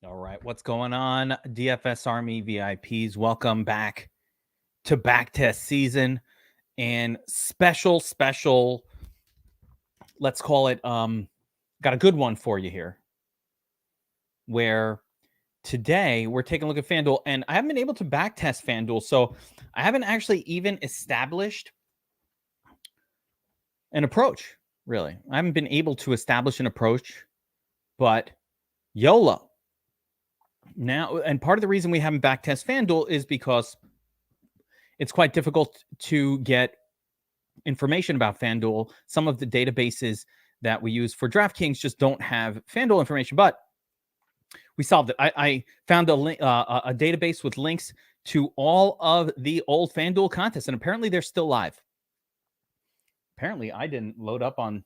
All right, what's going on, DFS Army VIPs? Welcome back to backtest season and special. Let's call it. Got a good one for you here. Where today we're taking a look at Fanduel, and I haven't been able to backtest Fanduel, so I haven't actually even established an approach. Really, I haven't been able to establish an approach, but YOLO. Now, and part of the reason we haven't backtest Fanduel is because it's quite difficult to get information about Fanduel. Some of the databases that we use for DraftKings just don't have Fanduel information, but we solved it. I found a database with links to all of the old Fanduel contests, and apparently they're still live. Apparently, I didn't load up on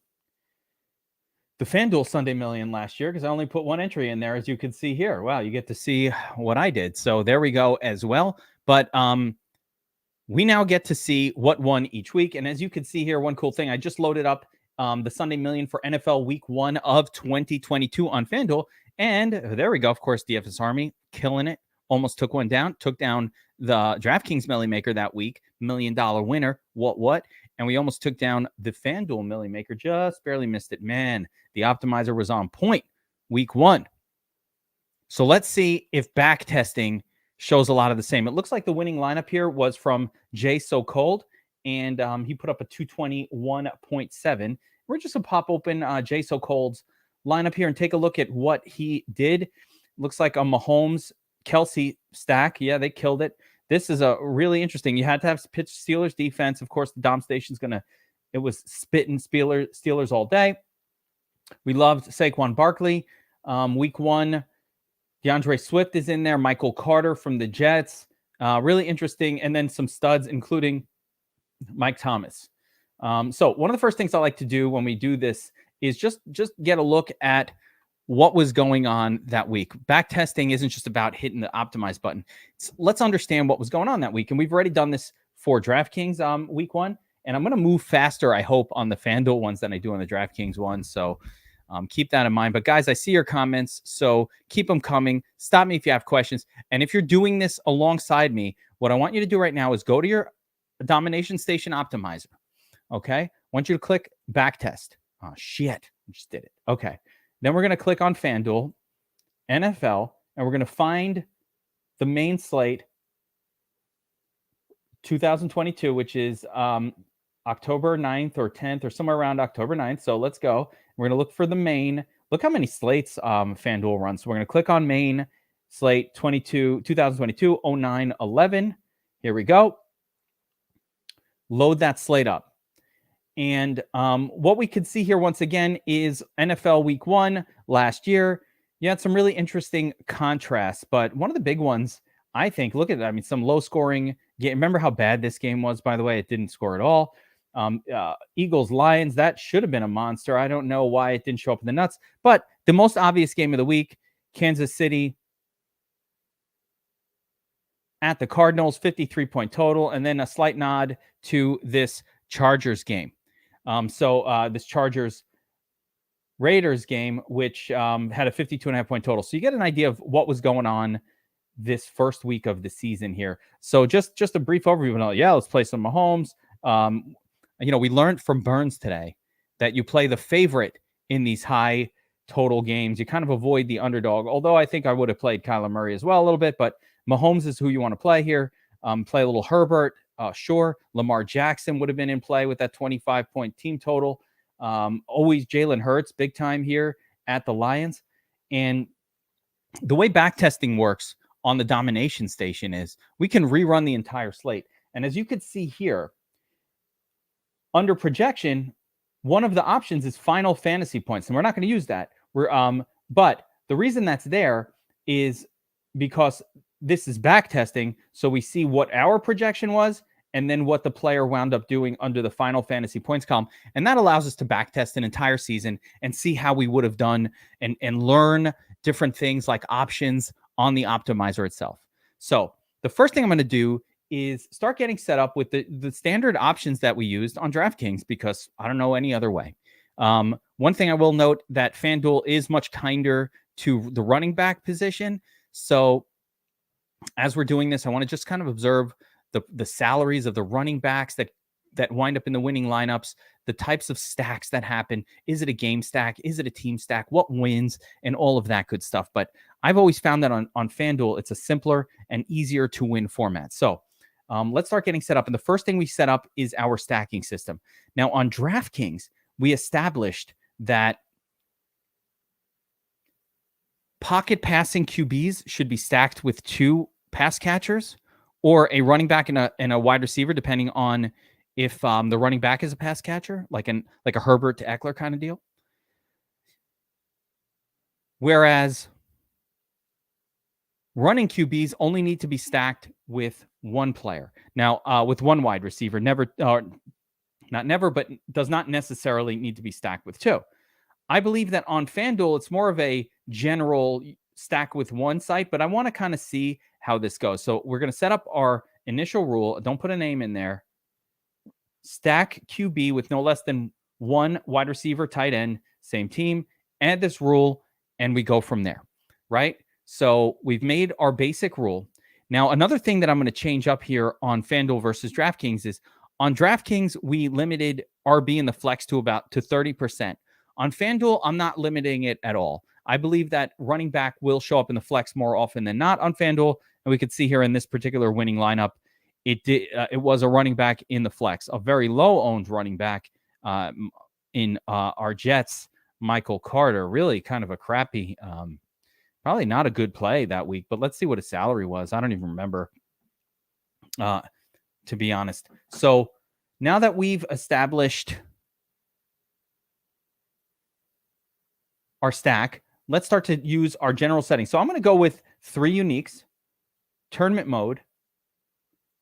the Fanduel Sunday Million last year because I only put one entry in there, as you can see here. Wow, you get to see what I did. So there we go as well. But we now get to see what won each week. And as you can see here, one cool thing, I just loaded up the Sunday Million for NFL Week 1 of 2022 on FanDuel. And there we go. Of course, DFS Army killing it. Almost took one down. Took down the DraftKings Millie Maker that week. $1 million winner. What? And we almost took down the FanDuel Millie Maker. Just barely missed it. Man, the optimizer was on point Week 1. So let's see if backtesting shows a lot of the same. It looks like the winning lineup here was from Jay So Cold, and he put up a 221.7. We're just going to pop open Jay So Cold's lineup here and take a look at what he did. Looks like a Mahomes Kelsey stack. Yeah, they killed it. This is a really interesting. You had to have pitch Steelers defense. Of course, the Dom Station's it was spitting Steelers all day. We loved Saquon Barkley. Week 1, DeAndre Swift is in there. Michael Carter from the Jets. Really interesting. And then some studs, including Mike Thomas. So one of the first things I like to do when we do this is just get a look at what was going on that week. Backtesting isn't just about hitting the optimize button. Let's understand what was going on that week. And we've already done this for DraftKings Week 1. And I'm going to move faster, I hope, on the FanDuel ones than I do on the DraftKings ones. So keep that in mind. But guys, I see your comments, so keep them coming. Stop me if you have questions. And if you're doing this alongside me, what I want you to do right now is go to your Domination Station Optimizer. Okay? I want you to click Backtest. Oh, shit. I just did it. Okay. Then we're going to click on FanDuel, NFL, and we're going to find the main slate 2022, which is October 9th or 10th or somewhere around October 9th. So let's go. We're going to look for the main. Look how many slates FanDuel runs. So we're going to click on main slate 2022, 09, 11. Here we go. Load that slate up. And what we could see here once again is NFL Week 1 last year. You had some really interesting contrasts, but one of the big ones, I think, look at that. I mean, some low scoring game. Remember how bad this game was, by the way? It didn't score at all. Eagles, Lions, that should have been a monster. I don't know why it didn't show up in the nuts, but the most obvious game of the week, Kansas City at the Cardinals, 53-point total, and then a slight nod to this Chargers game. This Chargers Raiders game, which had a 52.5-point total. So you get an idea of what was going on this first week of the season here. So just a brief overview. Yeah, let's play some Mahomes. We learned from Burns today that you play the favorite in these high total games. You kind of avoid the underdog, although I think I would have played Kyler Murray as well a little bit, but Mahomes is who you want to play here. Play a little Herbert. Sure, Lamar Jackson would have been in play with that 25-point team total. Always Jalen Hurts, big time here at the Lions. And the way backtesting works on the Domination Station is we can rerun the entire slate. And as you can see here, under projection, one of the options is final fantasy points. And we're not going to use that. But the reason that's there is because this is backtesting. So we see what our projection was and then what the player wound up doing under the final fantasy points column. And that allows us to backtest an entire season and see how we would have done and learn different things like options on the optimizer itself. So the first thing I'm going to do is start getting set up with the standard options that we used on DraftKings, because I don't know any other way. One thing I will note that FanDuel is much kinder to the running back position. So as we're doing this, I want to just kind of observe the salaries of the running backs that wind up in the winning lineups, the types of stacks that happen. Is it a game stack? Is it a team stack? What wins? And all of that good stuff. But I've always found that on FanDuel, it's a simpler and easier to win format. So let's start getting set up. And the first thing we set up is our stacking system. Now on DraftKings, we established that pocket passing QBs should be stacked with 2 pass catchers or a running back and a wide receiver, depending on if the running back is a pass catcher, like a Herbert to Eckler kind of deal. Whereas running QBs only need to be stacked with 1 player. Now, with 1 wide receiver, not never, but does not necessarily need to be stacked with 2. I believe that on FanDuel, it's more of a general stack with 1 site, but I want to kind of see how this goes. So we're going to set up our initial rule. Don't put a name in there. Stack QB with no less than 1 wide receiver, tight end, same team. Add this rule, and we go from there, right? So we've made our basic rule. Now, another thing that I'm going to change up here on FanDuel versus DraftKings is on DraftKings, we limited RB in the flex to 30%. On FanDuel, I'm not limiting it at all. I believe that running back will show up in the flex more often than not on FanDuel. And we could see here in this particular winning lineup, it was a running back in the flex, a very low-owned running back in our Jets, Michael Carter. Really kind of a crappy, probably not a good play that week. But let's see what his salary was. I don't even remember, to be honest. So now that we've established our stack, let's start to use our general settings. So I'm going to go with 3 uniques, tournament mode,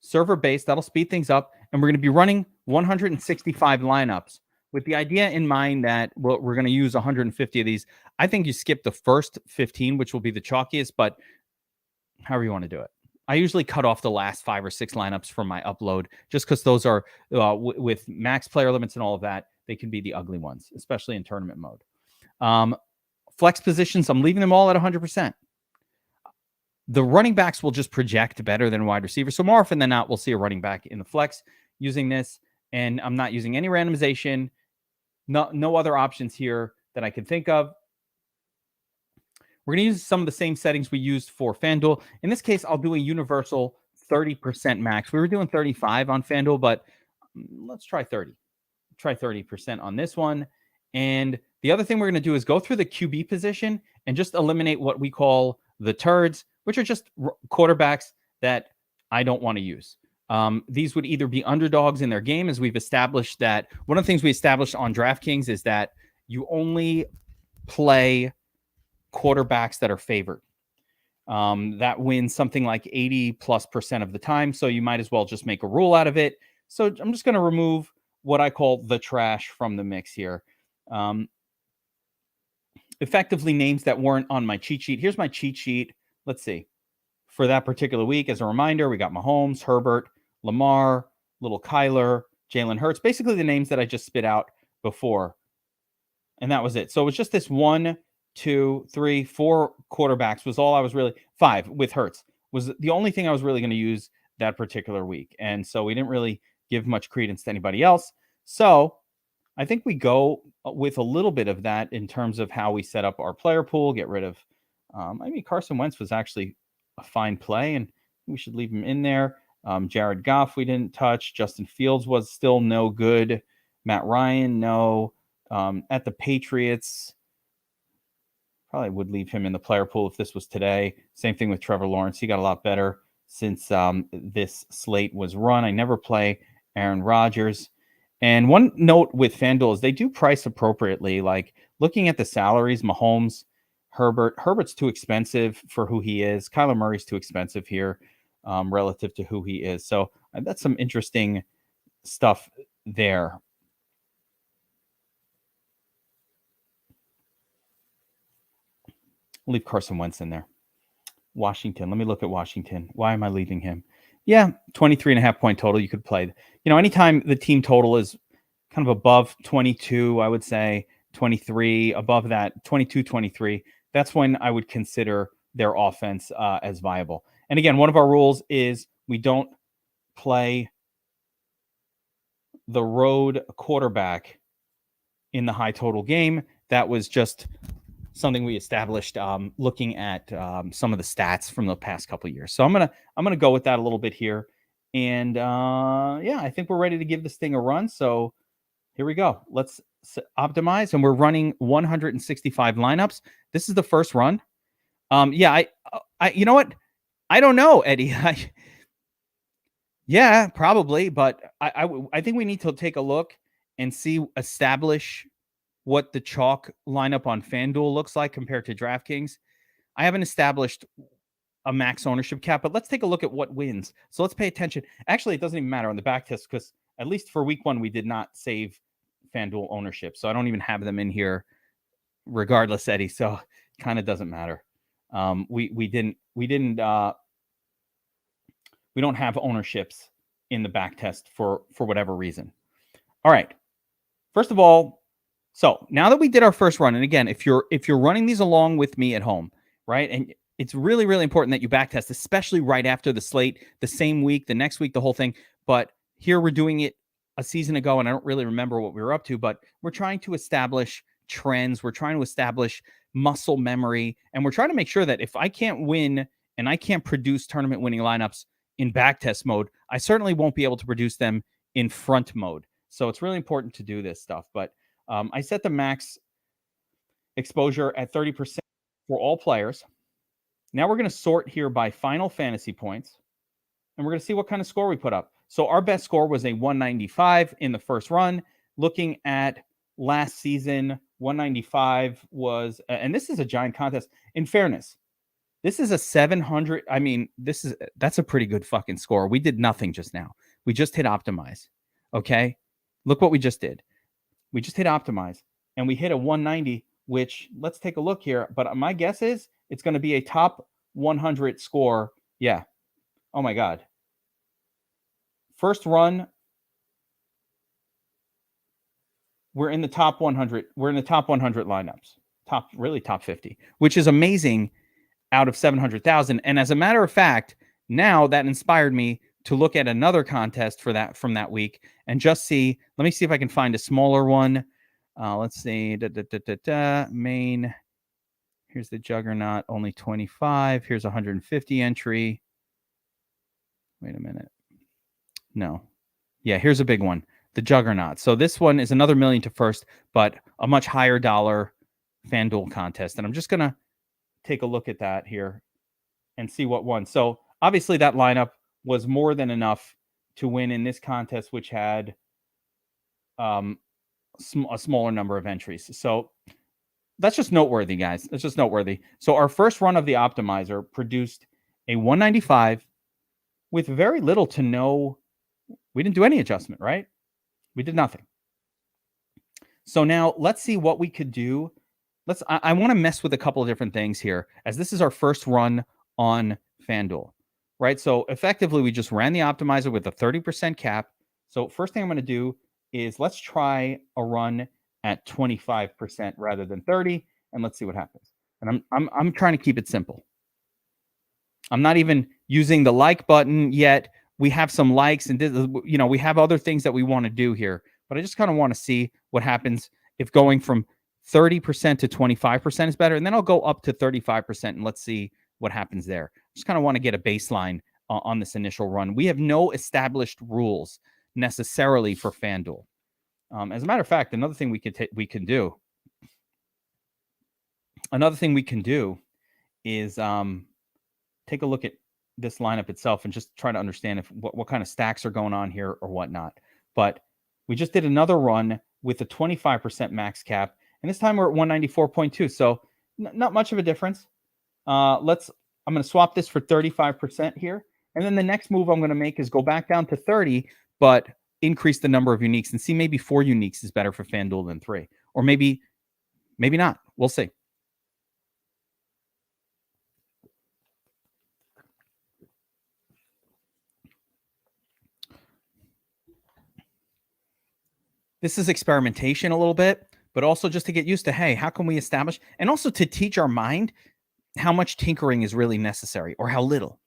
server based. That'll speed things up. And we're going to be running 165 lineups with the idea in mind that we're going to use 150 of these. I think you skip the first 15, which will be the chalkiest, but however you want to do it. I usually cut off the last 5 or 6 lineups from my upload just because those are with max player limits and all of that. They can be the ugly ones, especially in tournament mode. Flex positions, I'm leaving them all at 100%. The running backs will just project better than wide receivers. So more often than not, we'll see a running back in the flex using this. And I'm not using any randomization. No other options here that I can think of. We're going to use some of the same settings we used for FanDuel. In this case, I'll do a universal 30% max. We were doing 35 on FanDuel, but let's try 30. Try 30% on this one. And the other thing we're going to do is go through the QB position and just eliminate what we call the turds, which are just quarterbacks that I don't want to use. These would either be underdogs in their game, as we've established that one of the things we established on DraftKings is that you only play quarterbacks that are favored. That wins something like 80+% of the time. So you might as well just make a rule out of it. So I'm just going to remove what I call the trash from the mix here. Effectively names that weren't on my cheat sheet. Here's my cheat sheet. Let's see. For that particular week, as a reminder, we got Mahomes, Herbert, Lamar, little Kyler, Jalen Hurts. Basically the names that I just spit out before. And that was it. So it was just this 1, 2, 3, 4 quarterbacks was all I was really, 5 with Hurts was the only thing I was really going to use that particular week. And so we didn't really give much credence to anybody else. So I think we go with a little bit of that in terms of how we set up our player pool, get rid of, Carson Wentz was actually a fine play and we should leave him in there. Jared Goff, we didn't touch. Justin Fields was still no good. Matt Ryan, no. At the Patriots, probably would leave him in the player pool if this was today. Same thing with Trevor Lawrence. He got a lot better since this slate was run. I never play Aaron Rodgers. And one note with FanDuel is they do price appropriately. Like looking at the salaries, Mahomes, Herbert's too expensive for who he is. Kyler Murray's too expensive here relative to who he is. So that's some interesting stuff there. Leave Carson Wentz in there. Washington. Let me look at Washington. Why am I leaving him? Yeah, 23.5 point total. You could play. Anytime the team total is kind of above 22, I would say 23, above that 22, 23. That's when I would consider their offense as viable. And again, one of our rules is we don't play the road quarterback in the high total game. That was just something we established looking at some of the stats from the past couple of years. So I'm gonna go with that a little bit here, and yeah, I think we're ready to give this thing a run. So here we go. Let's optimize, and we're running 165 lineups. This is the first run. Yeah, I you know what? I don't know, Eddie. Yeah, probably, but I think we need to take a look and establish what the chalk lineup on FanDuel looks like compared to DraftKings. I haven't established a max ownership cap, but let's take a look at what wins. So let's pay attention. Actually, it doesn't even matter on the back test because at least for week 1, we did not save FanDuel ownership. So I don't even have them in here regardless, Eddie. So it kind of doesn't matter. We don't have ownerships in the back test for whatever reason. All right. First of all, so now that we did our first run, and again, if you're running these along with me at home, right, and it's really, really important that you backtest, especially right after the slate, the same week, the next week, the whole thing. But here we're doing it a season ago, and I don't really remember what we were up to, but we're trying to establish trends. We're trying to establish muscle memory, and we're trying to make sure that if I can't win and I can't produce tournament winning lineups in backtest mode, I certainly won't be able to produce them in front mode. So it's really important to do this stuff. But I set the max exposure at 30% for all players. Now we're going to sort here by final fantasy points, and we're going to see what kind of score we put up. So our best score was a 195 in the first run. Looking at last season, 195 was, and this is a giant contest. In fairness, this is a 700. I mean, that's a pretty good fucking score. We did nothing just now. We just hit optimize. Okay. Look what we just did. We just hit optimize and we hit a 190, which let's take a look here. But my guess is it's going to be a top 100 score. Yeah. Oh my God. First run. We're in the top 100. We're in the top 100 lineups, top 50, which is amazing out of 700,000. And as a matter of fact, now that inspired me to look at another contest for that from that week and just see. Let me see if I can find a smaller one. Let's see. Main. Here's the Juggernaut, only 25. Here's 150 entry. Wait a minute. No. Yeah, here's a big one. The Juggernaut. So this one is another million to first, but a much higher dollar FanDuel contest. And I'm just going to take a look at that here and see what won. So obviously that lineup was more than enough to win in this contest, which had a smaller number of entries. So that's just noteworthy, guys. That's just noteworthy. So our first run of the optimizer produced a 195 with very little to no. We didn't do any adjustment, right? We did nothing. So now let's see what we could do. I want to mess with a couple of different things here, as this is our first run on FanDuel, right? So effectively, we just ran the optimizer with a 30% cap. So first thing I'm going to do is let's try a run at 25% rather than 30, and let's see what happens. And I'm trying to keep it simple. I'm not even using the like button yet. We have some likes, and we have other things that we want to do here. But I just kind of want to see what happens if going from 30% to 25% is better. And then I'll go up to 35%, and let's see what happens there. Just kind of want to get a baseline on this initial run. We have no established rules necessarily for FanDuel. As a matter of fact, another thing we can do is take a look at this lineup itself and just try to understand what kind of stacks are going on here or whatnot. But we just did another run with a 25% max cap, and this time we're at 194.2. So not much of a difference. I'm going to swap this for 35% here. And then the next move I'm going to make is go back down to 30, but increase the number of uniques and see maybe 4 uniques is better for FanDuel than 3. Or maybe not. We'll see. this is experimentation a little bit, but also just to get used to, hey, how can we establish, and also to teach our mind how much tinkering is really necessary or how little.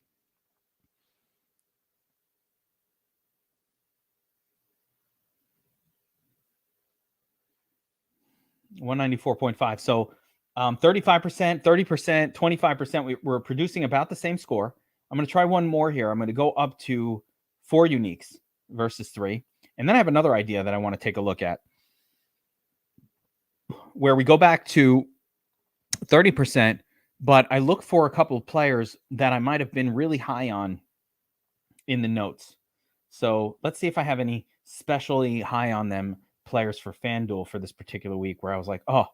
$194.5. So 35%, 30%, 25%. We're producing about the same score. I'm going to try one more here. I'm going to go up to 4 uniques versus 3. And then I have another idea that I want to take a look at, where we go back to 30%, but I look for a couple of players that I might have been really high on in the notes. So let's see if I have any specially high on them players for FanDuel for this particular week, where I was like, oh,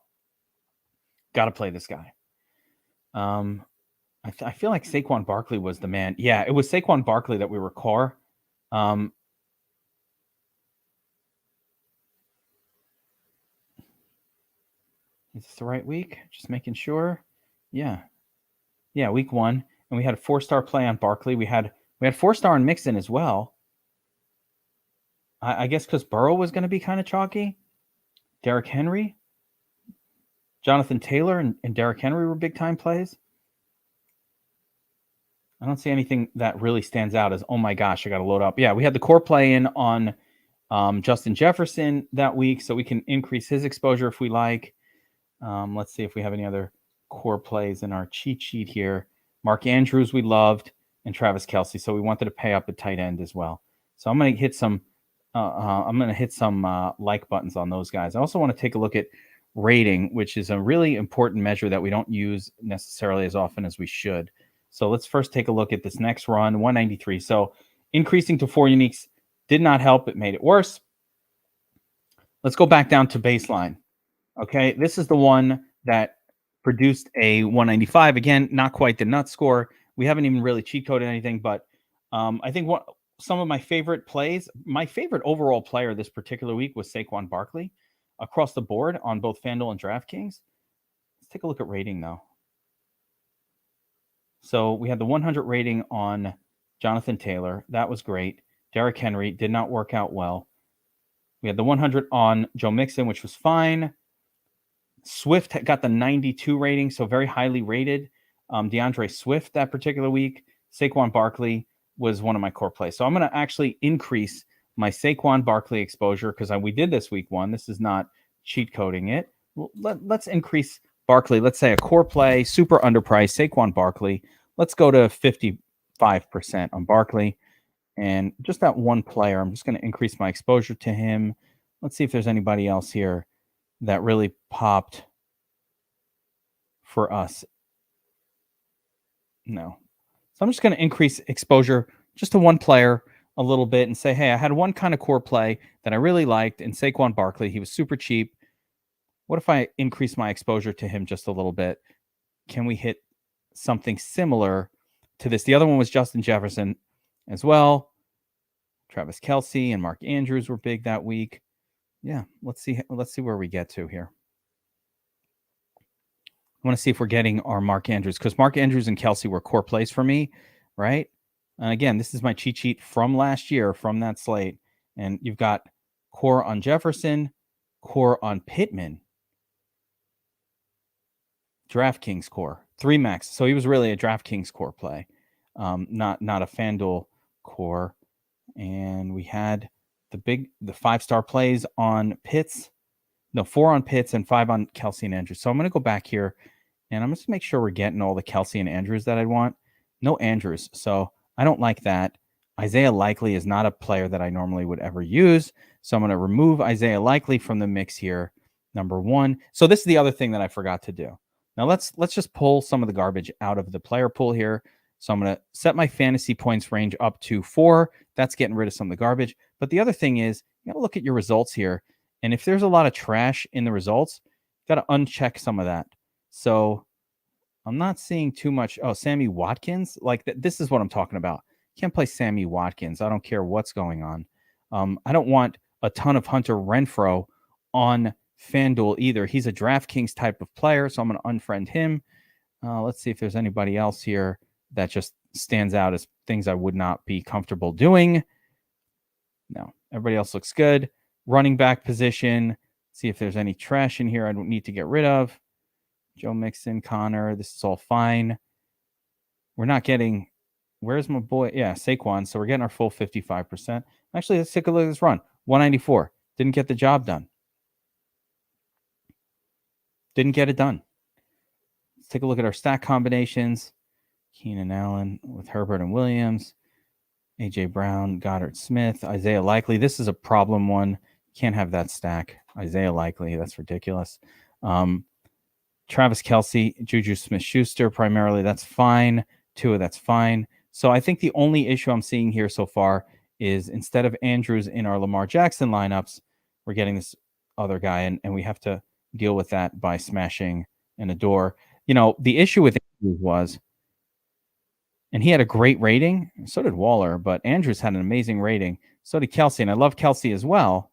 got to play this guy. I feel like Saquon Barkley was the man. Yeah, it was Saquon Barkley that we were core. Is this the right week? Just making sure. Yeah, week 1, and we had a 4-star play on Barkley. We had 4-star on Mixon as well. I guess because Burrow was going to be kind of chalky. Derrick Henry, Jonathan Taylor, and Derrick Henry were big time plays. I don't see anything that really stands out as, oh my gosh, I got to load up. Yeah, we had the core play in on Justin Jefferson that week, so we can increase his exposure if we like. Let's see if we have any other core plays in our cheat sheet here. Mark Andrews we loved, and Travis Kelce. So we wanted to pay up at tight end as well. So I'm going to hit some like buttons on those guys. I also want to take a look at rating, which is a really important measure that we don't use necessarily as often as we should. So let's first take a look at this next run, 193. So increasing to 4 uniques did not help. It made it worse. Let's go back down to baseline. Okay, this is the one that produced a 195. Again, not quite the nut score. We haven't even really cheat coded anything, but I think some of my favorite plays, my favorite overall player this particular week was Saquon Barkley across the board on both FanDuel and DraftKings. Let's take a look at rating, though. So we had the 100 rating on Jonathan Taylor. That was great. Derrick Henry did not work out well. We had the 100 on Joe Mixon, which was fine. Swift got the 92 rating, so very highly rated. DeAndre Swift that particular week. Saquon Barkley was one of my core plays. So I'm going to actually increase my Saquon Barkley exposure because we did this week 1. This is not cheat coding it. Let's increase Barkley. Let's say a core play, super underpriced, Saquon Barkley. Let's go to 55% on Barkley. And just that one player, I'm just going to increase my exposure to him. Let's see if there's anybody else here that really popped for us. No. So I'm just going to increase exposure just to one player a little bit and say, hey, I had one kind of core play that I really liked in Saquon Barkley. He was super cheap. What if I increase my exposure to him just a little bit? Can we hit something similar to this? The other one was Justin Jefferson as well. Travis Kelce and Mark Andrews were big that week. Yeah, let's see where we get to here. I want to see if we're getting our Mark Andrews, because Mark Andrews and Kelce were core plays for me, right? And again, this is my cheat sheet from last year, from that slate. And you've got core on Jefferson, core on Pittman, DraftKings core, 3 max. So he was really a DraftKings core play, not a FanDuel core. And we had the 5-star plays on Pitts. No, 4 on Pitts and 5 on Kelce and Andrews. So I'm going to go back here, and I'm just to make sure we're getting all the Kelce and Andrews that I want. No Andrews, so I don't like that. Isaiah Likely is not a player that I normally would ever use, so I'm going to remove Isaiah Likely from the mix here, number 1. So this is the other thing that I forgot to do. Now let's just pull some of the garbage out of the player pool here. So I'm going to set my fantasy points range up to 4. That's getting rid of some of the garbage. But the other thing is, you got to look at your results here. And if there's a lot of trash in the results, you got to uncheck some of that. So I'm not seeing too much. Oh, Sammy Watkins. Like this is what I'm talking about. Can't play Sammy Watkins. I don't care what's going on. I don't want a ton of Hunter Renfrow on FanDuel either. He's a DraftKings type of player, so I'm going to unfriend him. Let's see if there's anybody else here that just stands out as things I would not be comfortable doing. No, everybody else looks good. running back position. See if there's any trash in here I don't need to get rid of. Joe Mixon, Connor, this is all fine. We're not getting, where's my boy? Yeah, Saquon. So we're getting our full 55%. Actually, let's take a look at this run. 194. Didn't get the job done. Didn't get it done. Let's take a look at our stack combinations. Keenan Allen with Herbert and Williams. A.J. Brown, Goddard Smith, Isaiah Likely. This is a problem one. Can't have that stack. Isaiah Likely, that's ridiculous. Travis Kelce, Juju Smith-Schuster, primarily, that's fine. Tua, that's fine. So I think the only issue I'm seeing here so far is instead of Andrews in our Lamar Jackson lineups, we're getting this other guy, and we have to deal with that by smashing an Adore. You know, the issue with Andrews was, and he had a great rating. So did Waller, but Andrews had an amazing rating. So did Kelce, and I love Kelce as well.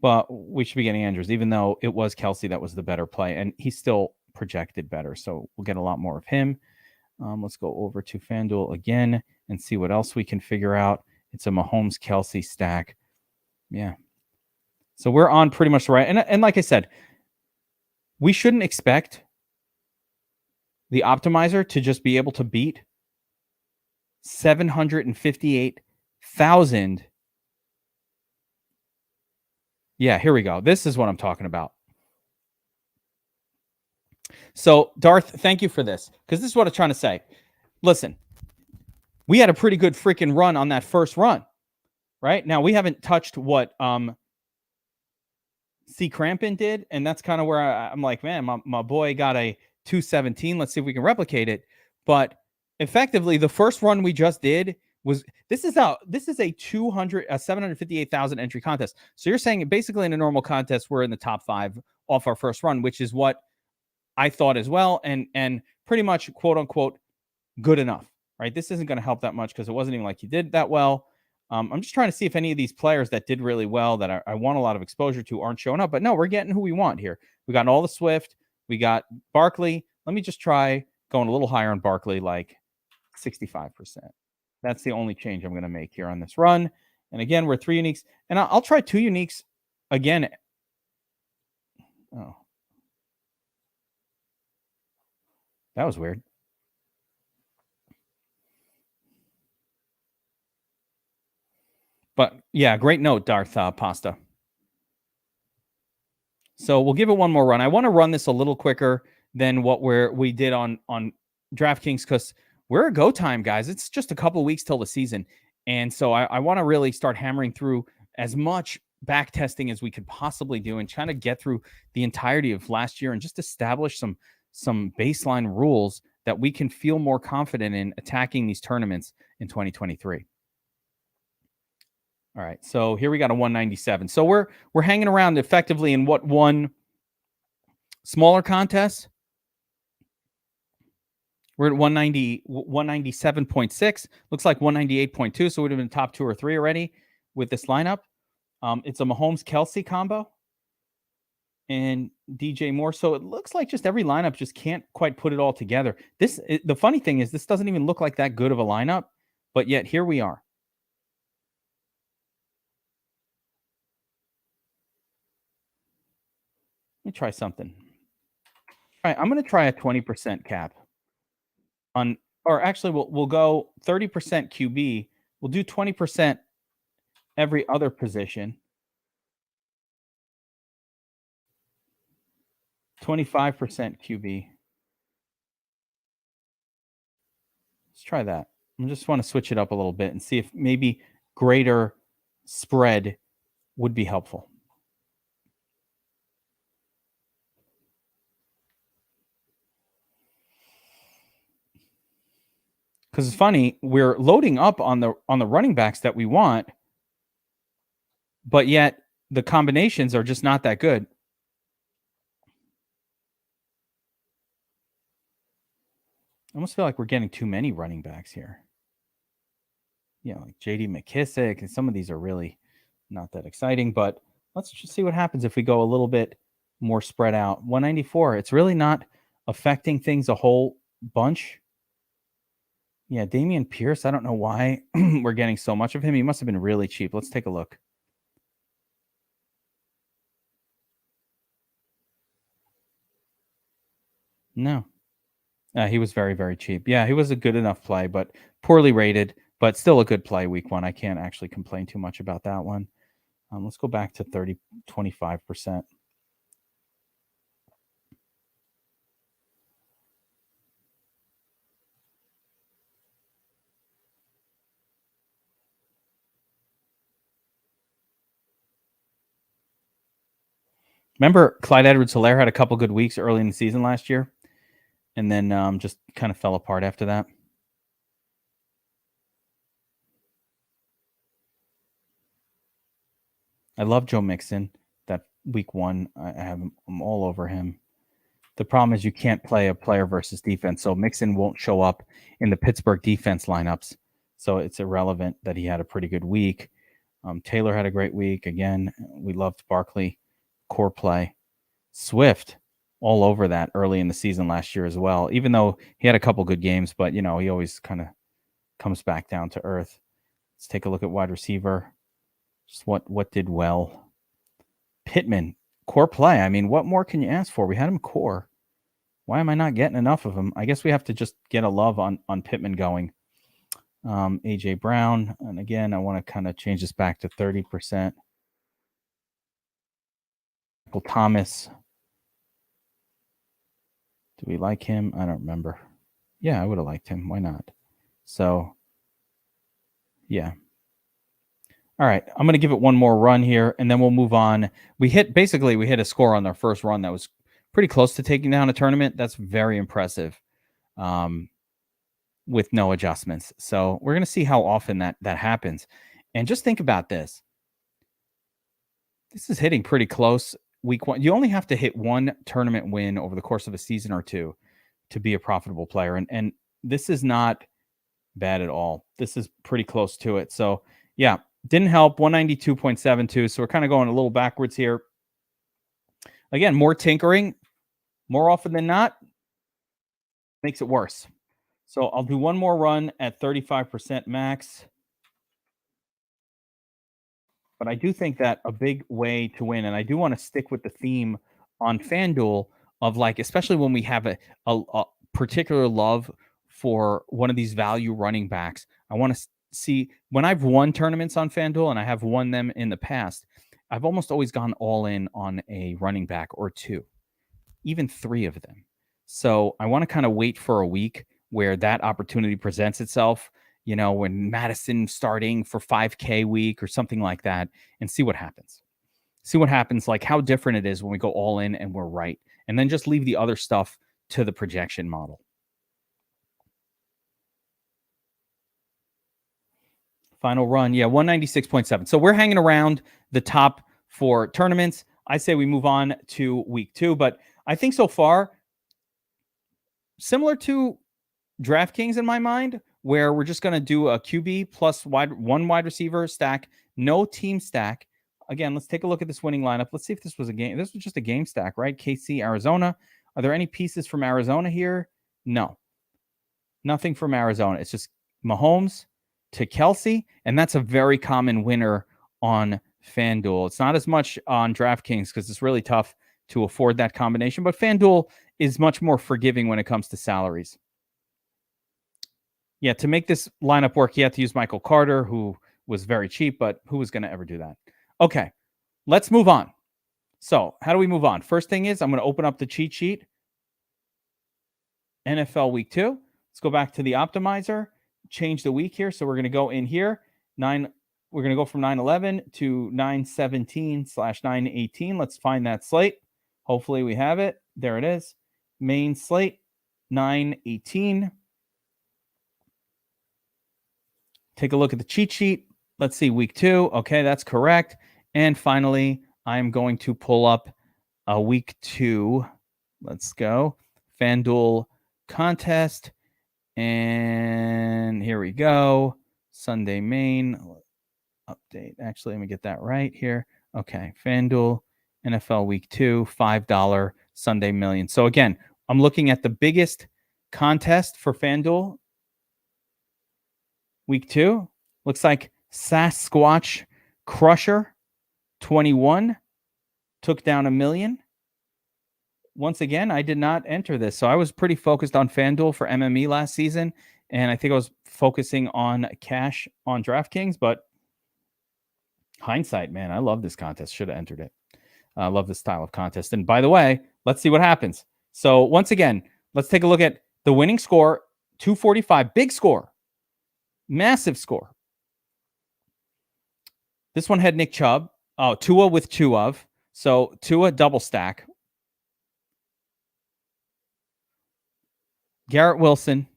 But we should be getting Andrews, even though it was Kelce that was the better play, and he still projected better. So we'll get a lot more of him. Let's go over to Fanduel again and see what else we can figure out. It's a Mahomes Kelce stack. Yeah. So we're on pretty much the right. And like I said, we shouldn't expect the optimizer to just be able to beat 758,000. Yeah, here we go. This is what I'm talking about. So, Darth, thank you for this, because this is what I'm trying to say. Listen, we had a pretty good freaking run on that first run, right? Now, we haven't touched what C. Crampin did, and that's kind of where I'm like, man, my boy got a 217. Let's see if we can replicate it. But effectively, the first run we just did was this is a 758,000 entry contest. So you're saying basically in a normal contest, we're in the top 5 off our first run, which is what I thought as well, and pretty much quote unquote good enough, right? This isn't going to help that much because it wasn't even like you did that well. I'm just trying to see if any of these players that did really well that I want a lot of exposure to aren't showing up. But no, we're getting who we want here. We got all the Swift. We got Barkley. Let me just try going a little higher on Barkley, like 65%. That's the only change I'm going to make here on this run. And again, we're 3 uniques. And I'll try 2 uniques again. Oh. That was weird. But yeah, great note, Darth Pasta. So we'll give it one more run. I want to run this a little quicker than what we did on DraftKings because we're a go time, guys. It's just a couple weeks till the season. And so I want to really start hammering through as much back testing as we could possibly do and trying to get through the entirety of last year and just establish some baseline rules that we can feel more confident in attacking these tournaments in 2023. All right, so here we got a 197. So we're hanging around effectively in what one smaller contest. We're at 197.6. Looks like 198.2. So we'd have been top 2 or 3 already with this lineup. It's a Mahomes Kelce combo and DJ Moore. So it looks like just every lineup just can't quite put it all together. The funny thing is this doesn't even look like that good of a lineup, but yet here we are. Let me try something. All right, I'm going to try a 20% cap on, or actually we'll go 30% QB. We'll do 20% every other position. 25% QB. Let's try that. I just want to switch it up a little bit and see if maybe greater spread would be helpful. Because it's funny, we're loading up on the running backs that we want, but yet the combinations are just not that good. I almost feel like we're getting too many running backs here. You know, like J.D. McKissick, and some of these are really not that exciting, but let's just see what happens if we go a little bit more spread out. 194, it's really not affecting things a whole bunch. Yeah, Damian Pierce. I don't know why we're getting so much of him. He must have been really cheap. Let's take a look. No. He was very, very cheap. Yeah, he was a good enough play, but poorly rated, but still a good play week one. I can't actually complain too much about that one. Let's go back to 25%. Remember, Clyde Edwards-Helaire had a couple good weeks early in the season last year, and then just kind of fell apart after that. I love Joe Mixon. That week one, I'm all over him. The problem is you can't play a player versus defense, so Mixon won't show up in the Pittsburgh defense lineups. So it's irrelevant that he had a pretty good week. Taylor had a great week. Again, we loved Barkley, core play. Swift, all over that early in the season last year as well, even though he had a couple good games, but, he always kind of comes back down to earth. Let's take a look at wide receiver. Just what did well. Pittman, core play. I mean, what more can you ask for? We had him core. Why am I not getting enough of him? I guess we have to just get a love on Pittman going. AJ Brown, and again, I want to kind of change this back to 30%. Michael Thomas. Do we like him? I don't remember. Yeah, I would have liked him. Why not? So, yeah. All right, I'm going to give it one more run here, and then we'll move on. We hit a score on our first run that was pretty close to taking down a tournament. That's very impressive, with no adjustments. So we're going to see how often that happens. And just think about this. This is hitting pretty close week one. You only have to hit one tournament win over the course of a season or two to be a profitable player. And this is not bad at all. This is pretty close to it. So, yeah, didn't help. 192.72. So we're kind of going a little backwards here. Again, more tinkering, more often than not, makes it worse. So I'll do one more run at 35% max. But I do think that a big way to win, and I do want to stick with the theme on FanDuel of, like, especially when we have a particular love for one of these value running backs. I want to see, when I've won tournaments on FanDuel, and I have won them in the past, I've almost always gone all in on a running back or two, even three of them. So I want to kind of wait for a week where that opportunity presents itself, when Madison starting for 5K week or something like that, and see what happens. See what happens, like how different it is when we go all in and we're right. And then just leave the other stuff to the projection model. Final run. Yeah, 196.7. So we're hanging around the top for tournaments. I say we move on to week two, but I think so far, similar to DraftKings in my mind, where we're just going to do a QB plus one wide receiver stack, no team stack. Again, let's take a look at this winning lineup. Let's see if this was a game. This was just a game stack, right? KC, Arizona. Are there any pieces from Arizona here? No. Nothing from Arizona. It's just Mahomes to Kelsey, and that's a very common winner on FanDuel. It's not as much on DraftKings because it's really tough to afford that combination, but FanDuel is much more forgiving when it comes to salaries. Yeah, to make this lineup work, you have to use Michael Carter, who was very cheap, but who was going to ever do that? Okay, let's move on. So how do we move on? First thing is I'm going to open up the cheat sheet. NFL week 2. Let's go back to the optimizer, change the week here. So we're going to go in here. We're going to go from 9/11 to 9/17/9/18. Let's find that slate. Hopefully we have it. There it is. Main slate, 9/18. Take a look at the cheat sheet. Let's see, week 2. Okay, that's correct. And finally, I'm going to pull up a week 2. Let's go. FanDuel contest. And here we go. Sunday main update. Actually, let me get that right here. Okay, FanDuel NFL week 2, $5 Sunday million. So again, I'm looking at the biggest contest for FanDuel Week 2 looks like Sasquatch Crusher 21 took down 1 million. Once again, I did not enter this. So I was pretty focused on FanDuel for MME last season. And I think I was focusing on cash on DraftKings. But hindsight, man, I love this contest. Should have entered it. I love this style of contest. And by the way, let's see what happens. So once again, let's take a look at the winning score, 245. Big score. Massive score. This one had Nick Chubb. Oh, Tua with 2 of. So Tua double stack. Garrett Wilson.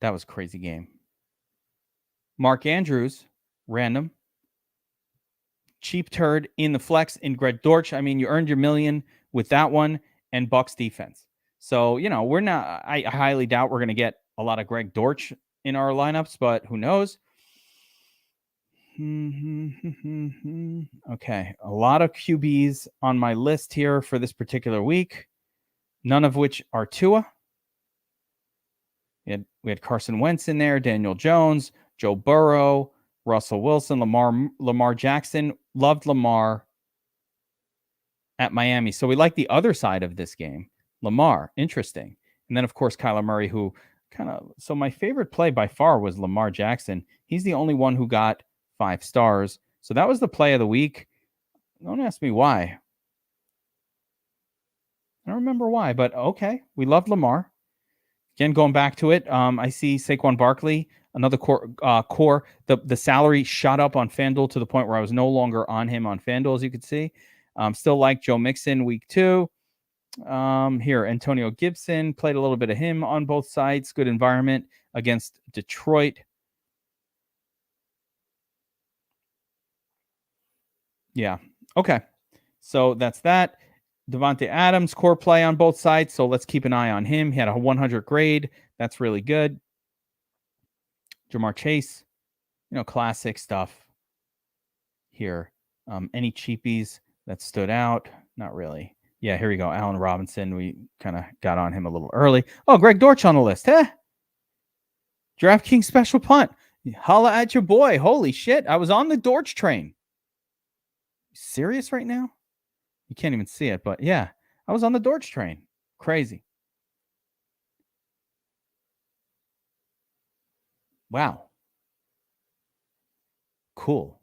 That was a crazy game. Mark Andrews, random. Cheap turd in the flex in Greg Dortch. I mean, you earned your $1 million with that one, and Bucks defense. So, we're not, I highly doubt we're going to get a lot of Greg Dortch in our lineups, but who knows? Okay. A lot of QBs on my list here for this particular week, none of which are Tua. We had Carson Wentz in there, Daniel Jones, Joe Burrow, Russell Wilson, Lamar Jackson. Loved Lamar at Miami. So we like the other side of this game. Lamar, interesting. And then, of course, Kyler Murray, who so my favorite play by far was Lamar Jackson. He's the only one who got 5 stars. So that was the play of the week. Don't ask me why. I don't remember why, but okay. We love Lamar. Again, going back to it, I see Saquon Barkley, another core. The salary shot up on FanDuel to the point where I was no longer on him on FanDuel, as you can see. Still like Joe Mixon week 2. Here, Antonio Gibson, played a little bit of him on both sides. Good environment against Detroit. Yeah. Okay. So that's that. Devontae Adams, core play on both sides. So let's keep an eye on him. He had a 100 grade. That's really good. Jamar Chase, classic stuff here. Any cheapies that stood out? Not really. Yeah, here we go. Allen Robinson. We kind of got on him a little early. Oh, Greg Dortch on the list. DraftKings special punt. Holla at your boy. Holy shit. I was on the Dortch train. Serious right now? You can't even see it, but yeah, I was on the Dortch train. Crazy. Wow. Cool.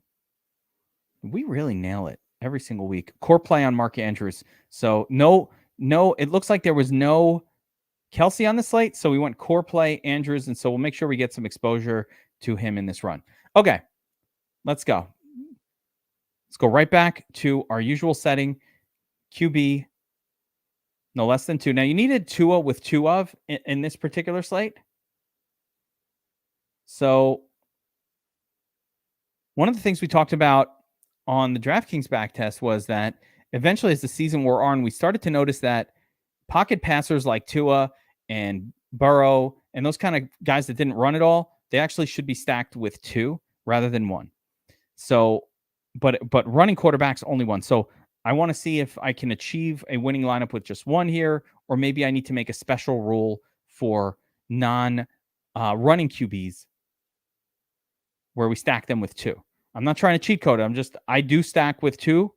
We really nail it every single week. Core play on Mark Andrews. So no, it looks like there was no Kelsey on the slate. So we went core play Andrews. And so we'll make sure we get some exposure to him in this run. Okay, let's go. Let's go right back to our usual setting. QB, no less than 2. Now, you needed Tua with 2 of in this particular slate. So one of the things we talked about on the DraftKings backtest was that eventually, as the season wore on, we started to notice that pocket passers like Tua and Burrow and those kind of guys that didn't run at all, they actually should be stacked with 2 rather than 1. So, but running quarterbacks only 1. So I want to see if I can achieve a winning lineup with just 1 here, or maybe I need to make a special rule for non-running QBs where we stack them with 2. I'm not trying to cheat code it. I do stack with 2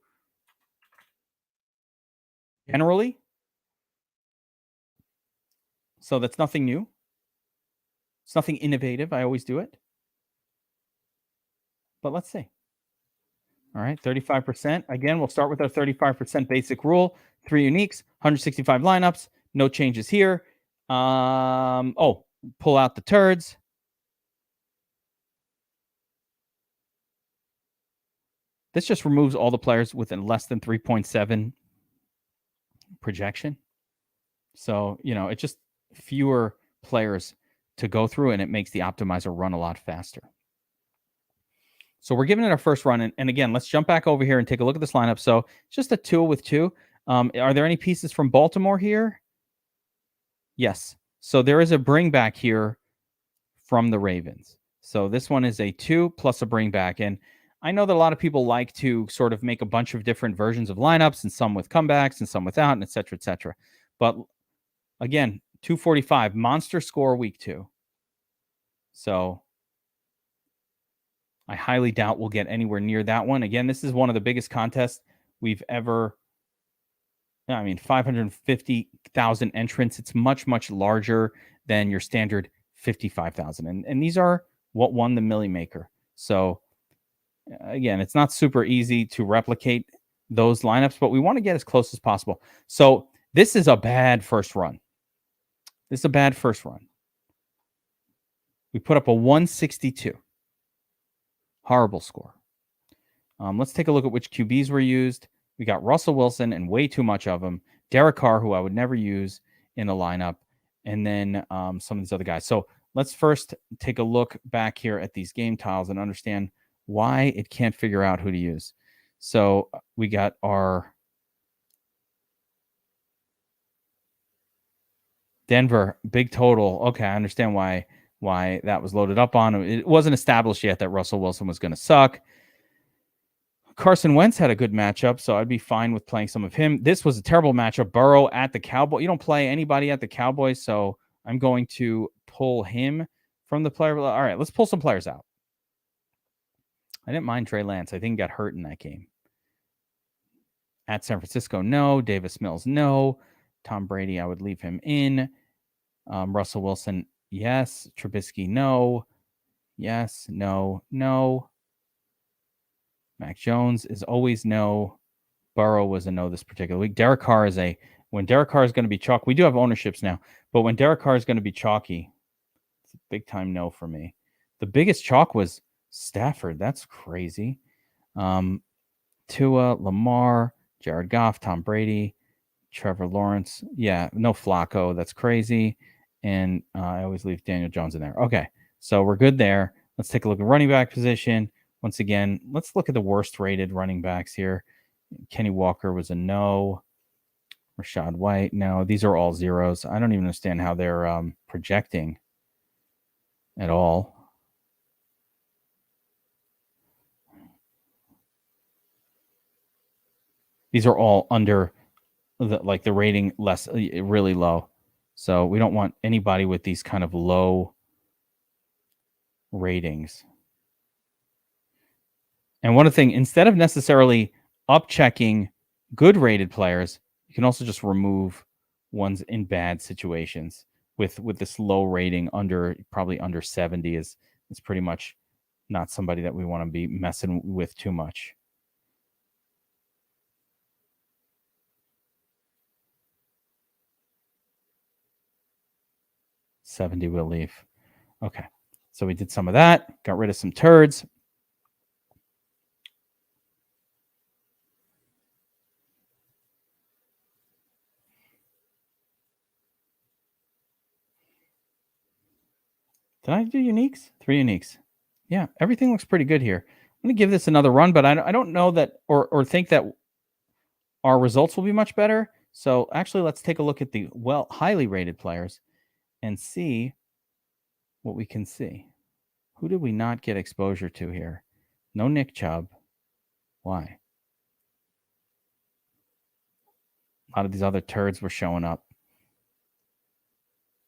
generally. So that's nothing new. It's nothing innovative. I always do it. But let's see. All right, 35%. Again, we'll start with our 35% basic rule. 3 uniques, 165 lineups. No changes here. Pull out the turds. This just removes all the players with a less than 3.7 projection. So, it's just fewer players to go through, and it makes the optimizer run a lot faster. So we're giving it our first run. And again, let's jump back over here and take a look at this lineup. So just a 2 with 2. Are there any pieces from Baltimore here? Yes. So there is a bring back here from the Ravens. So this one is a 2 plus a bring back. And I know that a lot of people like to sort of make a bunch of different versions of lineups, and some with comebacks and some without, and et cetera, et cetera. But again, 245, monster score week 2. So I highly doubt we'll get anywhere near that one. Again, this is one of the biggest contests we've ever. I mean, 550,000 entrants. It's much, much larger than your standard 55,000. And these are what won the Millie Maker. So again, it's not super easy to replicate those lineups, but we want to get as close as possible. So this is a bad first run. This is a bad first run. We put up a 162. Horrible score. Let's take a look at which QBs were used. We got Russell Wilson and way too much of them. Derek Carr, who I would never use in the lineup. And then some of these other guys. So let's first take a look back here at these game tiles and understand why it can't figure out who to use. So we got our Denver big total. Okay, I understand why that was loaded up on. It wasn't established yet that Russell Wilson was going to suck. Carson Wentz had a good matchup, so I'd be fine with playing some of him. This was a terrible matchup. Burrow at the Cowboys. You don't play anybody at the Cowboys, so I'm going to pull him from the player. All right, let's pull some players out. I didn't mind Trey Lance. I think he got hurt in that game. At San Francisco, no. Davis Mills, no. Tom Brady, I would leave him in. Russell Wilson, yes. Trubisky, no. Yes, no, no. Mac Jones is always no. Burrow was a no this particular week. Derek Carr is when Derek Carr is going to be chalky. We do have ownerships now, but when Derek Carr is going to be chalky, it's a big time no for me. The biggest chalk was Stafford. That's crazy. Tua, Lamar, Jared Goff, Tom Brady, Trevor Lawrence. Yeah, no Flacco. That's crazy. And I always leave Daniel Jones in there. Okay, so we're good there. Let's take a look at running back position. Once again, let's look at the worst rated running backs here. Kenny Walker was a no. Rashad White, no. These are all zeros. I don't even understand how they're projecting at all. These are all under the rating less, really low. So we don't want anybody with these kind of low ratings. And one thing, instead of necessarily up checking good rated players, you can also just remove ones in bad situations with this low rating probably under 70 is pretty much not somebody that we want to be messing with too much. $70 will leave. Okay. So we did some of that, got rid of some turds. Did I do uniques? 3 uniques. Yeah, everything looks pretty good here. I'm going to give this another run, but I don't know that or think that our results will be much better. So actually, let's take a look at the highly rated players and see what we can see. Who did we not get exposure to here? No Nick Chubb. Why? A lot of these other turds were showing up.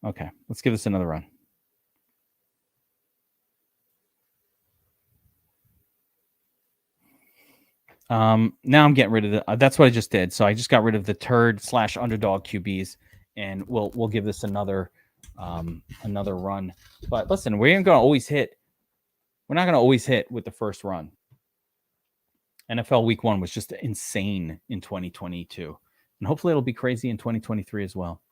Okay, let's give this another run. Now I'm getting rid of that's what I just did. So I just got rid of the turd / underdog QBs, and we'll give this another run. But listen, we ain't gonna always hit. We're not gonna always hit with the first run. NFL Week 1 was just insane in 2022, and hopefully it'll be crazy in 2023 as well.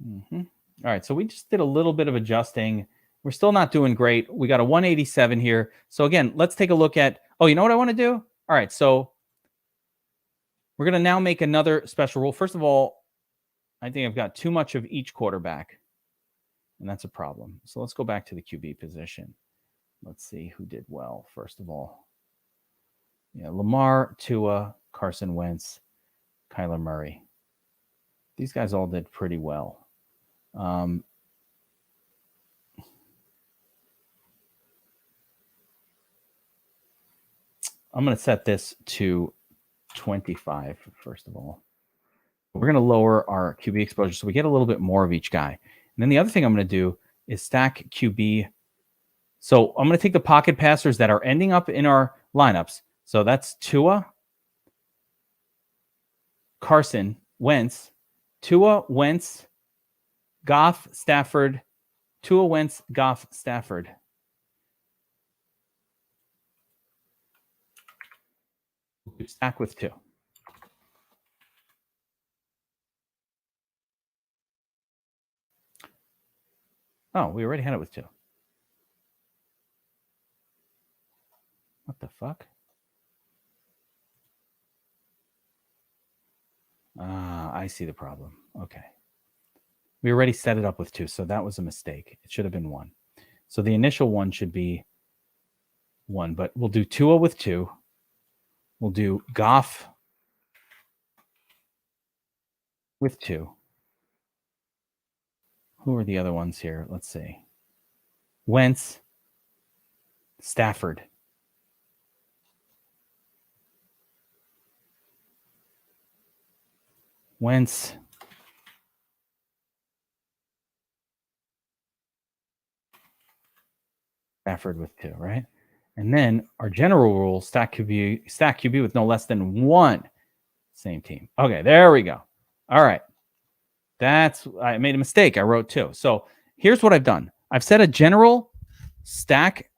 Mm-hmm. All right, so we just did a little bit of adjusting. We're still not doing great. We got a 187 here. So again, let's take a look at, you know what I want to do? All right, so we're going to now make another special rule. First of all, I think I've got too much of each quarterback, and that's a problem. So let's go back to the QB position. Let's see who did well, first of all. Yeah, Lamar, Tua, Carson Wentz, Kyler Murray. These guys all did pretty well. I'm going to set this to 25, first of all. We're going to lower our QB exposure so we get a little bit more of each guy. And then the other thing I'm going to do is stack QB. So I'm going to take the pocket passers that are ending up in our lineups. So that's Tua, Carson, Wentz, Tua, Wentz, Goff, Stafford, Tua, Wentz, Goff, Stafford. Stack with 2. Oh, we already had it with 2. What the fuck? I see the problem. Okay. We already set it up with 2, so that was a mistake. It should have been 1. So the initial one should be 1, but we'll do Tua with 2. We'll do Goff with 2. Who are the other ones here? Let's see. Wentz, Stafford. Wentz, Stafford with 2, right? And then our general rule, stack QB with no less than 1. Same team. Okay, there we go. All right. I made a mistake. I wrote 2. So here's what I've done. I've set a general stack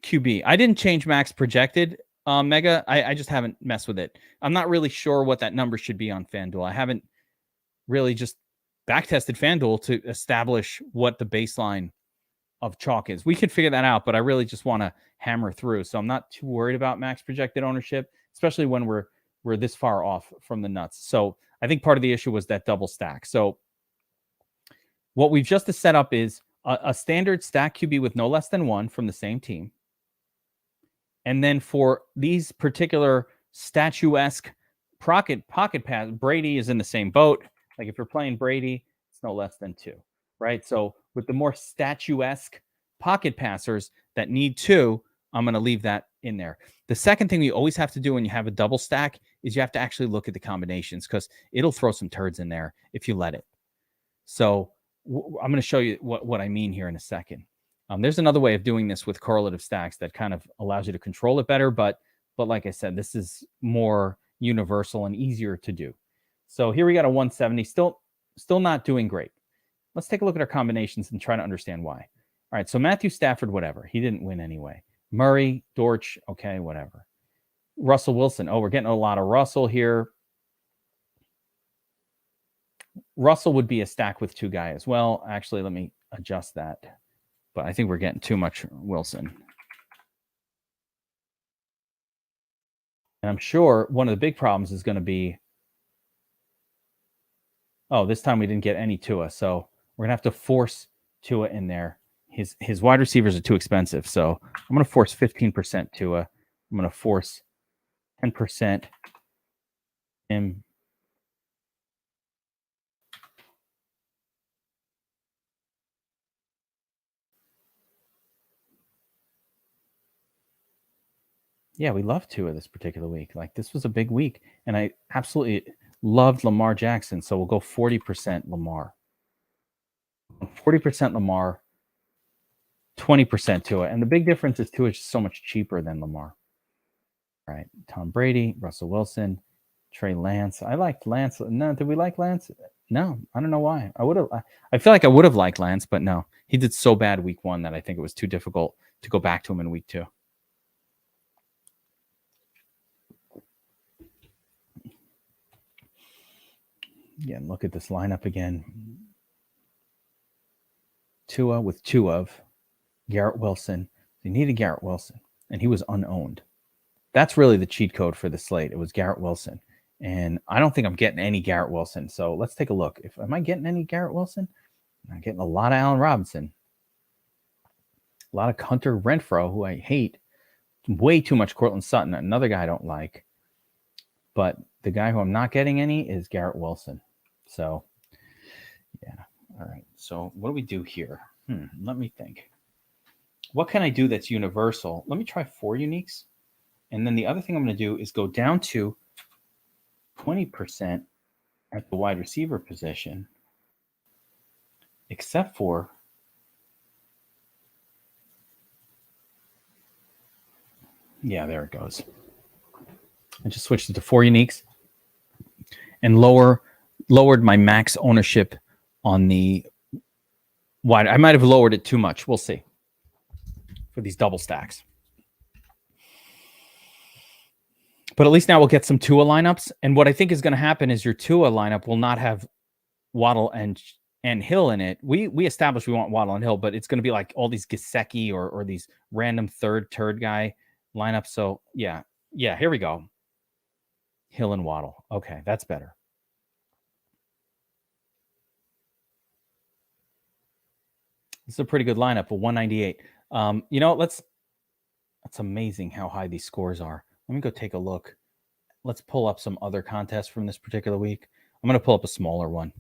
QB. I didn't change max projected mega. I just haven't messed with it. I'm not really sure what that number should be on FanDuel. I haven't really just backtested FanDuel to establish what the baseline of chalk is. We could figure that out, but I really just want to hammer through. So I'm not too worried about max projected ownership, especially when we're this far off from the nuts. So I think part of the issue was that double stack. So what we've just set up is a standard stack QB with no less than 1 from the same team. And then for these particular statuesque pocket pass, Brady is in the same boat. Like if you're playing Brady, it's no less than 2, right? So with the more statuesque pocket passers that need 2, I'm going to leave that in there. The second thing you always have to do when you have a double stack is you have to actually look at the combinations because it'll throw some turds in there if you let it. So I'm going to show you what I mean here in a second. There's another way of doing this with correlative stacks that kind of allows you to control it better. But like I said, this is more universal and easier to do. So here we got a 170, still not doing great. Let's take a look at our combinations and try to understand why. All right, so Matthew Stafford, whatever. He didn't win anyway. Murray, Dortch, okay, whatever. Russell Wilson. Oh, we're getting a lot of Russell here. Russell would be a stack with 2 guy as well. Actually, let me adjust that. But I think we're getting too much Wilson. And I'm sure one of the big problems is going to be, oh, this time we didn't get any Tua. So we're going to have to force Tua in there. His wide receivers are too expensive. So I'm going to force 15% Tua. I'm going to force 10% him. Yeah, we love Tua this particular week. Like this was a big week. And I absolutely loved Lamar Jackson. So we'll go 40% Lamar. 40% Lamar, 20% Tua. And the big difference is Tua is so much cheaper than Lamar. All right. Tom Brady, Russell Wilson, Trey Lance. I liked Lance. No, did we like Lance? No, I don't know why. I feel like I would have liked Lance, but no. He did so bad week 1 that I think it was too difficult to go back to him in week 2. Again, look at this lineup again. Tua with 2 of Garrett Wilson. They needed Garrett Wilson, and he was unowned. That's really the cheat code for the slate. It was Garrett Wilson. And I don't think I'm getting any Garrett Wilson. So let's take a look. Am I getting any Garrett Wilson? I'm getting a lot of Allen Robinson. A lot of Hunter Renfrow, who I hate. Way too much Cortland Sutton, another guy I don't like. But the guy who I'm not getting any is Garrett Wilson. So, yeah. All right. So what do we do here? Let me think. What can I do that's universal? Let me try 4 uniques. And then the other thing I'm going to do is go down to 20% at the wide receiver position, except for there it goes. I just switched it to 4 uniques and lowered my max ownership on the wide. I might have lowered it too much. We'll see for these double stacks. But at least now we'll get some Tua lineups. And what I think is going to happen is your Tua lineup will not have Waddle and Hill in it. We established we want Waddle and Hill, but it's going to be like all these Gesicki or these random turd guy lineups. So yeah, here we go. Hill and Waddle. Okay, that's better. This is a pretty good lineup, a 198. That's amazing how high these scores are. Let me go take a look. Let's pull up some other contests from this particular week. I'm going to pull up a smaller one.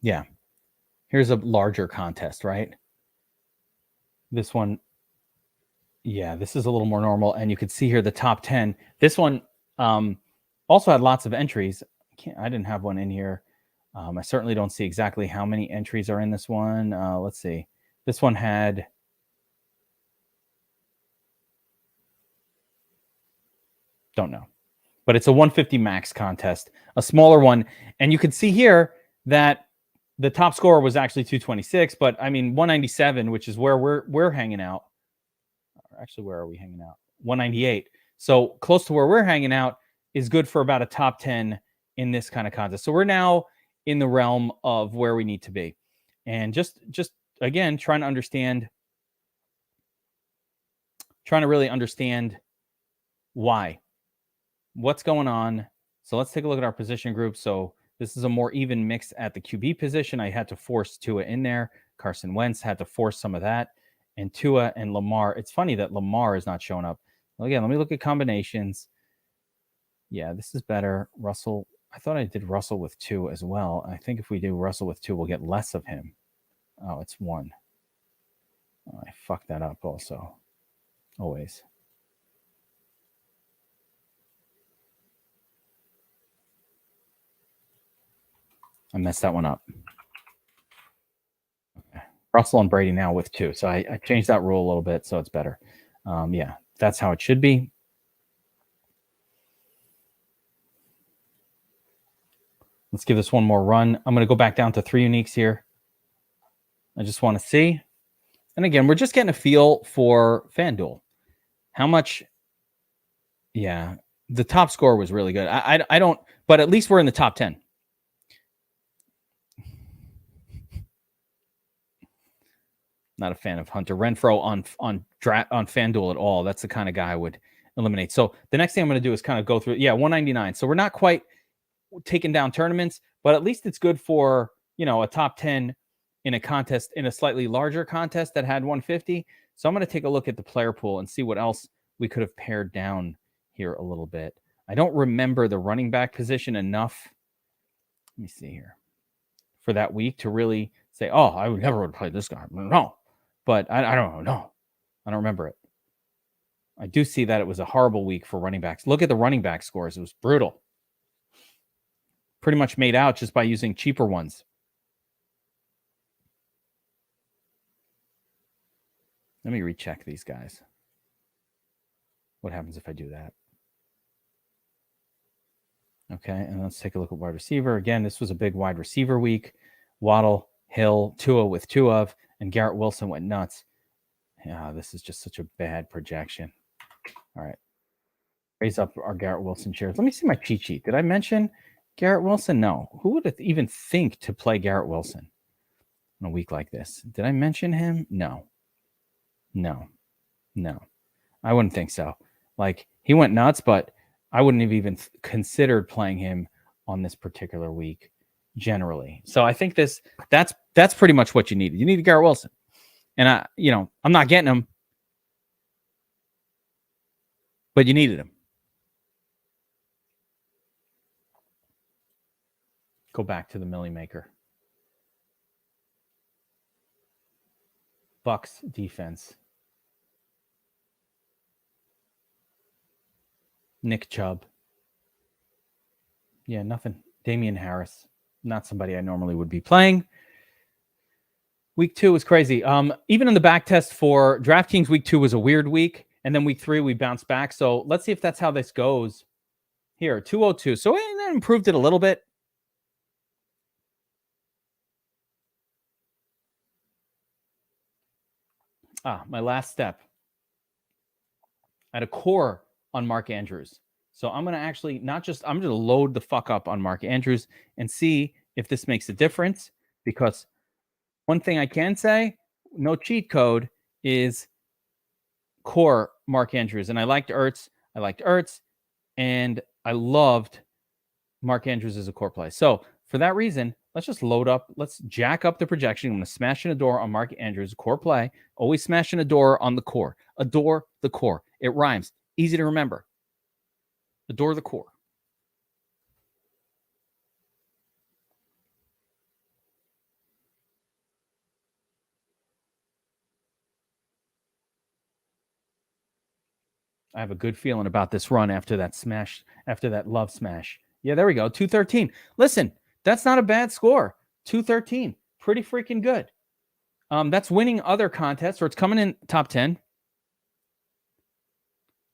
Yeah. Here's a larger contest, right? This one, this is a little more normal. And you can see here the top 10. This one also had lots of entries. I didn't have one in here. I certainly don't see exactly how many entries are in this one. Let's see. This one had... Don't know. But it's a 150 max contest, a smaller one. And you can see here that the top score was actually 226. But, I mean, 197, which is where we're hanging out. Actually, where are we hanging out? 198. So close to where we're hanging out is good for about a top 10 in this kind of contest. So we're now in the realm of where we need to be. And just again, trying to really understand why. What's going on? So let's take a look at our position group. So this is a more even mix at the QB position. I had to force Tua in there. Carson Wentz had to force some of that. And Tua and Lamar. It's funny that Lamar is not showing up. Well, again, let me look at combinations. Yeah, this is better. Russell. I thought I did Russell with 2 as well. I think if we do Russell with 2, we'll get less of him. Oh, it's 1. Oh, I fucked that up also. Always. I messed that one up. Okay. Russell and Brady now with 2. So I changed that rule a little bit, so it's better. Yeah, that's how it should be. Let's give this one more run. I'm going to go back down to 3 uniques here. I just want to see. And again, we're just getting a feel for FanDuel. How much? Yeah, the top score was really good. I don't, but at least we're in the top 10. Not a fan of Hunter Renfrow on FanDuel at all. That's the kind of guy I would eliminate. So the next thing I'm going to do is kind of go through. Yeah, 199. So we're not quite taking down tournaments, but at least it's good for, a top 10 in a contest, in a slightly larger contest that had 150. So I'm going to take a look at the player pool and see what else we could have pared down here a little bit. I don't remember the running back position enough. Let me see here. For that week to really say, oh, I would never play this guy. No. But I don't know. I don't remember it. I do see that it was a horrible week for running backs. Look at the running back scores. It was brutal. Pretty much made out just by using cheaper ones. Let me recheck these guys. What happens if I do that? Okay, and let's take a look at wide receiver. Again, this was a big wide receiver week. Waddle, Hill, Tua with 2 of, and Garrett Wilson went nuts. Yeah, this is just such a bad projection. All right. Raise up our Garrett Wilson shares. Let me see my cheat sheet. Did I mention Garrett Wilson? No. Who would even think to play Garrett Wilson in a week like this? Did I mention him? No. I wouldn't think so. Like, he went nuts, but I wouldn't have even considered playing him on this particular week generally. So I think that's pretty much what you needed. You needed Garrett Wilson. And I'm not getting him, but you needed him. Go back to the Millie Maker. Bucks defense. Nick Chubb. Yeah, nothing. Damian Harris. Not somebody I normally would be playing. Week 2 was crazy. Even in the back test for DraftKings, week 2 was a weird week. And then week 3, we bounced back. So let's see if that's how this goes. Here, 202. So it improved it a little bit. My last step. I had a core on Mark Andrews. So I'm going to actually I'm going to load the fuck up on Mark Andrews and see if this makes a difference. Because one thing I can say, no cheat code, is core Mark Andrews. And I liked Ertz. And I loved Mark Andrews as a core play. So for that reason, let's just load up. Let's jack up the projection. I'm going to smash in a door on Mark Andrews, core play. Always smash in a door on the core. Adore the core. It rhymes. Easy to remember. Adore the core. I have a good feeling about this run after that smash, after that love smash. Yeah, there we go. 213. Listen, that's not a bad score. 213. Pretty freaking good. That's winning other contests, or it's coming in top 10.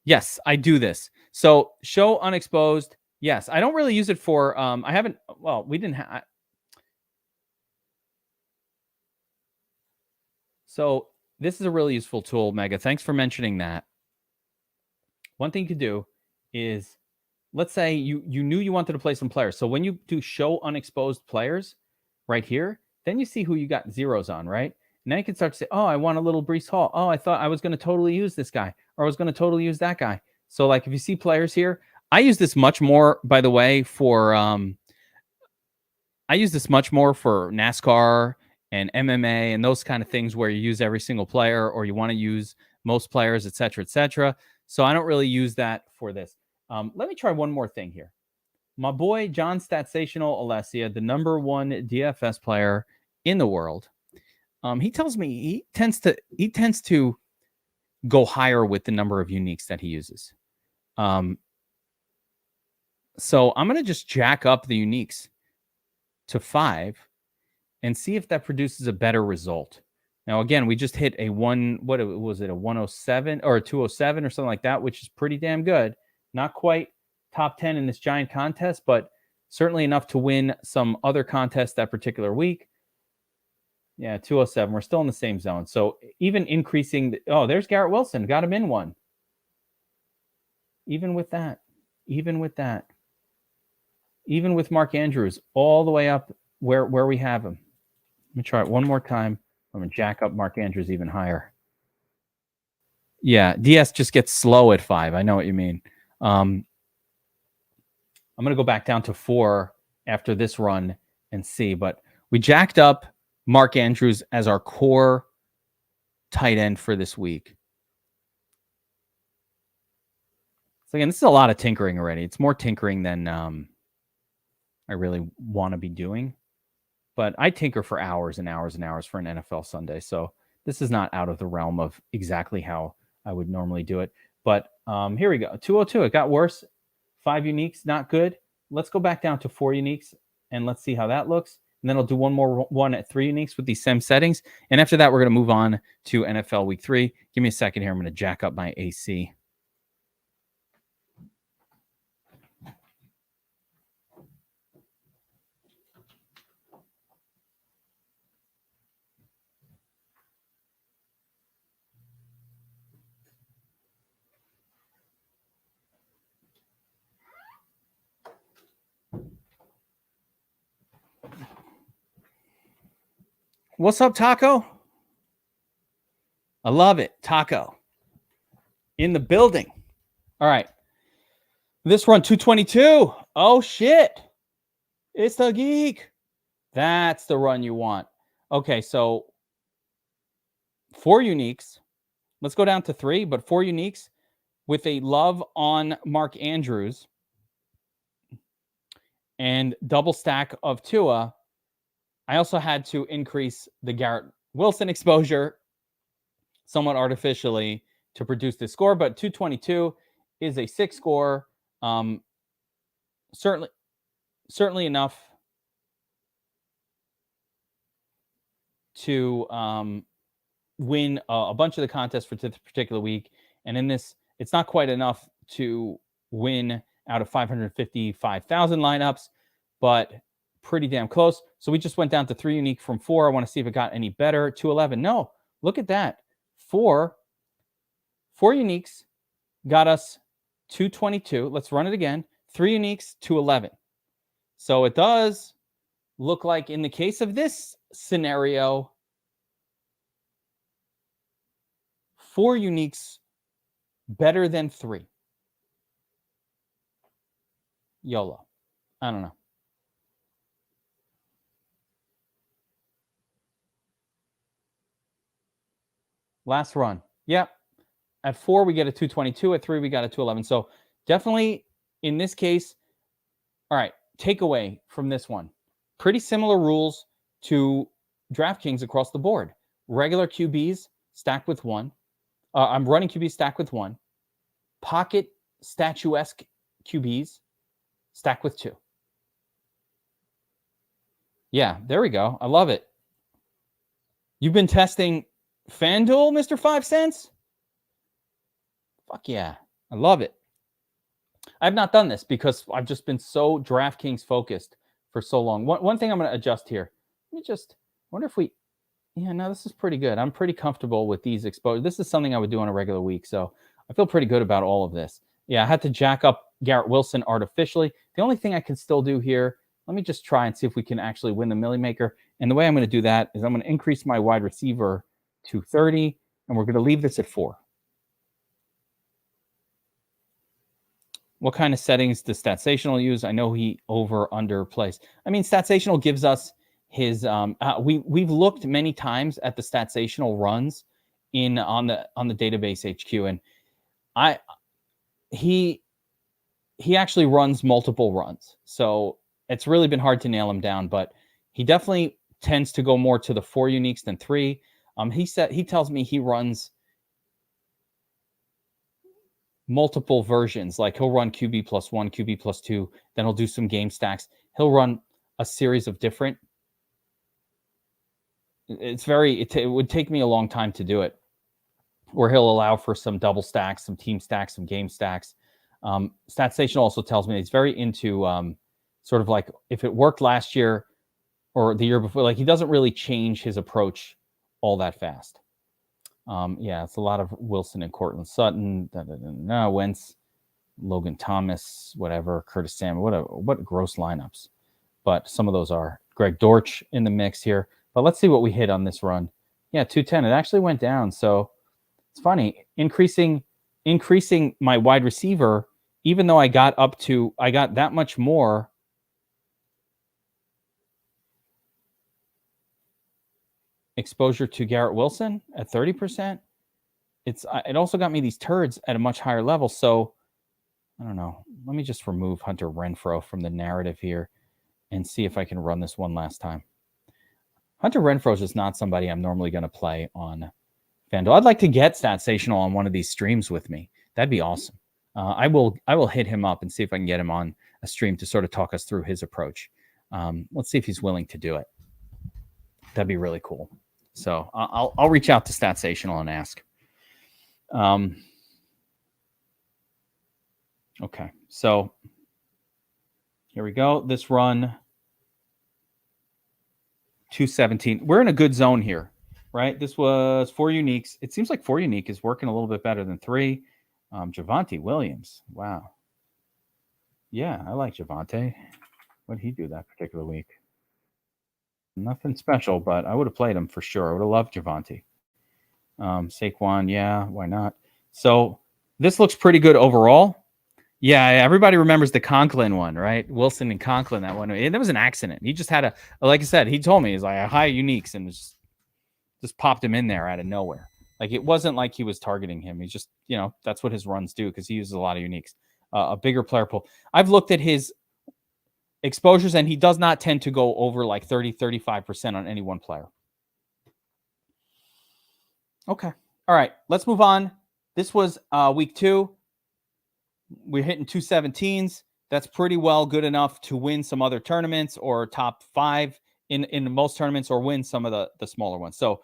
Yes, I do this. So show unexposed. Yes, I don't really use it for, I haven't, well, we didn't have. So this is a really useful tool, Mega. Thanks for mentioning that. One thing you could do is, let's say you knew you wanted to play some players. So when you do show unexposed players right here, then you see who you got zeros on, right? Now you can start to say, oh, I want a little Breece Hall. Oh, I thought I was going to totally use this guy, or I was going to totally use that guy. So like if you see players here, I use this much more, by the way, for I use this much more for NASCAR and MMA and those kind of things where you use every single player, or you want to use most players, et cetera, et cetera. So I don't really use that for this. Let me try one more thing here. My boy John Statsational Alessia, the number 1 DFS player in the world, he tells me he tends to go higher with the number of uniques that he uses. So I'm going to just jack up the uniques to 5 and see if that produces a better result. Now, again, we just hit a 107 or a 207 or something like that, which is pretty damn good. Not quite top 10 in this giant contest, but certainly enough to win some other contests that particular week. Yeah, 207. We're still in the same zone. So even increasing, there's Garrett Wilson. Got him in one. Even with Mark Andrews, all the way up where we have him. Let me try it one more time. I'm going to jack up Mark Andrews even higher. Yeah, DS just gets slow at 5. I know what you mean. I'm going to go back down to 4 after this run and see. But we jacked up Mark Andrews as our core tight end for this week. So again, this is a lot of tinkering already. It's more tinkering than I really want to be doing. But I tinker for hours and hours and hours for an NFL Sunday. So this is not out of the realm of exactly how I would normally do it. But here we go. 202. It got worse. 5 uniques, not good. Let's go back down to 4 uniques and let's see how that looks. And then I'll do one more one at 3 uniques with these same settings. And after that, we're going to move on to NFL Week 3. Give me a second here. I'm going to jack up my AC. What's up, Taco? I love it. Taco in the building. All right. This run 222. Oh, shit. It's the Geek. That's the run you want. Okay, so 4 uniques. Let's go down to 3, but 4 uniques with a love on Mark Andrews and double stack of Tua. I also had to increase the Garrett Wilson exposure somewhat artificially to produce this score, but 222 is a 6 score. Certainly enough to win a bunch of the contests for this particular week. And in this, it's not quite enough to win out of 555,000 lineups, but pretty damn close. So we just went down to 3 unique from 4. I want to see if it got any better. 211. No, look at that. 4 uniques got us 222. Let's run it again. 3 uniques, 211. So it does look like in the case of this scenario, 4 uniques better than 3. YOLO. I don't know. Last run. Yep. At 4, we get a 222. At 3, we got a 211. So definitely in this case, all right, takeaway from this one. Pretty similar rules to DraftKings across the board. Regular QBs stacked with 1. I'm running QBs stacked with 1. Pocket statuesque QBs stacked with 2. Yeah, there we go. I love it. You've been testing FanDuel, Mr. 5 Cents? Fuck yeah. I love it. I've not done this because I've just been so DraftKings focused for so long. One thing I'm going to adjust here. Let me just wonder if we... Yeah, no, this is pretty good. I'm pretty comfortable with these exposures. This is something I would do on a regular week, so I feel pretty good about all of this. Yeah, I had to jack up Garrett Wilson artificially. The only thing I can still do here, let me just try and see if we can actually win the Millie Maker. And the way I'm going to do that is I'm going to increase my wide receiver to 30, and we're going to leave this at 4. What kind of settings does Statsational use? I know he over/under plays. I mean, Statsational gives us his. We've looked many times at the Statsational runs on the database HQ, and he actually runs multiple runs, so it's really been hard to nail him down. But he definitely tends to go more to the 4 uniques than 3. He tells me he runs multiple versions. Like he'll run QB plus 1, QB plus 2, then he'll do some game stacks. He'll run a series of different. It would take me a long time to do it, where he'll allow for some double stacks, some team stacks, some game stacks. StatStation also tells me he's very into sort of like if it worked last year or the year before, like he doesn't really change his approach all that fast. Yeah, it's a lot of Wilson and Cortland Sutton, Wentz, Logan Thomas, whatever, Curtis Samuel, what gross lineups. But some of those are. Greg Dortch in the mix here. But let's see what we hit on this run. Yeah, 210. It actually went down. So it's funny. Increasing my wide receiver, even though I got that much more. Exposure to Garrett Wilson at 30%. It also got me these turds at a much higher level. So I don't know. Let me just remove Hunter Renfrow from the narrative here and see if I can run this one last time. Hunter Renfrow is just not somebody I'm normally going to play on FanDuel. I'd like to get Statsational on one of these streams with me. That'd be awesome. I will hit him up and see if I can get him on a stream to sort of talk us through his approach. Let's see if he's willing to do it. That'd be really cool. So I'll reach out to Statsational and ask. Okay, so here we go. This run, 217. We're in a good zone here, right? This was 4 uniques. It seems like 4 unique is working a little bit better than 3. Javonte Williams. Wow. Yeah, I like Javonte. What did he do that particular week? Nothing special, but I would have played him for sure. I would have loved Javonte. Saquon, yeah, why not? So this looks pretty good overall. Yeah, everybody remembers the Conklin one, right? Wilson and Conklin, that one. That was an accident. He just had like I said, he told me he's like high uniques and just popped him in there out of nowhere. Like it wasn't like he was targeting him. He just, that's what his runs do because he uses a lot of uniques. A bigger player pool. I've looked at his exposures and he does not tend to go over like 30, 35% on any one player. Okay. All right, let's move on. This was week 2. We're hitting 217s. That's pretty well good enough to win some other tournaments or top 5 in most tournaments, or win some of the smaller ones. So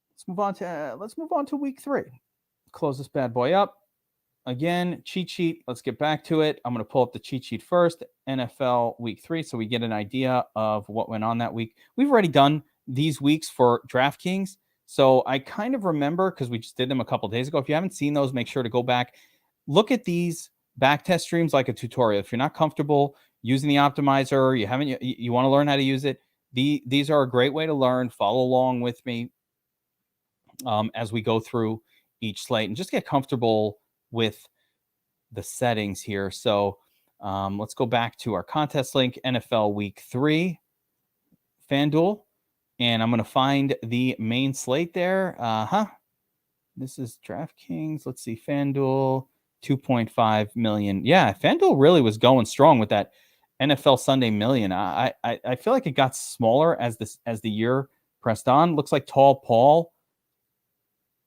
let's move on to week 3. Close this bad boy up. Again, cheat sheet. Let's get back to it. I'm going to pull up the cheat sheet first. NFL week 3, so we get an idea of what went on that week. We've already done these weeks for DraftKings, so I kind of remember because we just did them a couple days ago. If you haven't seen those, make sure to go back. Look at these backtest streams like a tutorial. If you're not comfortable using the optimizer, you want to learn how to use it, these are a great way to learn. Follow along with me as we go through each slate and just get comfortable with the settings here. So let's go back to our contest link, NFL week 3, Fanduel, and I'm going to find the main slate there. This is DraftKings. Let's see, Fanduel, 2.5 million. Yeah, Fanduel really was going strong with that NFL Sunday Million. I feel like it got smaller as the year pressed on. Looks like Tall Paul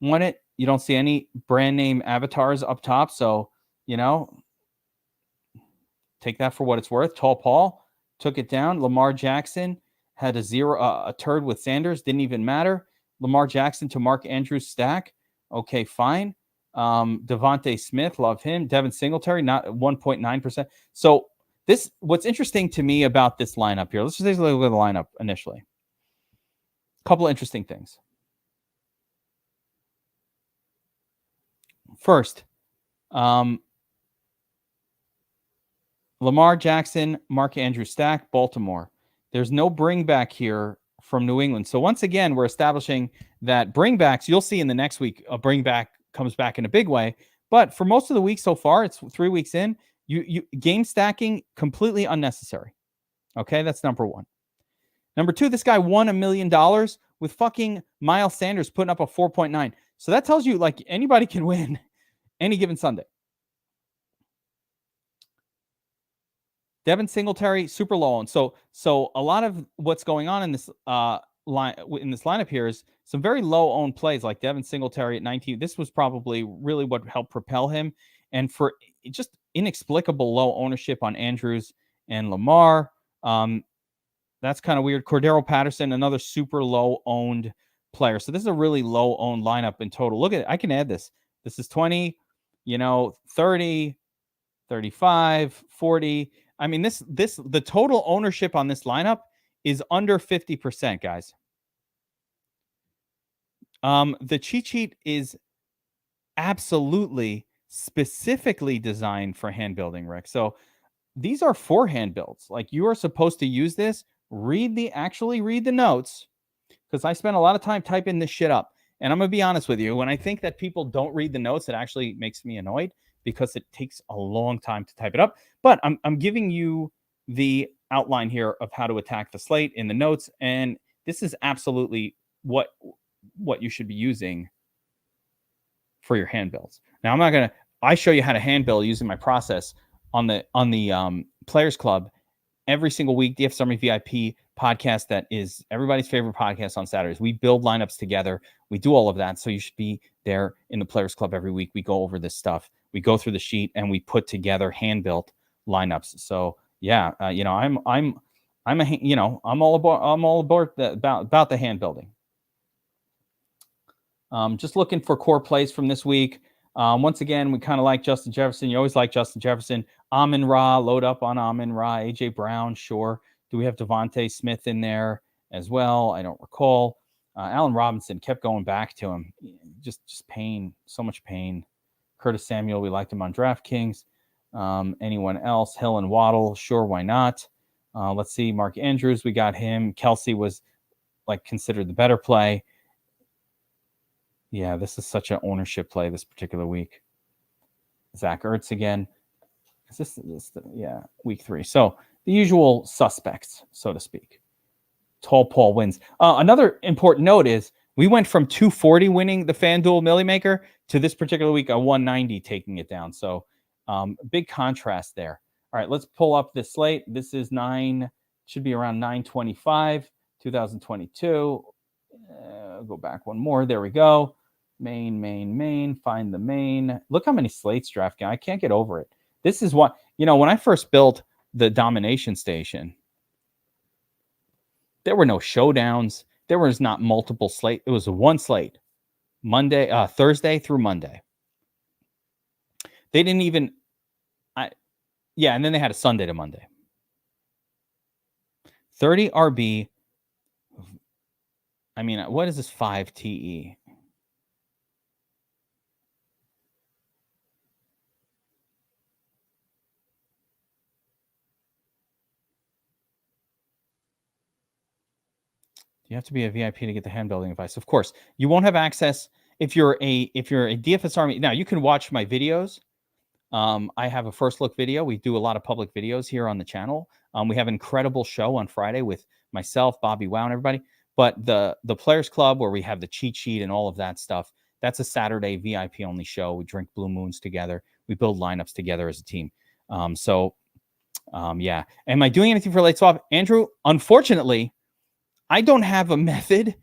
won it. You don't see any brand name avatars up top, so take that for what it's worth. Tall Paul took it down. Lamar Jackson had a turd with Sanders, didn't even matter. Lamar Jackson to Mark Andrews stack. Okay, fine. Devontae Smith, love him. Devin Singletary, not 1.9%. So what's interesting to me about this lineup here, let's just take a look at the lineup initially. A couple of interesting things. First, Lamar Jackson, Mark Andrews stack, Baltimore. There's no bring back here from New England. So once again, we're establishing that bring backs, you'll see in the next week, a bring back comes back in a big way. But for most of the week so far, it's 3 weeks in, you game stacking completely unnecessary. Okay, that's number 1. Number 2, this guy won $1 million with fucking Miles Sanders putting up a 4.9. So that tells you like anybody can win any given Sunday. Devin Singletary, super low owned. So a lot of what's going on in this lineup here is some very low owned plays, like Devin Singletary at 19. This was probably really what helped propel him, and for just inexplicable low ownership on Andrews and Lamar. That's kind of weird. Cordero Patterson, another super low owned player. So this is a really low owned lineup in total. Look at it. I can add this. This is 20, 30, 35, 40. I mean, the total ownership on this lineup is under 50%, guys. The cheat sheet is absolutely specifically designed for hand building, Rick. So these are for hand builds. Like, you are supposed to use this, read the notes, because I spent a lot of time typing this shit up. And I'm going to be honest with you, when I think that people don't read the notes, it actually makes me annoyed because it takes a long time to type it up. But I'm giving you the outline here of how to attack the slate in the notes. And this is absolutely what you should be using for your hand builds. Now, I show you how to hand build using my process on the Players Club every single week. DFS Army VIP podcast, that is everybody's favorite podcast on Saturdays. We build lineups together. We do all of that. So you should be there in the Players Club every week. We go over this stuff. We go through the sheet and we put together hand built lineups. So yeah, I'm all aboard about the hand building. Just looking for core plays from this week. Once again, we kind of like Justin Jefferson. You always like Justin Jefferson. Amon-Ra, load up on Amon-Ra. A.J. Brown, sure. Do we have Devontae Smith in there as well? I don't recall. Allen Robinson, kept going back to him. Just pain, so much pain. Curtis Samuel, we liked him on DraftKings. Anyone else? Hill and Waddle, sure, why not? Let's see, Mark Andrews, we got him. Kelsey was considered the better play. Yeah, this is such an ownership play this particular week. Zach Ertz again. Week 3. So the usual suspects, so to speak. Tall Paul wins. Another important note is we went from 240 winning the FanDuel Millie Maker to this particular week, a 190 taking it down. So big contrast there. All right, let's pull up this slate. This is should be around 925, 2022. go back one more. There we go. Main. Find the main. Look how many slates DraftKings. I can't get over it. This is what, when I first built the Domination station, there were no showdowns. There was not multiple slate. It was one slate, Thursday through Monday. They didn't even, and then they had a Sunday to Monday. 30 RB. I mean, what is this 5 TE? You have to be a VIP to get the hand building advice. Of course, you won't have access if you're a DFS Army. Now you can watch my videos. I have a first look video. We do a lot of public videos here on the channel. We have an incredible show on Friday with myself, Bobby Wow, and everybody. But the Players Club, where we have the cheat sheet and all of that stuff, that's a Saturday VIP only show. We drink Blue Moons together. We build lineups together as a team. Yeah. Am I doing anything for late swap, Andrew? Unfortunately, I don't have a method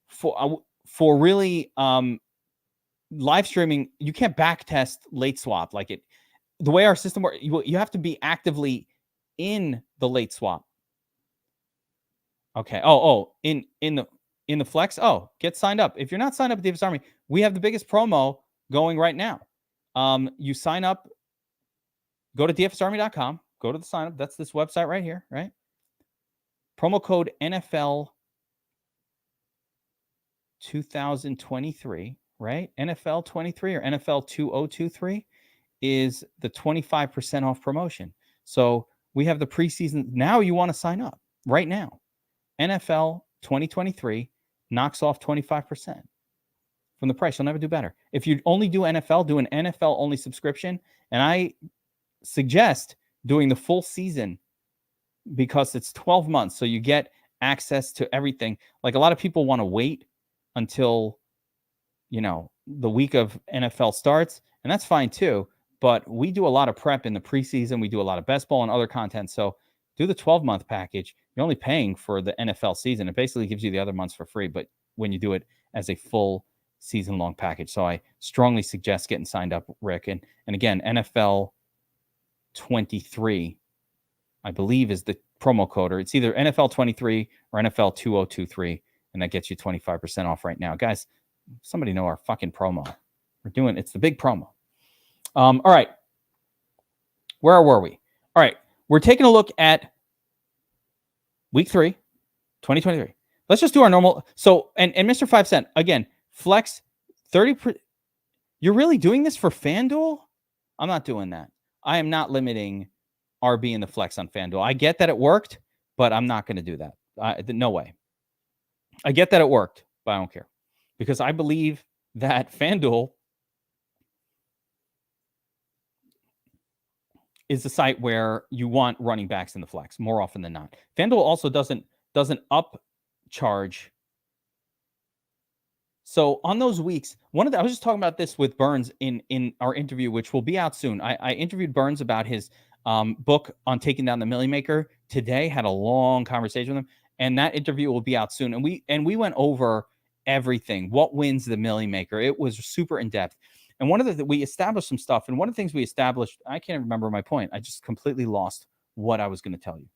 for really live streaming. You can't backtest late swap like it. The way our system works, you have to be actively in the late swap. Okay. In the flex. Oh, get signed up. If you're not signed up at DFS Army, we have the biggest promo going right now. You sign up. Go to dfsarmy.com. Go to the sign up. That's this website right here, right? Promo code NFL 2023, right? NFL 23 or NFL 2023 is the 25% off promotion. So we have the preseason. Now you want to sign up right now. NFL 2023 knocks off 25% from the price. You'll never do better. If you only do NFL, do an NFL only subscription. And I suggest doing the full season because it's 12 months. So you get access to everything. Like a lot of people want to wait until, the week of NFL starts, and that's fine too. But we do a lot of prep in the preseason. We do a lot of best ball and other content. So do the 12-month package. You're only paying for the NFL season. It basically gives you the other months for free, but when you do it as a full season-long package. So I strongly suggest getting signed up, Rick. And again, NFL 23, I believe, is the promo code, or it's either NFL 23 or NFL 2023, and that gets you 25% off right now. Guys, somebody know our fucking promo. It's the big promo. All right. Where were we? All right. We're taking a look at week 3, 2023. Let's just do our normal. So, and Mr. 5 Cent, again, flex 30%. You're really doing this for FanDuel? I'm not doing that. I am not limiting RB in the flex on FanDuel. I get that it worked, but I'm not going to do that. No way. I get that it worked, but I don't care. Because I believe that FanDuel is the site where you want running backs in the flex more often than not. FanDuel also doesn't upcharge. So on those weeks, I was just talking about this with Burns in our interview, which will be out soon. I interviewed Burns about his book on taking down the Millie Maker today. Had a long conversation with him, and that interview will be out soon. And we went over everything. What wins the Millie Maker? It was super in depth. And we established some stuff. And one of the things we established, I can't remember my point. I just completely lost what I was going to tell you.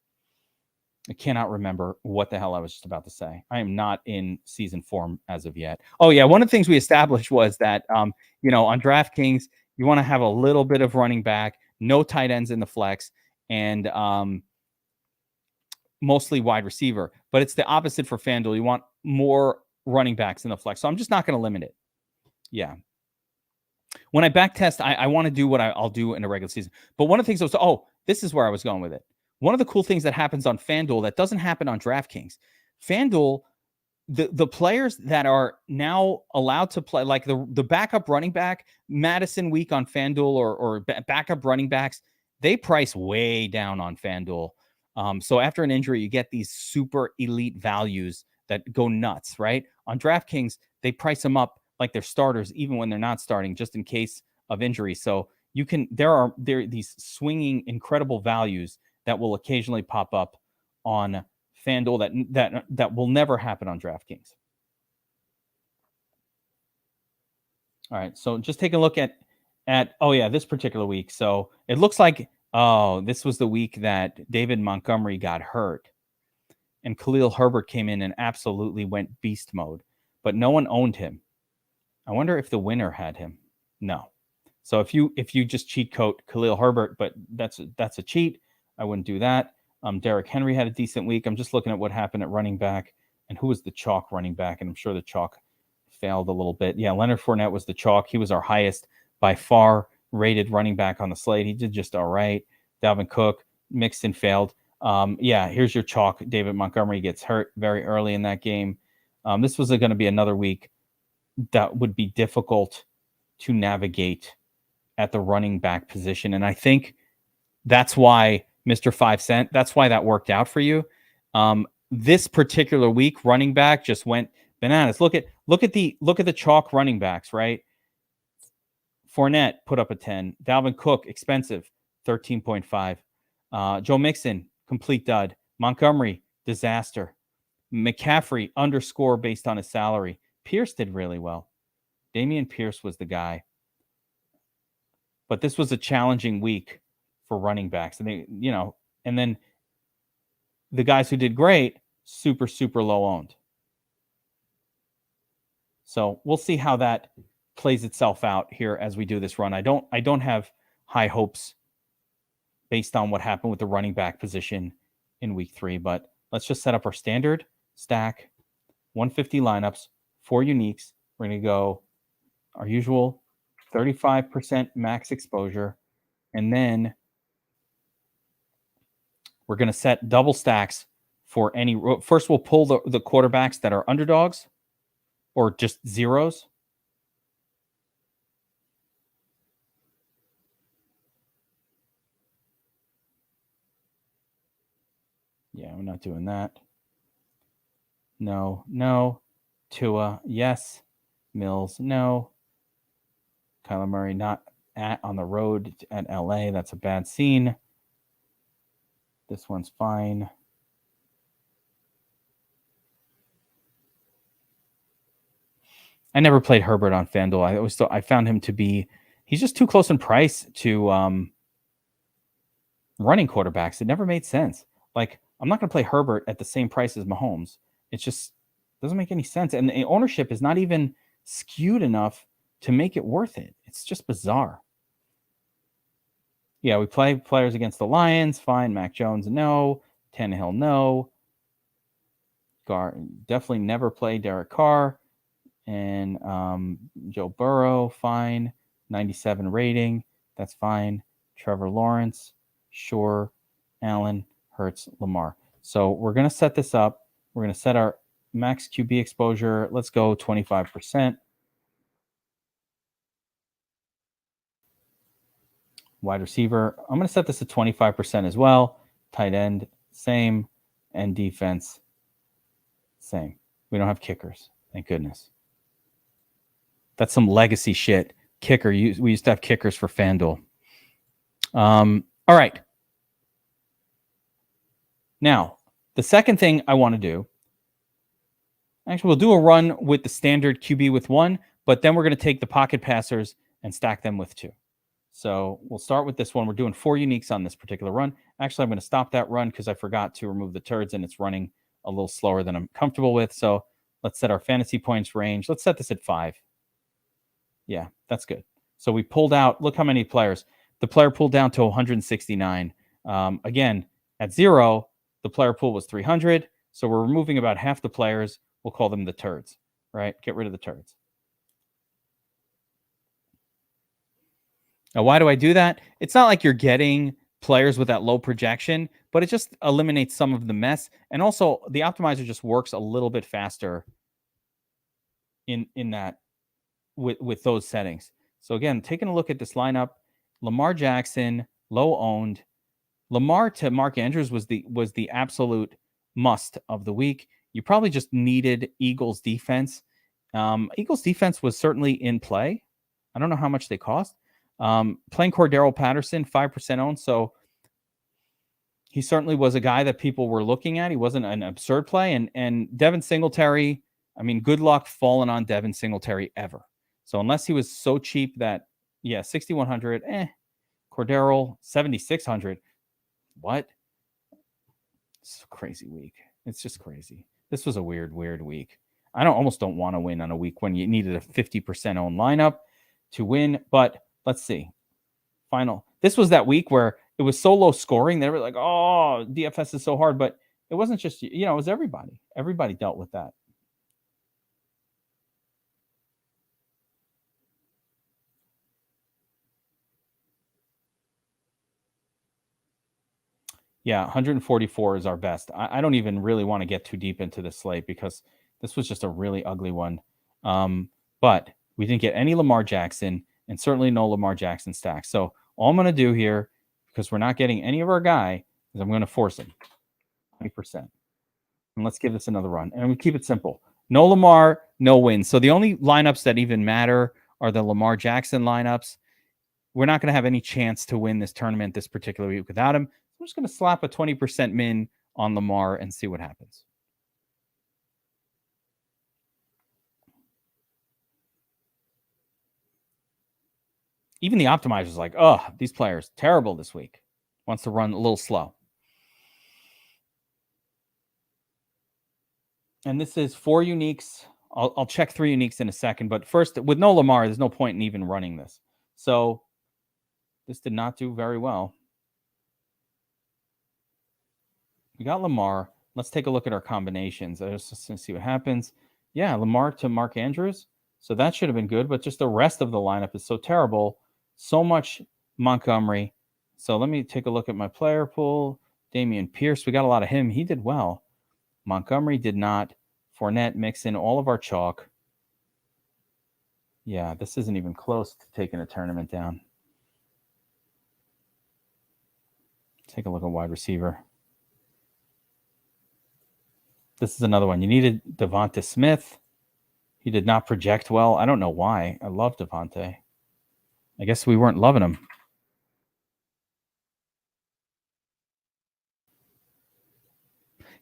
I cannot remember what the hell I was just about to say. I am not in season form as of yet. Oh yeah, one of the things we established was that on DraftKings, you want to have a little bit of running back, no tight ends in the flex, and mostly wide receiver. But it's the opposite for FanDuel. You want more running backs in the flex. So I'm just not going to limit it. Yeah. When I backtest, I want to do what I'll do in a regular season. But one of the things this is where I was going with it. One of the cool things that happens on FanDuel that doesn't happen on DraftKings. FanDuel, the players that are now allowed to play, like the backup running back, Madison week on FanDuel or backup running backs, they price way down on FanDuel. So after an injury, you get these super elite values that go nuts, right? On DraftKings, they price them up like they're starters, even when they're not starting, just in case of injury. So there are these swinging incredible values that will occasionally pop up on FanDuel that will never happen on DraftKings. All right. So just take a look at oh yeah, this particular week. So it looks like this was the week that David Montgomery got hurt. And Khalil Herbert came in and absolutely went beast mode, but no one owned him. I wonder if the winner had him. No. So if you just cheat code Khalil Herbert, but that's a cheat. I wouldn't do that. Derrick Henry had a decent week. I'm just looking at what happened at running back and who was the chalk running back, and I'm sure the chalk failed a little bit. Yeah, Leonard Fournette was the chalk. He was our highest by far rated running back on the slate. He did just all right. Dalvin Cook, Mixon failed. Yeah, here's your chalk. David Montgomery gets hurt very early in that game. This was going to be another week that would be difficult to navigate at the running back position. And I think that's why Mr. 5 Cent, that's why that worked out for you. This particular week, running back just went bananas. Look at the chalk running backs, right? Fournette put up a 10. Dalvin Cook, expensive, 13.5. Joe Mixon, complete dud. Montgomery, disaster. McCaffrey, underscore based on his salary. Pierce did really well. Dameon Pierce was the guy. But this was a challenging week for running backs. And and then the guys who did great, super, super low owned. So we'll see how that plays itself out here as we do this run. I don't have high hopes based on what happened with the running back position in week 3, but let's just set up our standard stack, 150 lineups, 4 uniques. We're going to go our usual 35% max exposure, and then we're going to set double stacks for any. First, we'll pull the quarterbacks that are underdogs or just zeros. Yeah, we're not doing that. No. Tua, yes. Mills, no. Kyler Murray, not on the road at LA. That's a bad scene. This one's fine. I never played Herbert on Fanduel. I found him to be, he's just too close in price to running quarterbacks. It never made sense. Like, I'm not going to play Herbert at the same price as Mahomes. It just doesn't make any sense. And the ownership is not even skewed enough to make it worth it. It's just bizarre. Yeah, we play players against the Lions. Fine. Mac Jones, no. Tannehill, no. Definitely never play Derek Carr. And Joe Burrow, fine. 97 rating. That's fine. Trevor Lawrence, sure. Allen, Hurts, Lamar. So we're going to set this up. We're going to set our max QB exposure. Let's go 25%. Wide receiver, I'm going to set this at 25% as well. Tight end, same. And defense, same. We don't have kickers. Thank goodness. That's some legacy shit. Kicker. We used to have kickers for FanDuel. All right. Now, the second thing I want to do, actually, we'll do a run with the standard QB with 1, but then we're going to take the pocket passers and stack them with 2. So we'll start with this one. We're doing 4 uniques on this particular run. Actually, I'm going to stop that run because I forgot to remove the turds, and it's running a little slower than I'm comfortable with. So let's set our fantasy points range. Let's set this at 5. Yeah, that's good. So we pulled out, look how many players. The player pulled down to 169. Again, at 0, the player pool was 300. So we're removing about half the players. We'll call them the turds, right? Get rid of the turds. Now, why do I do that? It's not like you're getting players with that low projection, but it just eliminates some of the mess. And also, the optimizer just works a little bit faster in that with those settings. So again, taking a look at this lineup, Lamar Jackson, low owned. Lamar to Mark Andrews was the absolute must of the week. You probably just needed Eagles defense. Eagles defense was certainly in play. I don't know how much they cost. Playing Cordero Patterson, 5% owned. So he certainly was a guy that people were looking at. He wasn't an absurd play. And Devin Singletary, I mean, good luck falling on Devin Singletary ever. So unless he was so cheap that, yeah, 6,100, Cordero, 7,600. What? It's a crazy week. It's just crazy. This was a weird week. I almost don't want to win on a week when you needed a 50% owned lineup to win. But let's see. Final. This was that week where it was so low scoring. They were like, oh, DFS is so hard. But it wasn't just, it was everybody. Everybody dealt with that. Yeah, 144 is our best. I don't even really want to get too deep into this slate because this was just a really ugly one. But we didn't get any Lamar Jackson and certainly no Lamar Jackson stacks. So all I'm going to do here, because we're not getting any of our guy, is I'm going to force him 20%. And let's give this another run. And we keep it simple. No Lamar, no wins. So the only lineups that even matter are the Lamar Jackson lineups. We're not going to have any chance to win this tournament this particular week without him. I'm just going to slap a 20% min on Lamar and see what happens. Even the optimizer is like, oh, these players, terrible this week. Wants to run a little slow. And this is 4 uniques. I'll check 3 uniques in a second. But first, with no Lamar, there's no point in even running this. So this did not do very well. We got Lamar. Let's take a look at our combinations. I just going to see what happens. Yeah, Lamar to Mark Andrews. So that should have been good, but just the rest of the lineup is so terrible. So much Montgomery. So let me take a look at my player pool. Damian Pierce, we got a lot of him. He did well. Montgomery did not. Fournette, Mixon, all of our chalk. Yeah, this isn't even close to taking a tournament down. Take a look at wide receiver. This is another one. You needed Devonta Smith. He did not project well. I don't know why. I love Devonta. I guess we weren't loving him.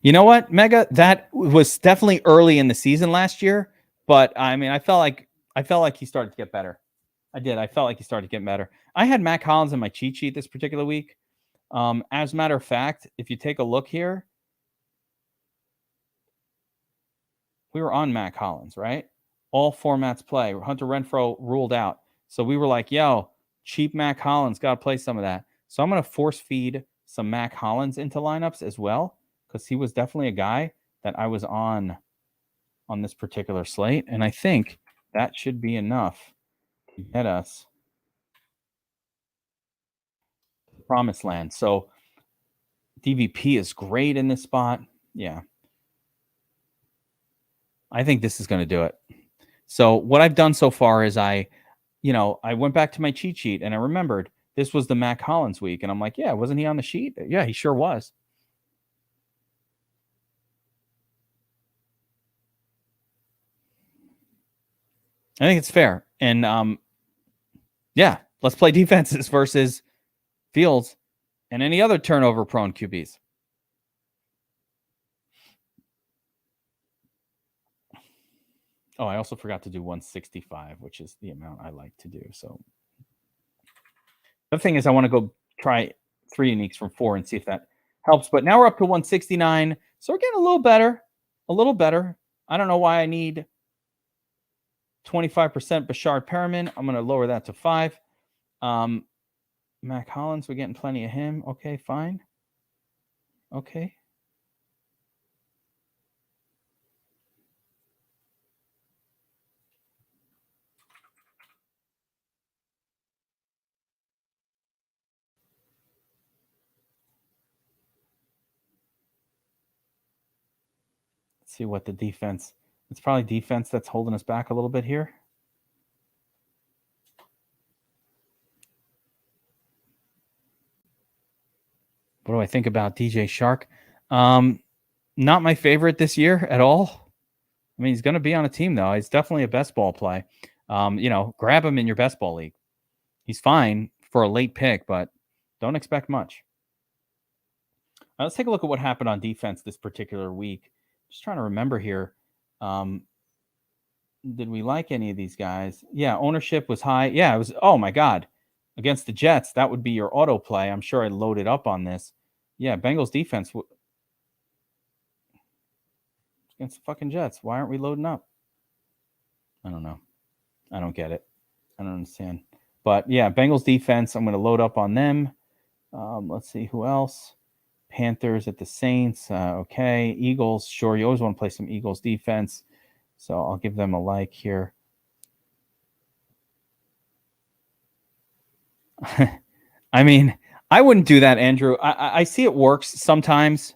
You know what, Mega? That was definitely early in the season last year, but I mean, I felt like he started to get better. I did. I felt like he started to get better. I had Mac Hollins in my cheat sheet this particular week. As a matter of fact, if you take a look here, we were on Mac Hollins, right? All formats play. Hunter Renfrow ruled out. So we were like, yo, cheap Mac Hollins, got to play some of that. So I'm going to force feed some Mac Hollins into lineups as well, because he was definitely a guy that I was on this particular slate. And I think that should be enough to get us to the promised land. So DVP is great in this spot. Yeah. I think this is going to do it. So what I've done so far is I went back to my cheat sheet and I remembered this was the Mac Hollins week. And I'm like, yeah, wasn't he on the sheet? Yeah, he sure was. I think it's fair. And yeah, let's play defenses versus Fields and any other turnover prone QBs. Oh, I also forgot to do 165, which is the amount I like to do. So the thing is, I want to go try 3 uniques from 4 and see if that helps. But now we're up to 169. So we're getting a little better. A little better. I don't know why I need 25% Bashard Perriman. I'm going to lower that to 5. Mac Hollins, we're getting plenty of him. Okay, fine. Okay. Let's see what the defense. It's probably defense that's holding us back a little bit here. What do I think about DJ Shark? Not my favorite this year at all. I mean, he's going to be on a team, though. He's definitely a best ball play. Grab him in your best ball league. He's fine for a late pick, but don't expect much. Let's take a look at what happened on defense this particular week. Just trying to remember here. Did we like any of these guys? Yeah, ownership was high. Yeah, it was. Oh my God, against the Jets, that would be your autoplay. I'm sure I loaded up on this. Yeah, Bengals defense against the fucking Jets. Why aren't we loading up? I don't know. I don't get it. I don't understand. But yeah, Bengals defense. I'm going to load up on them. Let's see who else. Panthers at the Saints. Okay, Eagles. Sure, you always want to play some Eagles defense, so I'll give them a like here. I mean, I wouldn't do that, Andrew. I see it works sometimes.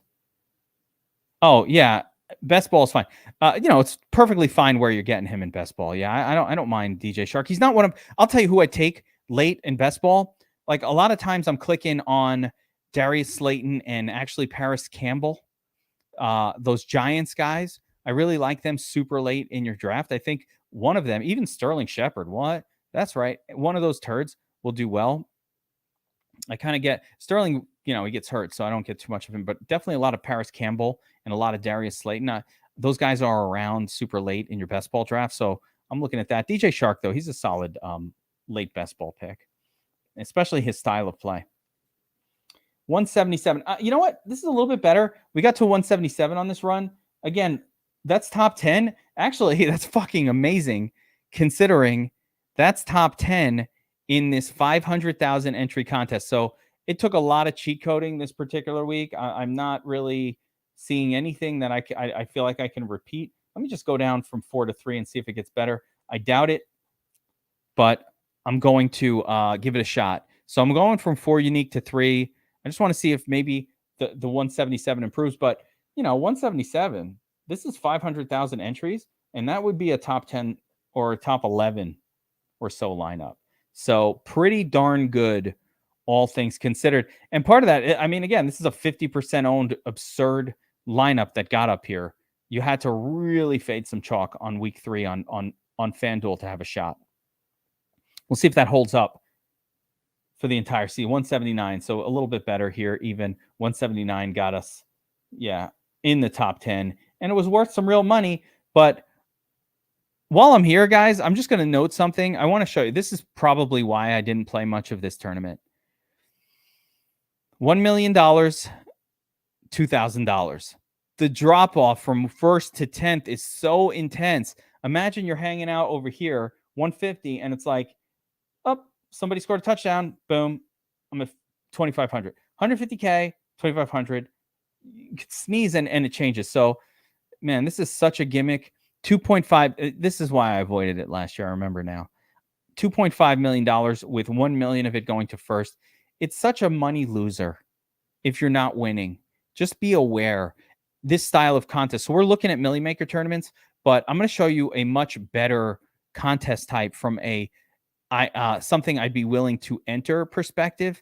Oh yeah, best ball is fine. It's perfectly fine where you're getting him in best ball. Yeah, I don't mind DJ Shark. He's not one of. I'll tell you who I take late in best ball. Like a lot of times, I'm clicking on Darius Slayton and actually Paris Campbell. Those Giants guys, I really like them super late in your draft. I think one of them, even Sterling Shepard, what? That's right. One of those turds will do well. I kind of get Sterling, he gets hurt, so I don't get too much of him, but definitely a lot of Paris Campbell and a lot of Darius Slayton. Those guys are around super late in your best ball draft, so I'm looking at that. DJ Shark, though, he's a solid late best ball pick, especially his style of play. 177. You know what? This is a little bit better. We got to 177 on this run. Again, that's top 10. Actually, that's fucking amazing considering that's top 10 in this 500,000 entry contest. So it took a lot of cheat coding this particular week. I'm not really seeing anything that I feel like I can repeat. Let me just go down from 4 to 3 and see if it gets better. I doubt it, but I'm going to give it a shot. So I'm going from 4 unique to 3. I just want to see if maybe the 177 improves. But, 177, this is 500,000 entries, and that would be a top 10 or a top 11 or so lineup. So pretty darn good, all things considered. And part of that, I mean, again, this is a 50% owned absurd lineup that got up here. You had to really fade some chalk on week 3 on FanDuel to have a shot. We'll see if that holds up for the entire season. 179, so a little bit better here. Even 179 got us, in the top 10, and it was worth some real money. But while I'm here, guys, I'm just going to note something. I want to show you. This is probably why I didn't play much of this tournament. $1 million, $2,000. The drop off from 1st to 10th is so intense. Imagine you're hanging out over here, 150, and it's like, somebody scored a touchdown. Boom. I'm at 2,500. 150K, 2,500. You could sneeze and it changes. So, man, this is such a gimmick. 2.5. This is why I avoided it last year. I remember now. $2.5 million with $1 million of it going to first. It's such a money loser if you're not winning. Just be aware. This style of contest. So we're looking at Millie Maker tournaments, but I'm going to show you a much better contest type from something I'd be willing to enter perspective.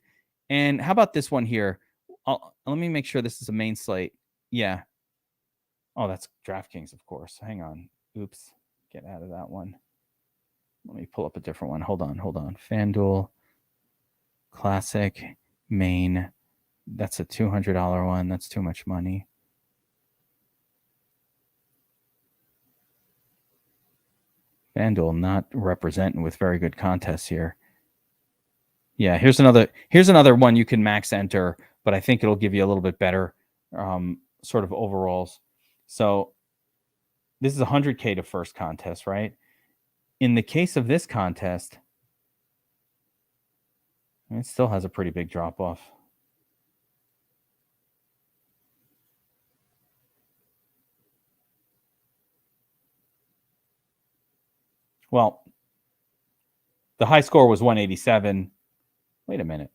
And how about this one here? Let me make sure this is a main slate. Yeah. Oh, that's DraftKings, of course. Hang on. Oops. Get out of that one. Let me pull up a different one. Hold on. FanDuel Classic main. That's a $200 one. That's too much money. FanDuel not representing with very good contests here. Yeah, here's another one you can max enter, but I think it'll give you a little bit better sort of overalls. So this is 100K to first contest, right? In the case of this contest, it still has a pretty big drop off. Well, the high score was 187. Wait a minute.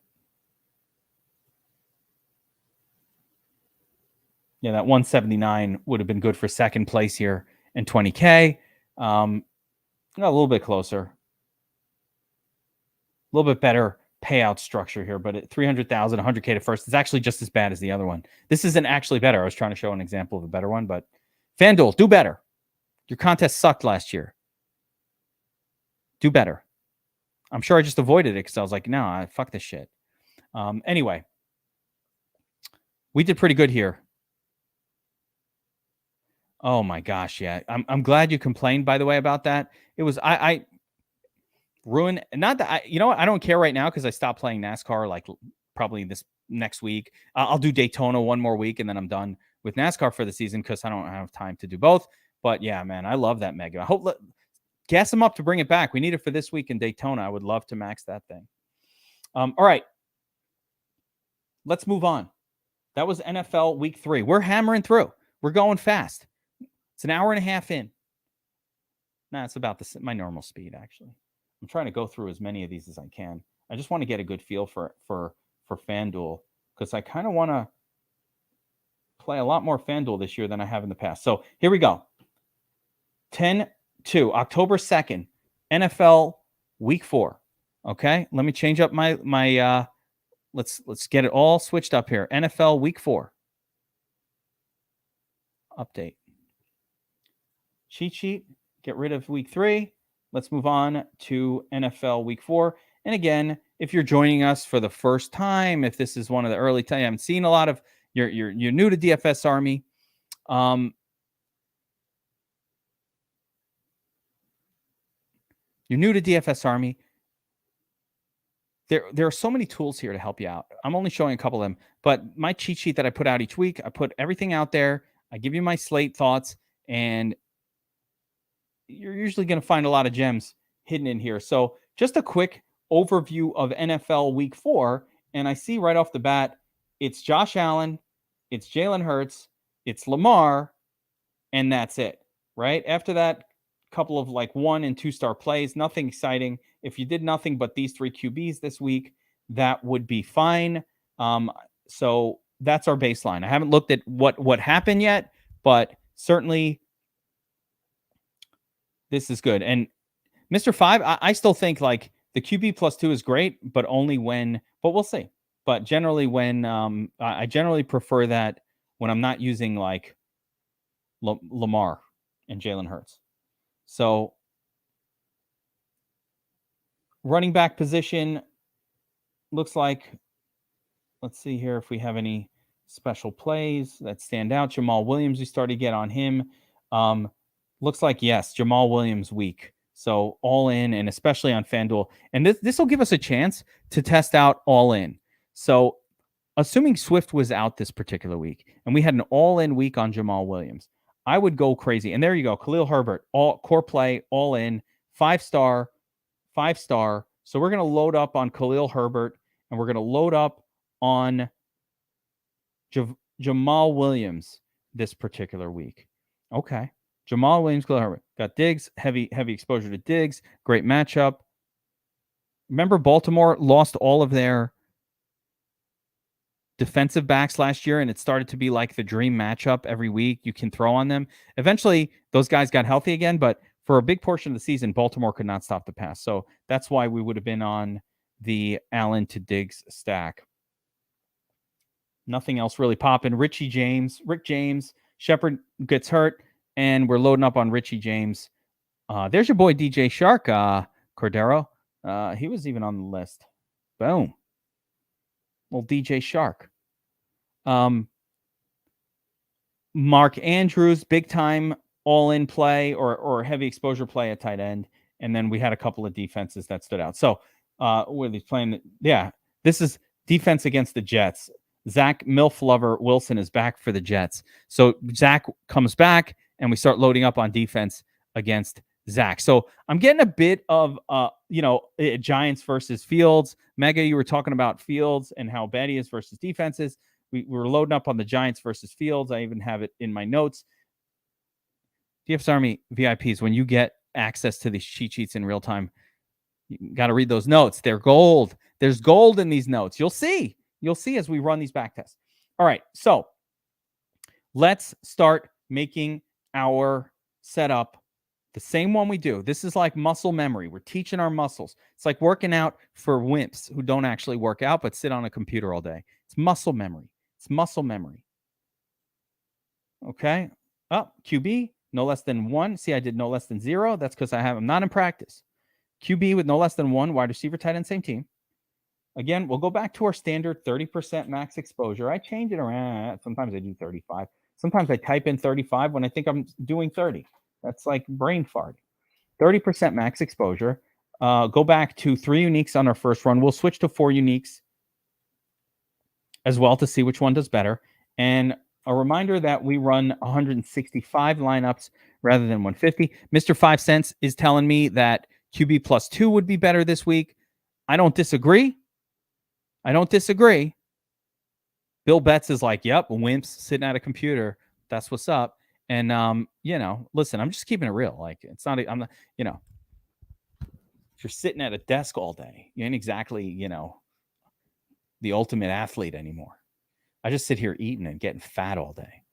Yeah, that 179 would have been good for second place here and 20K. A little bit closer. A little bit better payout structure here, but at 300,000, 100K to first is actually just as bad as the other one. This isn't actually better. I was trying to show an example of a better one, but FanDuel, do better. Your contest sucked last year. Do better. I'm sure I just avoided it because I was like, no, fuck this shit. Anyway, we did pretty good here. Oh my gosh, yeah. I'm glad you complained, by the way, about that. It was I ruined, not that you know what, I don't care right now because I stopped playing NASCAR like probably this next week. I'll do Daytona one more week and then I'm done with NASCAR for the season because I don't have time to do both. But yeah, man, I love that Mega. I hope gas them up to bring it back. We need it for this week in Daytona. I would love to max that thing. All right, let's move on. That was NFL Week 3. We're hammering through. We're going fast. It's an hour and a half in. Nah, it's about my normal speed, actually. I'm trying to go through as many of these as I can. I just want to get a good feel for Fanduel because I kind of want to play a lot more Fanduel this year than I have in the past. So here we go. 10-2, October 2nd, NFL Week 4. Okay, let me change up my let's get it all switched up here. NFL Week 4. Update. Cheat sheet. Get rid of Week 3. Let's move on to NFL Week 4. And again, if you're joining us for the first time, if this is one of the early times, I haven't seen a lot of you're new to DFS Army. You're new to DFS Army. There are so many tools here to help you out. I'm only showing a couple of them, but my cheat sheet that I put out each week, I put everything out there. I give you my slate thoughts, and you're usually going to find a lot of gems hidden in here. So just a quick overview of NFL Week 4, and I see right off the bat, it's Josh Allen, it's Jalen Hurts, it's Lamar, and that's it, right? After that, couple of like 1 and 2 star plays, nothing exciting. If you did nothing but these 3 QBs this week, that would be fine. So that's our baseline. I haven't looked at what happened yet, but certainly this is good. And Mr. 5, I still think like the QB +2 is great, but only when, but we'll see. But generally when I generally prefer that when I'm not using like Lamar and Jalen Hurts. So running back position looks like, let's see here if we have any special plays that stand out. Jamal Williams, we started to get on him. Looks like, yes, Jamal Williams week. So all in, and especially on FanDuel. And this will give us a chance to test out all in. So assuming Swift was out this particular week and we had an all in week on Jamal Williams, I would go crazy. And there you go. Khalil Herbert, all core play, all in, 5-star. So we're going to load up on Khalil Herbert and we're going to load up on Jamal Williams this particular week. Okay. Jamal Williams, Khalil Herbert. Got Diggs, heavy exposure to Diggs. Great matchup. Remember, Baltimore lost all of their defensive backs last year, and it started to be like the dream matchup every week you can throw on them. Eventually, those guys got healthy again, but for a big portion of the season, Baltimore could not stop the pass. So that's why we would have been on the Allen to Diggs stack. Nothing else really popping. Rick James, Shepard gets hurt, and we're loading up on Richie James. There's your boy DJ Shark, Cordero. He was even on the list. Boom. Well, DJ Shark. Mark Andrews, big time all-in play or heavy exposure play at tight end. And then we had a couple of defenses that stood out. So where he's playing, this is defense against the Jets. Zach Milf-Lover Wilson is back for the Jets. So Zach comes back, and we start loading up on defense against Zach. So I'm getting a bit of, Giants versus Fields. Mega, you were talking about Fields and how bad he is versus defenses. We were loading up on the Giants versus Fields. I even have it in my notes. DFS Army VIPs, when you get access to these cheat sheets in real time, you got to read those notes. They're gold. There's gold in these notes. You'll see as we run these back tests. All right, so let's start making our setup the same one we do. This is like muscle memory. We're teaching our muscles. It's like working out for wimps who don't actually work out but sit on a computer all day. It's muscle memory. Okay. QB, no less than 1. See, I did no less than 0. That's because I'm not in practice. QB with no less than 1. Wide receiver, tight end, same team. Again, we'll go back to our standard 30% max exposure. I change it around. Sometimes I do 35. Sometimes I type in 35 when I think I'm doing 30. That's like brain fart. 30% max exposure. Go back to 3 uniques on our first run. We'll switch to 4 uniques as well to see which one does better. And a reminder that we run 165 lineups rather than 150. Mr. 5 Cents is telling me that QB +2 would be better this week. I don't disagree. Bill Betts is like, yep, wimps sitting at a computer. That's what's up. And, listen, I'm just keeping it real. Like, it's not, I'm not, if you're sitting at a desk all day, you ain't exactly, the ultimate athlete anymore. I just sit here eating and getting fat all day.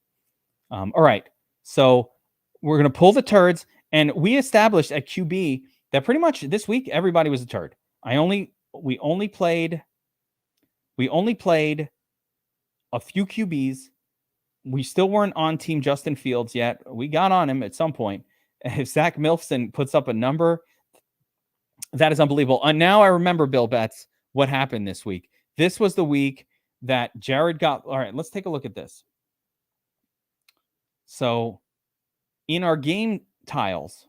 All right. So we're going to pull the turds. And we established at QB that pretty much this week, everybody was a turd. We only played a few QBs. We still weren't on team Justin Fields yet. We got on him at some point. If Zach Milfson puts up a number, that is unbelievable. And now I remember, Bill Betts, what happened this week. This was the week that Jared got. All right, let's take a look at this. So in our game tiles,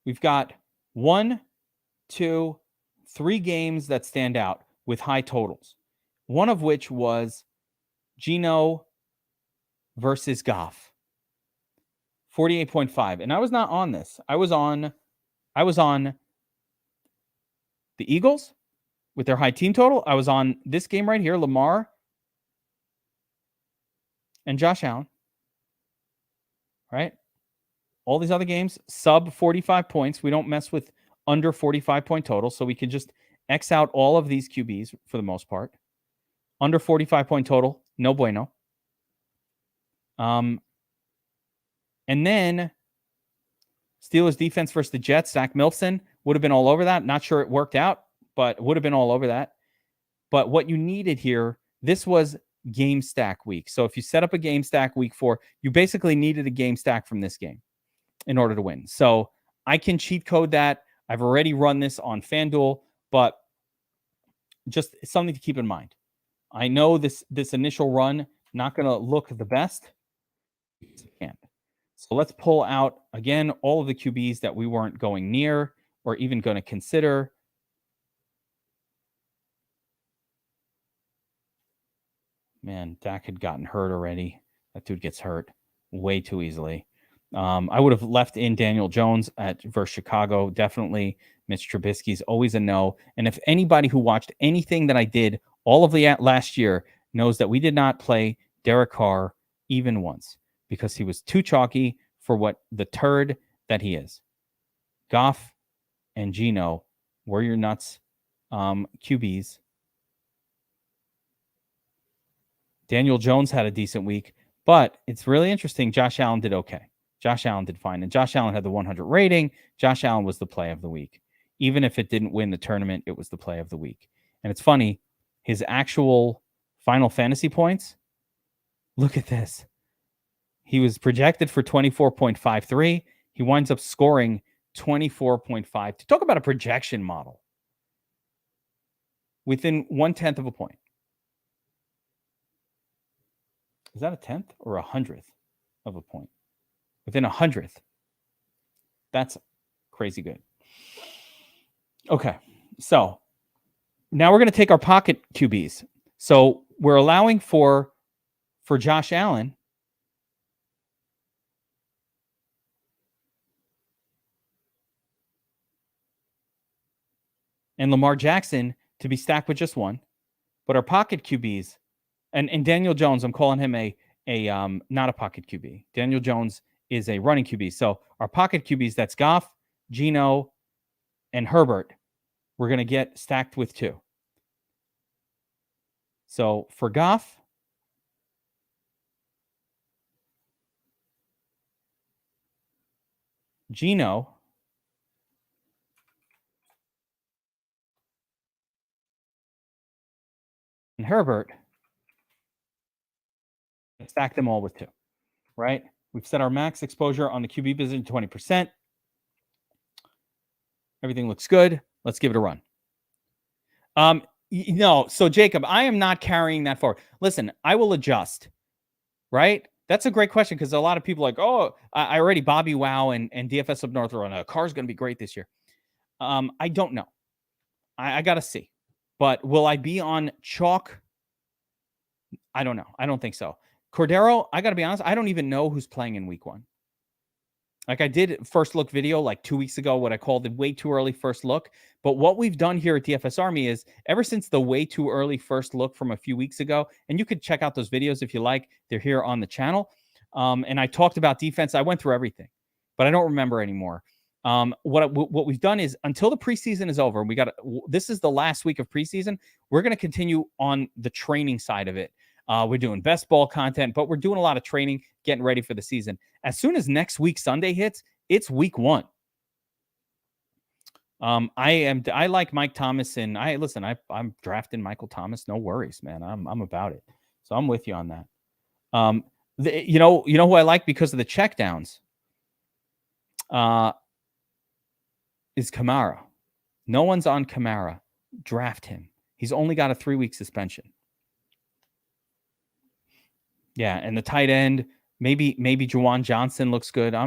we've got 1, 2, 3 games that stand out with high totals. One of which was Geno versus Goff, 48.5. And I was not on this. I was on the Eagles with their high team total. I was on this game right here, Lamar and Josh Allen. Right? All these other games, sub 45 points. We don't mess with under 45 point total, so we can just X out all of these QBs for the most part. Under 45 point total, no bueno. And then Steelers defense versus the Jets, Zach Milfson would have been all over that. Not sure it worked out, but would have been all over that. But what you needed here, this was game stack week. So if you set up a game stack week 4, you basically needed a game stack from this game in order to win. So I can cheat code that. I've already run this on Fanduel, but just something to keep in mind. I know this initial run not going to look the best. So let's pull out, again, all of the QBs that we weren't going near or even going to consider. Man, Dak had gotten hurt already. That dude gets hurt way too easily. I would have left in Daniel Jones versus Chicago. Definitely. Mitch Trubisky's always a no. And if anybody who watched anything that I did all of the last year knows that we did not play Derek Carr even once because he was too chalky for what the turd that he is. Goff and Geno were your nuts QBs. Daniel Jones had a decent week, but it's really interesting. Josh Allen did okay. Josh Allen did fine. And Josh Allen had the 100 rating. Josh Allen was the play of the week. Even if it didn't win the tournament, it was the play of the week. And it's funny, his actual Final Fantasy points, look at this. He was projected for 24.53. He winds up scoring 24.5. Talk about a projection model. Within 1/10 of a point. Is that a 10th or 100th of a point? Within 100th. That's crazy good. Okay, so now we're going to take our pocket QBs. So we're allowing for Josh Allen and Lamar Jackson to be stacked with just one. But our pocket QBs, and Daniel Jones, I'm calling him a not a pocket QB. Daniel Jones is a running QB. So our pocket QBs, that's Goff, Geno, and Herbert, we're going to get stacked with 2. So for Goff, Geno, and Herbert, stack them all with 2, right? We've set our max exposure on the QB position 20%. Everything looks good. Let's give it a run. No, so Jacob, I am not carrying that forward. Listen, I will adjust, right? That's a great question because a lot of people are like, oh, I already Bobby Wow and DFS Up North are on a car's going to be great this year. I don't know. I got to see. But will I be on chalk? I don't know. I don't think so. Cordero, I got to be honest, I don't even know who's playing in week 1. Like I did first look video like 2 weeks ago, what I called the way too early first look. But what we've done here at DFS Army is ever since the way too early first look from a few weeks ago, and you could check out those videos if you like, they're here on the channel. And I talked about defense. I went through everything, but I don't remember anymore. What we've done is until the preseason is over, this is the last week of preseason. We're going to continue on the training side of it. We're doing best ball content, but we're doing a lot of training, getting ready for the season. As soon as next week Sunday hits, it's week 1. I like Mike Thomas, and I'm drafting Michael Thomas. No worries, man. I'm about it. So I'm with you on that. You know who I like because of the checkdowns. Is Kamara. No one's on Kamara. Draft him. He's only got a 3-week suspension. Yeah, and the tight end, maybe Juwan Johnson looks good. I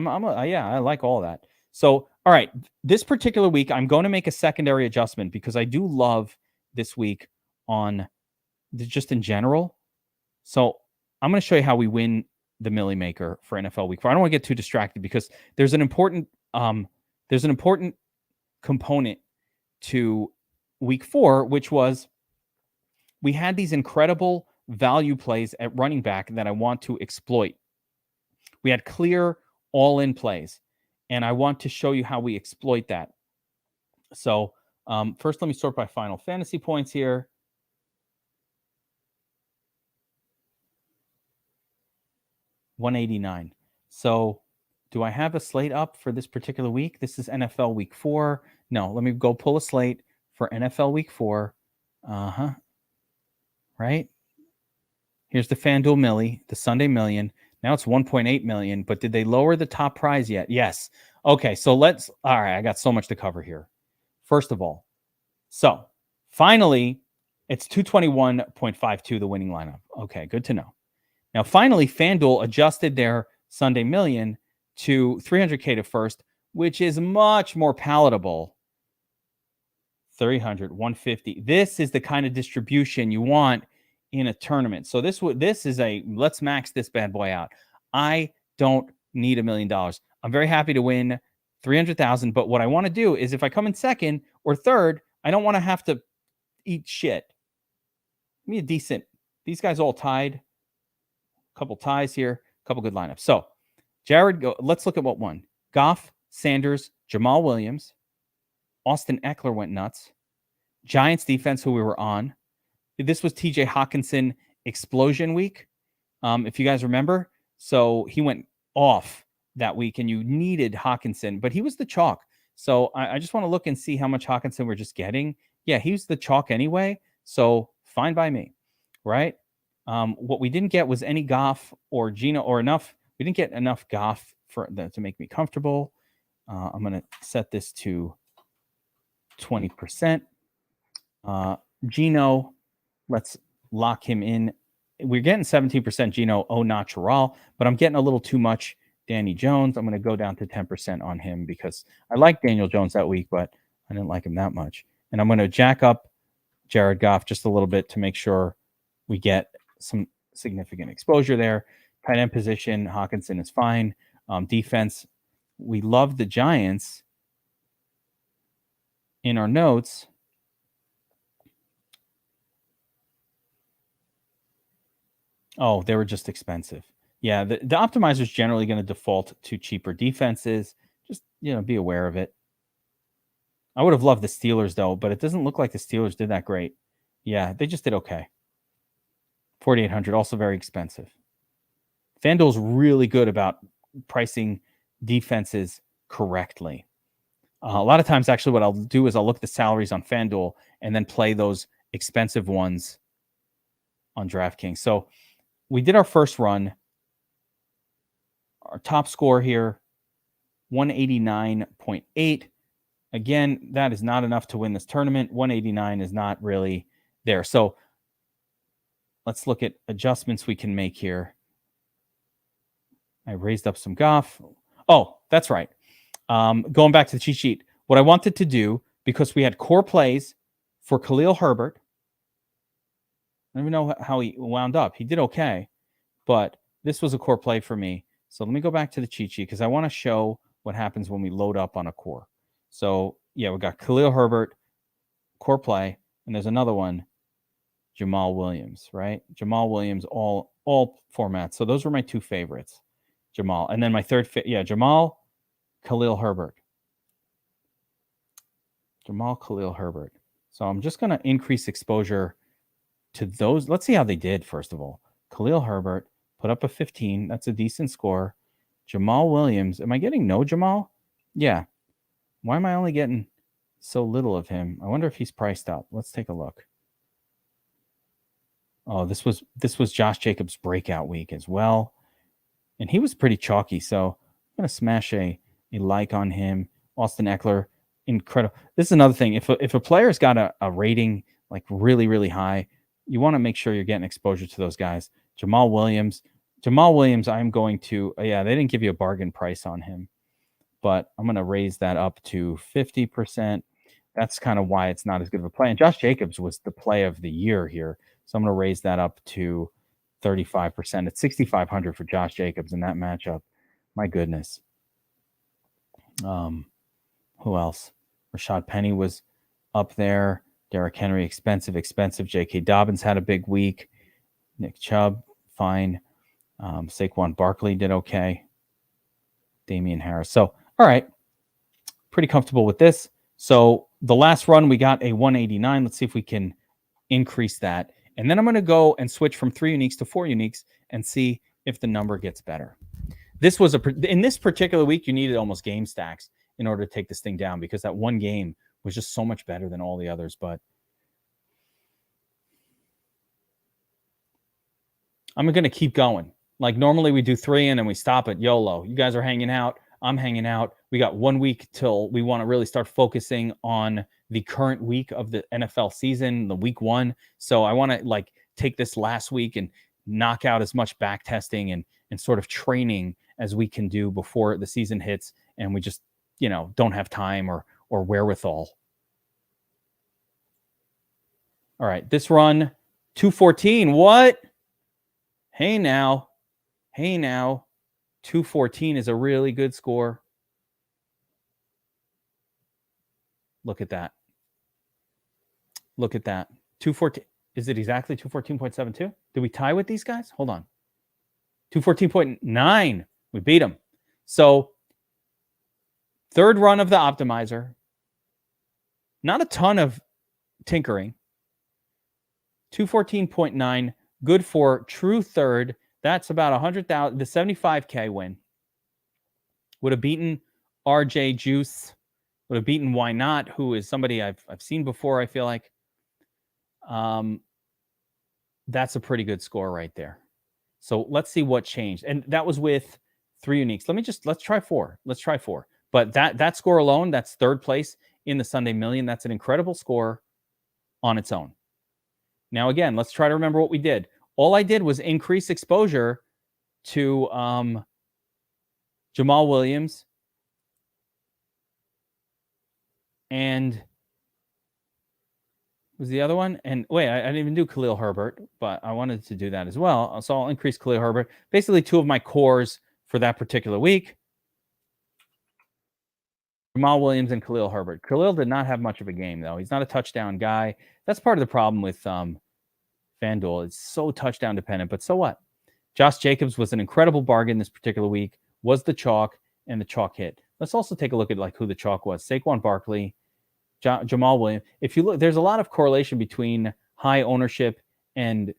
like all that. So, all right, this particular week, I'm going to make a secondary adjustment because I do love this week on just in general. So I'm going to show you how we win the Millie Maker for NFL Week 4. I don't want to get too distracted because there's an important component to Week 4, which was we had these incredible value plays at running back that I want to exploit. We had clear all-in plays, and I want to show you how we exploit that. So first, let me sort by final fantasy points here. $189. So do I have a slate up for this particular week? This is NFL Week 4. No, let me go pull a slate for NFL Week 4. Right? Here's the FanDuel Millie, the Sunday Million. Now it's 1.8 million, but did they lower the top prize yet? Yes. Okay, so all right, I got so much to cover here. First of all, so finally, it's 221.52, the winning lineup. Okay, good to know. Now, finally, FanDuel adjusted their Sunday Million to 300K to first, which is much more palatable. 300, 150. This is the kind of distribution you want in a tournament. So this is let's max this bad boy out. I don't need $1 million. I'm very happy to win 300,000, but what I want to do is if I come in second or third, I don't want to have to eat shit. Give me a decent. These guys all tied. A couple ties here, a couple good lineups. So Jared, let's look at what won. Goff, Sanders, Jamal Williams, Austin Eckler went nuts. Giants defense, who we were on. This was TJ Hawkinson explosion week, if you guys remember. So he went off that week, and you needed Hawkinson, but he was the chalk. So I just want to look and see how much Hawkinson we're just getting. Yeah, he was the chalk anyway, so fine by me, right? What we didn't get was any Goff or Gino or enough. We didn't get enough Goff to make me comfortable. I'm going to set this to 20%. Gino, let's lock him in. We're getting 17% Gino au natural, but I'm getting a little too much Danny Jones. I'm going to go down to 10% on him because I like Daniel Jones that week, but I didn't like him that much. And I'm going to jack up Jared Goff just a little bit to make sure we get some significant exposure there. Tight end position, Hawkinson is fine. Defense, we love the Giants. In our notes, oh, they were just expensive. Yeah, the optimizer is generally going to default to cheaper defenses. Just, be aware of it. I would have loved the Steelers, though, but it doesn't look like the Steelers did that great. Yeah, they just did okay. 4,800, also very expensive. FanDuel's really good about pricing defenses correctly. A lot of times, actually, what I'll do is I'll look at the salaries on FanDuel and then play those expensive ones on DraftKings. So we did our first run. Our top score here, 189.8. Again, that is not enough to win this tournament. 189 is not really there. So let's look at adjustments we can make here. I raised up some Goff. Oh, that's right. Going back to the cheat sheet, what I wanted to do, because we had core plays for Khalil Herbert. I don't even know how he wound up. He did okay, but this was a core play for me. So let me go back to the cheat sheet because I want to show what happens when we load up on a core. So yeah, we got Khalil Herbert, core play, and there's another one, Jamal Williams, right? Jamal Williams, all formats. So those were my two favorites, Jamal. And then my third, Jamal, Khalil Herbert. Jamal, Khalil Herbert. So I'm just going to increase exposure to those. Let's see how they did, first of all. Khalil Herbert put up a 15. That's a decent score. Jamal Williams. Am I getting no Jamal? Yeah. Why am I only getting so little of him? I wonder if he's priced up. Let's take a look. Oh, this was Josh Jacobs' breakout week as well. And he was pretty chalky. So I'm going to smash a like on him. Austin Eckler, incredible. This is another thing. If a player's got a rating like really, really high, you want to make sure you're getting exposure to those guys. Jamal Williams, I'm going to, they didn't give you a bargain price on him, but I'm going to raise that up to 50%. That's kind of why it's not as good of a play. And Josh Jacobs was the play of the year here. So I'm going to raise that up to 35%. It's 6,500 for Josh Jacobs in that matchup. My goodness. Who else? Rashad Penny was up there. Derrick Henry, expensive. J.K. Dobbins had a big week. Nick Chubb, fine. Saquon Barkley did okay. Damian Harris. So, all right. Pretty comfortable with this. So the last run, we got a 189. Let's see if we can increase that. And then I'm going to go and switch from 3 uniques to 4 uniques and see if the number gets better. This was in this particular week, you needed almost game stacks in order to take this thing down because that one game was just so much better than all the others. But I'm going to keep going. Like normally we do 3 and then we stop at YOLO. You guys are hanging out. I'm hanging out. We got 1 week till we want to really start focusing on the current week of the NFL season, the week 1. So I want to take this last week and knock out as much back testing and sort of training as we can do before the season hits. And we just, don't have time or wherewithal. All right. This run 214. What? Hey now. 214 is a really good score. Look at that. 214. Is it exactly 214.72? Did we tie with these guys? Hold on. 214.9. We beat them. So third run of the optimizer. Not a ton of tinkering. 214.9. Good for true third. That's about 100,000. The 75K win. Would have beaten RJ Juice. Would have beaten Why Not, who is somebody I've seen before, I feel like. That's a pretty good score right there. So let's see what changed. And that was with 3 uniques. Let's try 4. But that score alone, that's third place in the Sunday Million. That's an incredible score on its own. Now, again, let's try to remember what we did. All I did was increase exposure to Jamal Williams and was the other one? And wait, I didn't even do Khalil Herbert, but I wanted to do that as well. So I'll increase Khalil Herbert. Basically 2 of my cores for that particular week. Jamal Williams and Khalil Herbert. Khalil did not have much of a game, though. He's not a touchdown guy. That's part of the problem with Fanduel. It's so touchdown dependent, but so what? Josh Jacobs was an incredible bargain this particular week, was the chalk, and the chalk hit. Let's also take a look at who the chalk was. Saquon Barkley, Jamal Williams. If you look, there's a lot of correlation between high ownership and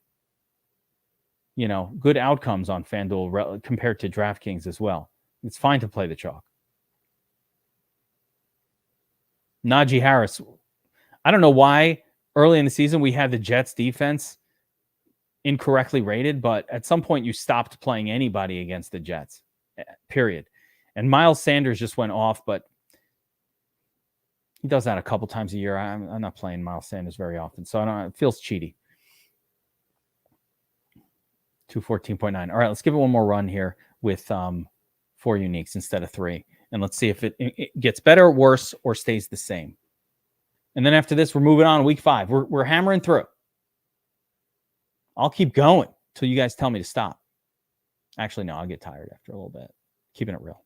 good outcomes on FanDuel compared to DraftKings as well. It's fine to play the chalk. Najee Harris. I don't know why early in the season we had the Jets defense incorrectly rated, but at some point you stopped playing anybody against the Jets, period. And Miles Sanders just went off, but He does that a couple times a year. I'm not playing Miles Sanders very often, so it feels cheaty. 214.9. All right, let's give it one more run here with 4 uniques instead of 3. And let's see if it gets better, worse, or stays the same. And then after this, we're moving on week 5. We're hammering through. I'll keep going until you guys tell me to stop. Actually, no, I'll get tired after a little bit. Keeping it real.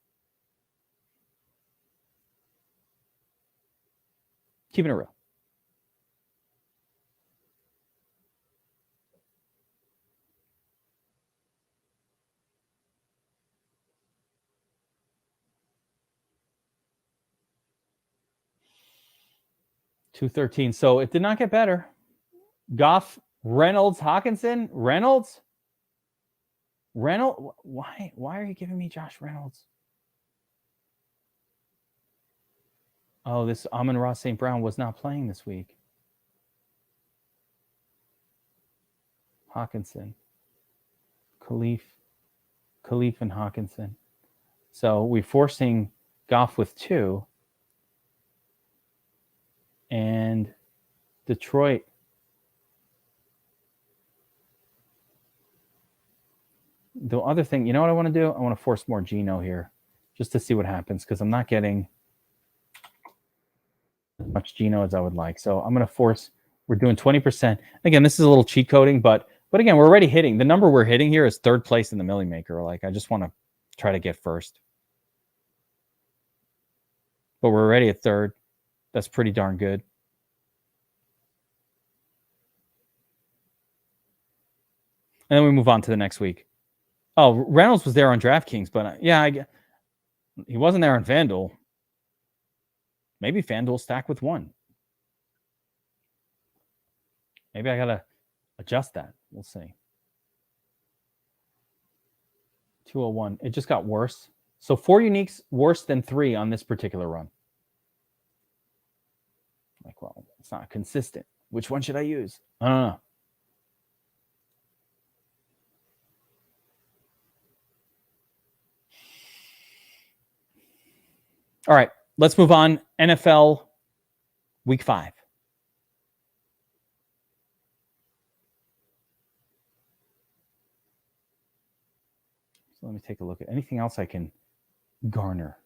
Keeping it real. $213. So it did not get better. Goff, Reynolds, Hawkinson, Reynolds. Why are you giving me Josh Reynolds? Oh, this Amon-Ra St. Brown was not playing this week. Hawkinson, Khalif, and Hawkinson. So we're forcing Goff with 2. And Detroit. The other thing, you know what I want to do? I want to force more Geno here just to see what happens because I'm not getting as much Geno as I would like. So I'm going to force, we're doing 20%. Again, this is a little cheat coding, but again, we're already hitting. The number we're hitting here is 3rd place in the Millie Maker. Like, I just want to try to get first. But we're already at 3rd. That's pretty darn good. And then we move on to the next week. Oh, Reynolds was there on DraftKings, but yeah, he wasn't there on FanDuel. Maybe FanDuel stack with 1. Maybe I got to adjust that. We'll see. 201. It just got worse. So 4 uniques worse than 3 on this particular run. Like, well, it's not consistent. Which one should I use? I don't know. All right, let's move on. NFL week 5. So let me take a look at anything else I can garner.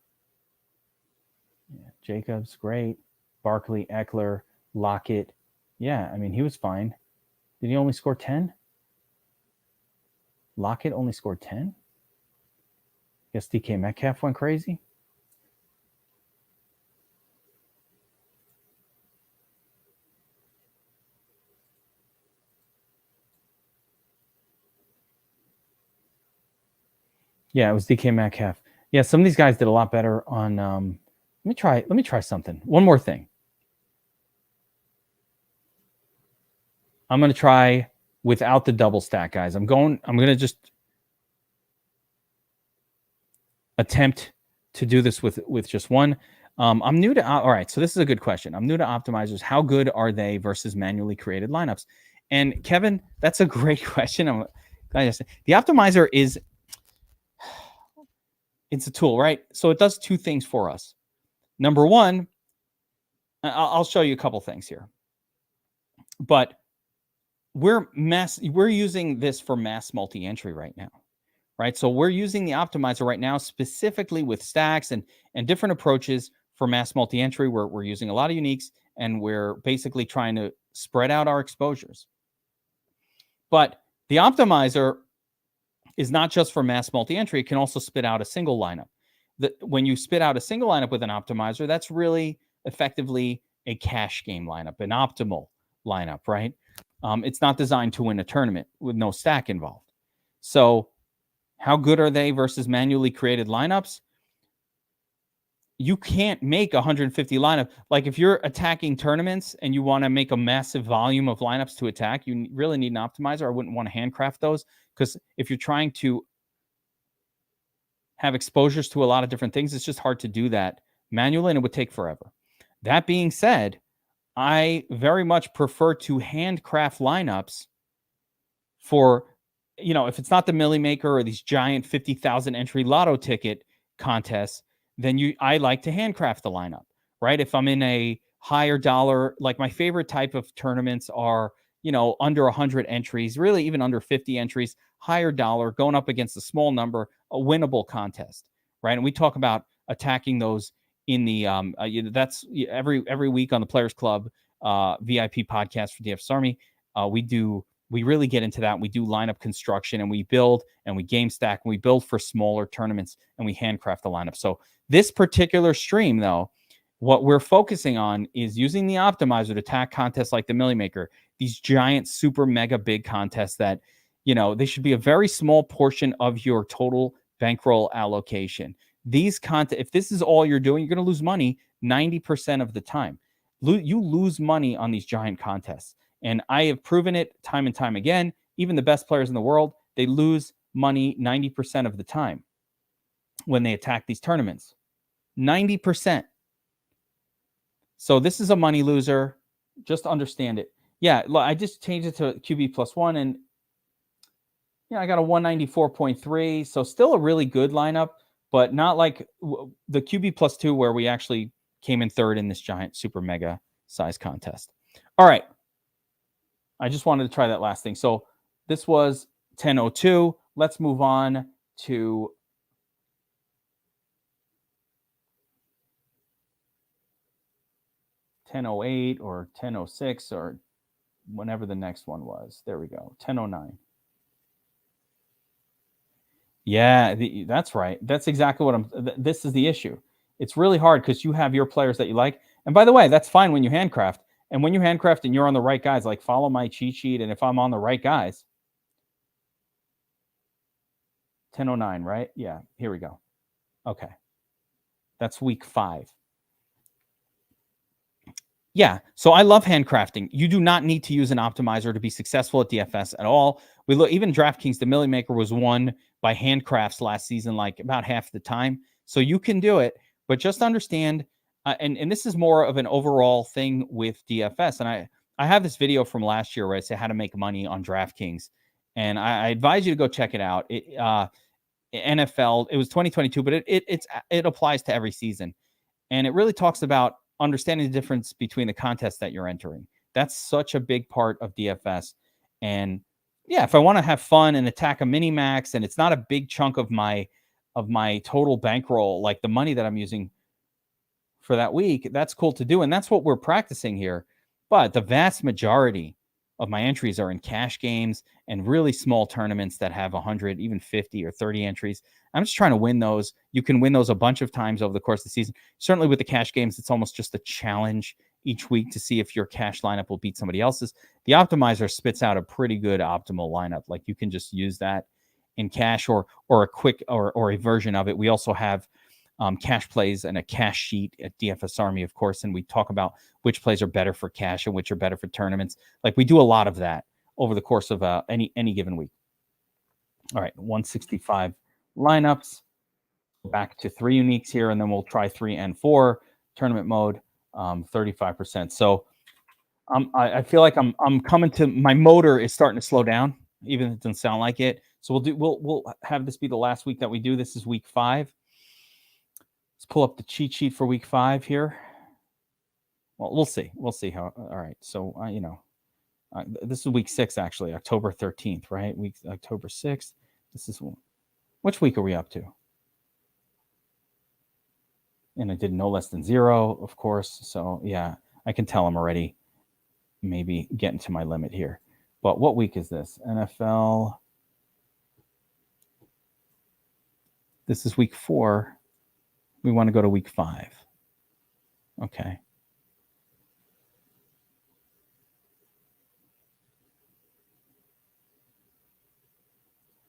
Yeah, Jacobs, great. Barkley, Eckler, Lockett. Yeah, I mean, he was fine. Did he only score 10? Lockett only scored 10? Guess DK Metcalf went crazy. Yeah, it was DK Metcalf. Yeah, some of these guys did a lot better on. Let me try something. One more thing. I'm going to try without the double stack, guys. I'm going to just attempt to do this with just one. I'm new to. All right, so this is a good question. I'm new to optimizers. How good are they versus manually created lineups? And Kevin, that's a great question. I'm glad you said. The optimizer is. It's a tool, right? So it does 2 things for us. Number one, I'll show you a couple things here. But we're using this for mass multi-entry right now, right? So we're using the optimizer right now specifically with stacks and different approaches for mass multi-entry. We're using a lot of uniques, and we're basically trying to spread out our exposures. But the optimizer is not just for mass multi-entry. It can also spit out a single lineup. When you spit out a single lineup with an optimizer, that's really effectively a cash game lineup, an optimal lineup, right? It's not designed to win a tournament with no stack involved. So how good are they versus manually created lineups? You can't make 150 lineup. Like, if you're attacking tournaments and you want to make a massive volume of lineups to attack, you really need an optimizer. I wouldn't want to handcraft those, because if you're trying to have exposures to a lot of different things, it's just hard to do that manually, and it would take forever. That being said, I very much prefer to handcraft lineups for, if it's not the Millie Maker or these giant 50,000 entry lotto ticket contests, then I like to handcraft the lineup, right? If I'm in a higher dollar, like my favorite type of tournaments are, under 100 entries, really even under 50 entries, higher dollar, going up against a small number, a winnable contest, right? And we talk about attacking those in the that's every week on the Players Club VIP podcast for DFS Army. We really get into that. We do lineup construction, and we build and we game stack, and we build for smaller tournaments, and we handcraft the lineup. So this particular stream, though, what we're focusing on is using the optimizer to attack contests like the Millie Maker, these giant, super mega big contests that, they should be a very small portion of your total bankroll allocation. These if this is all you're doing, you're going to lose money 90% of the time. You lose money on these giant contests. And I have proven it time and time again. Even the best players in the world, they lose money 90% of the time when they attack these tournaments. 90%. So this is a money loser. Just understand it. Yeah, I just changed it to QB +1, and I got a 194.3. So still a really good lineup, but not like the QB +2 where we actually came in third in this giant super mega size contest. All right. I just wanted to try that last thing. So this was 10:02. Let's move on to $10:08 or 10:06 or whenever the next one was. There we go. 10:09. Yeah, that's right. That's exactly what this is the issue. It's really hard because you have your players that you like. And by the way, that's fine when you handcraft. And when you handcraft and you're on the right guys, like follow my cheat sheet. And if I'm on the right guys, 10:09, right? Yeah, here we go. Okay. That's week 5. Yeah, so I love handcrafting. You do not need to use an optimizer to be successful at DFS at all. We look, even DraftKings, the Millie Maker was won by handcrafts last season, like about half the time. So you can do it, but just understand, and this is more of an overall thing with DFS. And I have this video from last year where I say how to make money on DraftKings, and I advise you to go check it out. NFL, it was 2022, but it applies to every season. And it really talks about understanding the difference between the contests that you're entering. That's such a big part of DFS. And yeah, if I want to have fun and attack a mini max, and it's not a big chunk of my total bankroll, like the money that I'm using for that week, that's cool to do. And that's what we're practicing here. But the vast majority of my entries are in cash games and really small tournaments that have 100, even 50 or 30 entries. I'm just trying to win those. You can win those a bunch of times over the course of the season. Certainly with the cash games, it's almost just a challenge each week to see if your cash lineup will beat somebody else's. The optimizer spits out a pretty good optimal lineup. Like you can just use that in cash or a quick or a version of it. We also have cash plays and a cash sheet at DFS Army, of course, and we talk about which plays are better for cash and which are better for tournaments. Like we do a lot of that over the course of any given week. All right, 165 lineups. Back to 3 uniques here, and then we'll try 3 and 4 tournament mode. 35%. So I feel like I'm coming to my motor is starting to slow down, even if it doesn't sound like it. So we'll have this be the last week that we do. This is week 5. Let's pull up the cheat sheet for week 5 here. Well, we'll see. We'll see how. All right. So, this is week 6, actually, October 13th, right? October 6th. This is which week are we up to? And I did no less than 0, of course. So, yeah, I can tell I'm already maybe getting to my limit here. But what week is this? NFL. This is week 4. We want to go to week 5. Okay.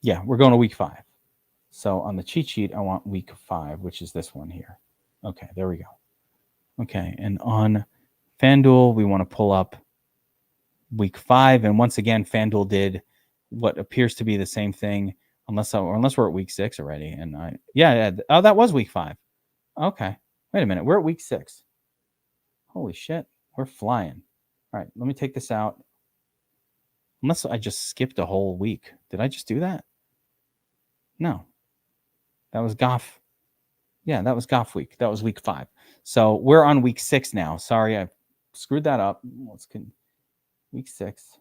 Yeah, we're going to week 5. So on the cheat sheet, I want week 5, which is this one here. Okay, there we go. Okay, and on Fanduel, we want to pull up week 5. And once again, Fanduel did what appears to be the same thing, unless we're at week 6 already. And oh, that was week 5. Okay, wait a minute, we're at week 6. Holy shit, we're flying. All right, let me take this out. Unless I just skipped a whole week. Did I just do that? No. That was Goff Yeah, that was Goff week. That was week 5. So we're on week 6 now. Sorry, I screwed that up. Week 6,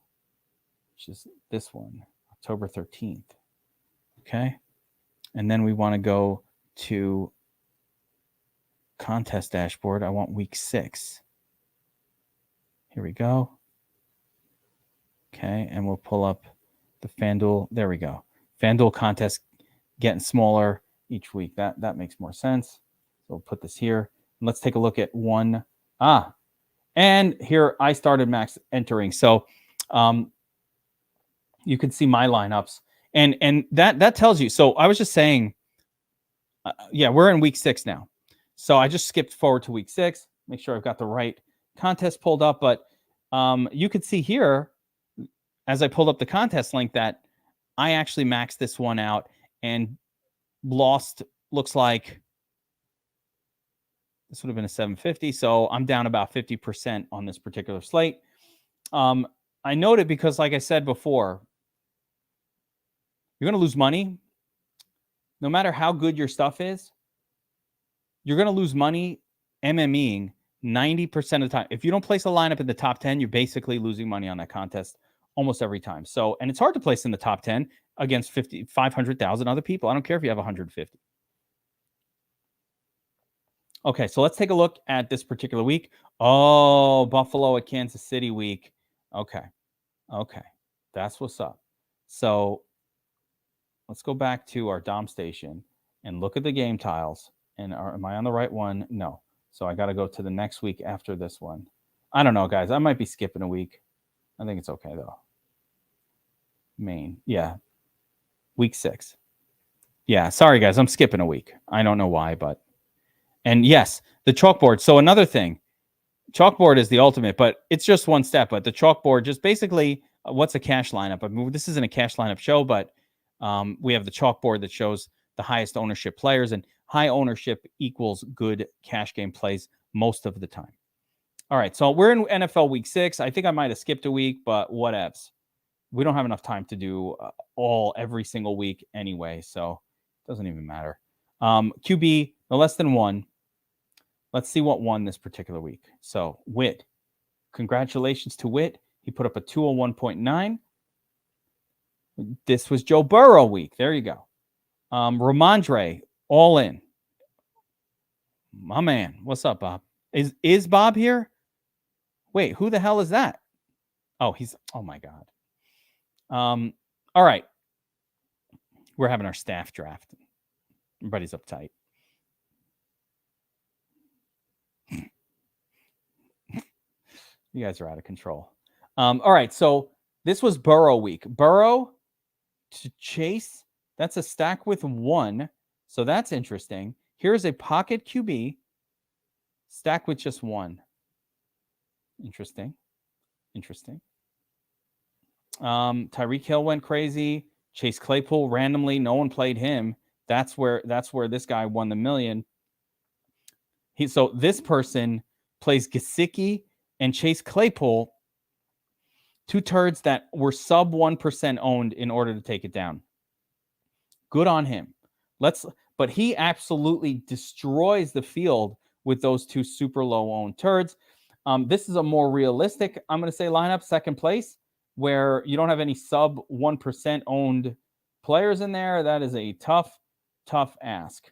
which is this one, October 13th. Okay. And then we want to go to contest dashboard. I want week 6. Here we go. Okay. And we'll pull up the Fanduel. There we go. Fanduel contest getting smaller each week. That makes more sense. So we'll put this here. And let's take a look at one. And here I started max entering. So you can see my lineups. And that tells you. So I was just saying, yeah, we're in week 6 now. So I just skipped forward to week 6. Make sure I've got the right contest pulled up. But you could see here, as I pulled up the contest link, that I actually maxed this one out and lost, looks like this would have been a 750. So I'm down about 50% on this particular slate. I noted because, like I said before, you're going to lose money. No matter how good your stuff is, you're going to lose money MMEing 90% of the time. If you don't place a lineup in the top 10, you're basically losing money on that contest almost every time. So, and it's hard to place in the top 10 against 500,000 other people. I don't care if you have 150. Okay, so let's take a look at this particular week. Oh, Buffalo at Kansas City week. Okay, that's what's up. So let's go back to our DOM station and look at the game tiles. And am I on the right one? No. So I got to go to the next week after this one. I don't know, guys. I might be skipping a week. I think it's okay, though. Maine. Yeah. Week 6. Yeah. Sorry, guys. I'm skipping a week. I don't know why, but. And yes, the chalkboard. So another thing. Chalkboard is the ultimate, but it's just one step. But the chalkboard, just basically, what's a cash lineup? I mean, this isn't a cash lineup show, but we have the chalkboard that shows the highest ownership players, and high ownership equals good cash game plays most of the time. All right, so we're in NFL week 6. I think I might have skipped a week, but whatevs. We don't have enough time to do every single week anyway, so it doesn't even matter. QB, no less than 1. Let's see what won this particular week. So Witt, congratulations to Witt. He put up a 201.9. This was Joe Burrow week. There you go. Ramondre, all in. My man. What's up, Bob? Is Bob here? Wait, who the hell is that? Oh, oh my God. All right. We're having our staff draft. Everybody's uptight. You guys are out of control. All right, so this was Burrow week. Burrow to Chase, that's a stack with 1. So that's interesting. Here's a pocket QB stack with just 1. Interesting. Tyreek Hill went crazy. Chase Claypool randomly, no one played him. That's where this guy won the million. So this person plays Gesicki and Chase Claypool, 2 turds that were sub 1% owned in order to take it down. Good on him. But he absolutely destroys the field with those 2 super low owned turds. This is a more realistic, I'm going to say, lineup, second place, where you don't have any sub 1% owned players in there. That is a tough ask.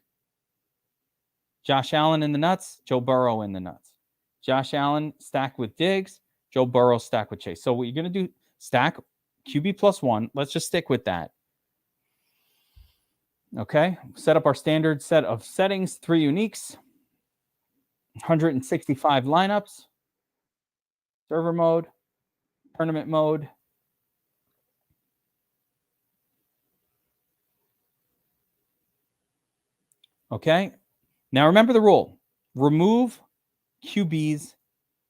Josh Allen in the nuts, Joe Burrow in the nuts. Josh Allen stacked with Diggs, Joe Burrow stacked with Chase. So what you're going to do, stack QB plus 1. Let's just stick with that. Okay, set up our standard set of settings, 3 uniques, 165 lineups, server mode, tournament mode. Okay, now remember the rule. Remove QBs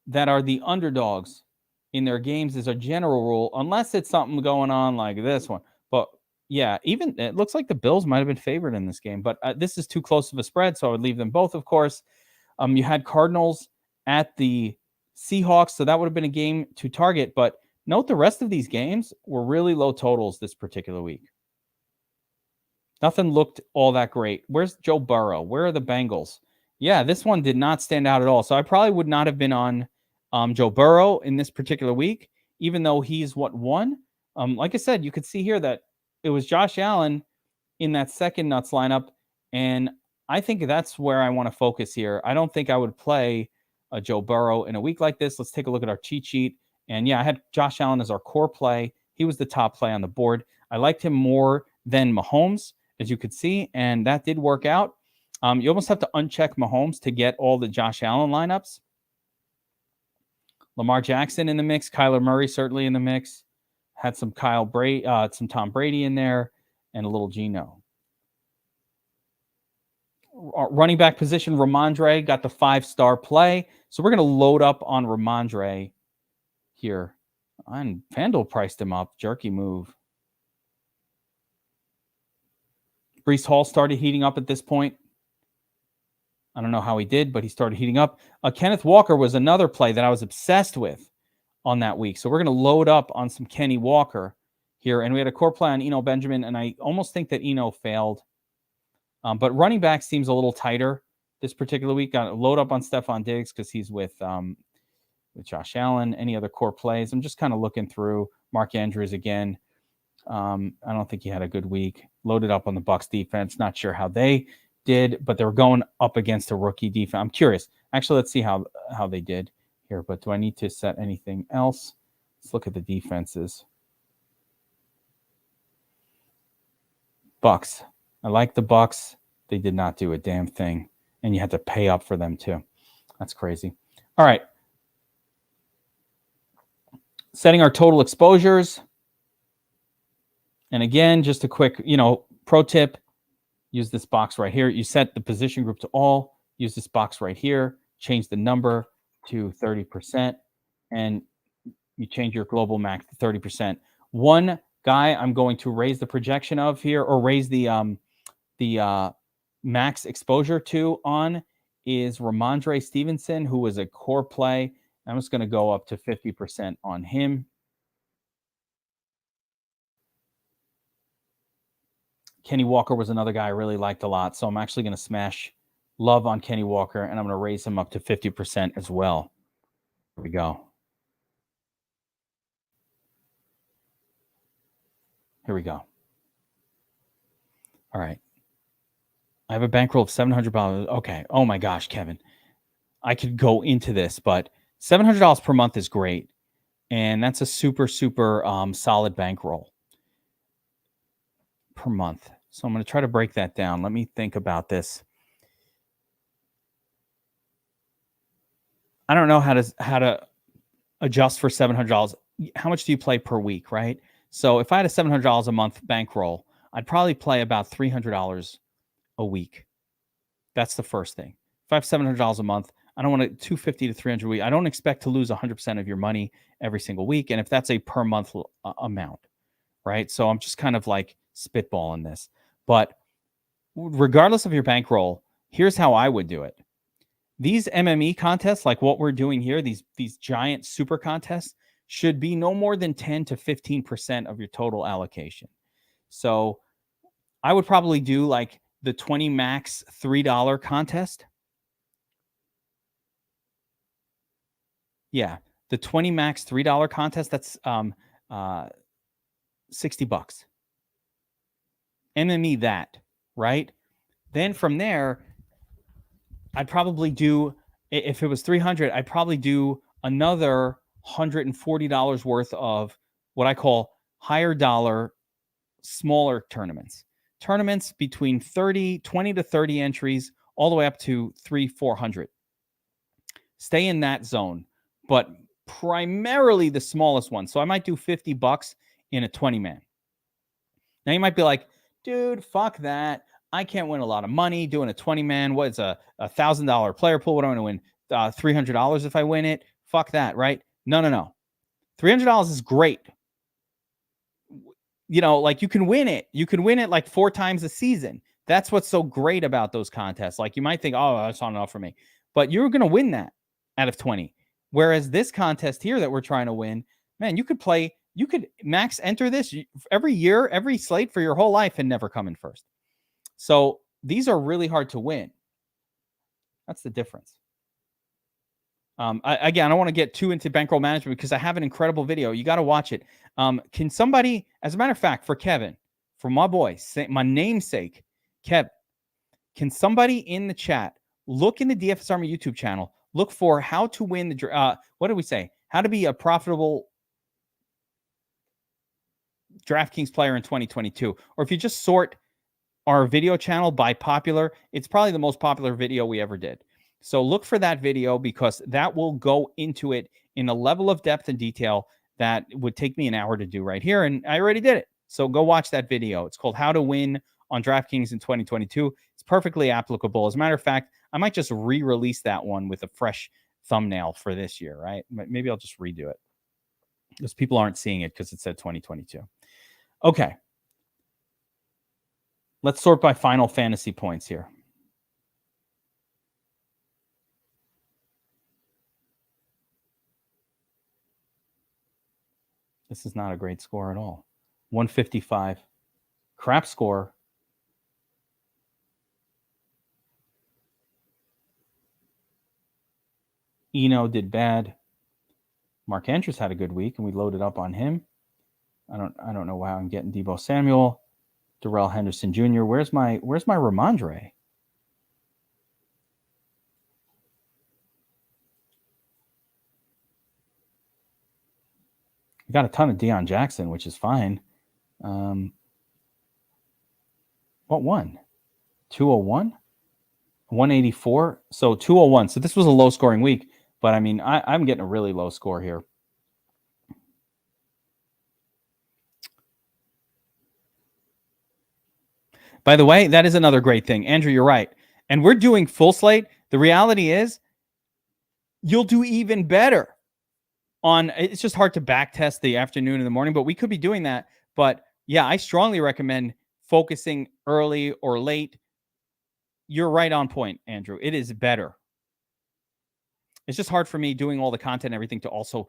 that are the underdogs in their games is a general rule, unless it's something going on like this one. But yeah, even it looks like the Bills might have been favored in this game, but this is too close of a spread, so I would leave them both, of course. You had Cardinals at the Seahawks, so that would have been a game to target, but note the rest of these games were really low totals this particular week. Nothing looked all that great. Where's Joe Burrow? Where are the Bengals? Yeah, this one did not stand out at all. So I probably would not have been on Joe Burrow in this particular week, even though he's what won. Like I said, you could see here that it was Josh Allen in that second nuts lineup, and I think that's where I want to focus here. I don't think I would play Joe Burrow in a week like this. Let's take a look at our cheat sheet. And yeah, I had Josh Allen as our core play. He was the top play on the board. I liked him more than Mahomes, as you could see, and that did work out. You almost have to uncheck Mahomes to get all the Josh Allen lineups. Lamar Jackson in the mix. Kyler Murray certainly in the mix. Had some Tom Brady in there, and a little Geno. Running back position, Ramondre got the 5-star play. So we're going to load up on Ramondre here. And Fanduel priced him up. Jerky move. Breece Hall started heating up at this point. I don't know how he did, but he started heating up. Kenneth Walker was another play that I was obsessed with on that week. So we're going to load up on some Kenny Walker here. And we had a core play on Eno Benjamin, and I almost think that Eno failed. But running back seems a little tighter this particular week. Got to load up on Stephon Diggs because he's with Josh Allen. Any other core plays? I'm just kind of looking through. Mark Andrews again. I don't think he had a good week. Loaded up on the Bucs defense. Not sure how they did, but they were going up against a rookie defense. I'm curious. Actually, let's see how they did here. But do I need to set anything else? Let's look at the defenses. Bucs. I like the Bucs. They did not do a damn thing, and you had to pay up for them too. That's crazy. All right. Setting our total exposures. And again, just a quick, pro tip. Use this box right here. You set the position group to all. Use this box right here. Change the number to 30%. And you change your global max to 30%. One guy I'm going to raise the projection of here, or raise the max exposure to on, is Ramondre Stevenson, who was a core play. I'm just going to go up to 50% on him. Kenny Walker was another guy I really liked a lot. So I'm actually going to smash love on Kenny Walker, and I'm going to raise him up to 50% as well. Here we go. Here we go. All right. I have a bankroll of $700. Okay. Oh my gosh, Kevin. I could go into this, but $700 per month is great. And that's a super, super solid bankroll per month. So I'm going to try to break that down. Let me think about this. I don't know how to adjust for $700. How much do you play per week, right? So if I had a $700 a month bankroll, I'd probably play about $300 a week. That's the first thing. If I have $700 a month, I don't want to $250 to $300 a week. I don't expect to lose 100% of your money every single week. And if that's a per month amount, right? So I'm just kind of like spitballing this. But regardless of your bankroll, here's how I would do it. These MME contests, like what we're doing here, these giant super contests, should be no more than 10 to 15% of your total allocation. So I would probably do like the 20 max $3 contest. Yeah, the 20 max $3 contest, that's $60. MME that, right? Then from there, I'd probably do, if it was 300, I'd probably do another $140 worth of what I call higher dollar, smaller tournaments. Tournaments between 20 to 30 entries, all the way up to 300-400. Stay in that zone, but primarily the smallest one. So I might do $50 in a 20-man. Now you might be like, dude, fuck that. I can't win a lot of money doing a 20-man. What is a $1,000 player pool? What am I going to win? $300 if I win it? Fuck that, right? No. $300 is great. Like you can win it. You can win it like 4 times a season. That's what's so great about those contests. Like you might think, oh, that's not enough for me. But you're going to win that out of 20. Whereas this contest here that we're trying to win, man, you could max enter this every year, every slate for your whole life and never come in first. So these are really hard to win. That's the difference. I don't want to get too into bankroll management because I have an incredible video. You got to watch it. Can somebody, as a matter of fact, for Kevin, for my boy, my namesake, Kev, can somebody in the chat look in the DFS Army YouTube channel, look for how to win the, what did we say? How to be a profitable DraftKings player in 2022. Or if you just sort our video channel by popular, it's probably the most popular video we ever did. So look for that video because that will go into it in a level of depth and detail that would take me an hour to do right here. And I already did it. So go watch that video. It's called How to Win on DraftKings in 2022. It's perfectly applicable. As a matter of fact, I might just re-release that one with a fresh thumbnail for this year, right? Maybe I'll just redo it because people aren't seeing it because it said 2022. Okay. Let's sort by final fantasy points here. This is not a great score at all. 155. Crap score. Eno did bad. Mark Andrews had a good week, and we loaded up on him. I don't know how I'm getting Deebo Samuel, Darrell Henderson Jr. Where's my Ramondre? We got a ton of Deion Jackson, which is fine. What one? 201? 184? So 201. So this was a low-scoring week, but I mean, I'm getting a really low score here. By the way, that is another great thing. Andrew, you're right. And we're doing full slate. The reality is you'll do even better on, it's just hard to backtest the afternoon and the morning, but we could be doing that. But yeah, I strongly recommend focusing early or late. You're right on point, Andrew. It is better. It's just hard for me doing all the content and everything to also,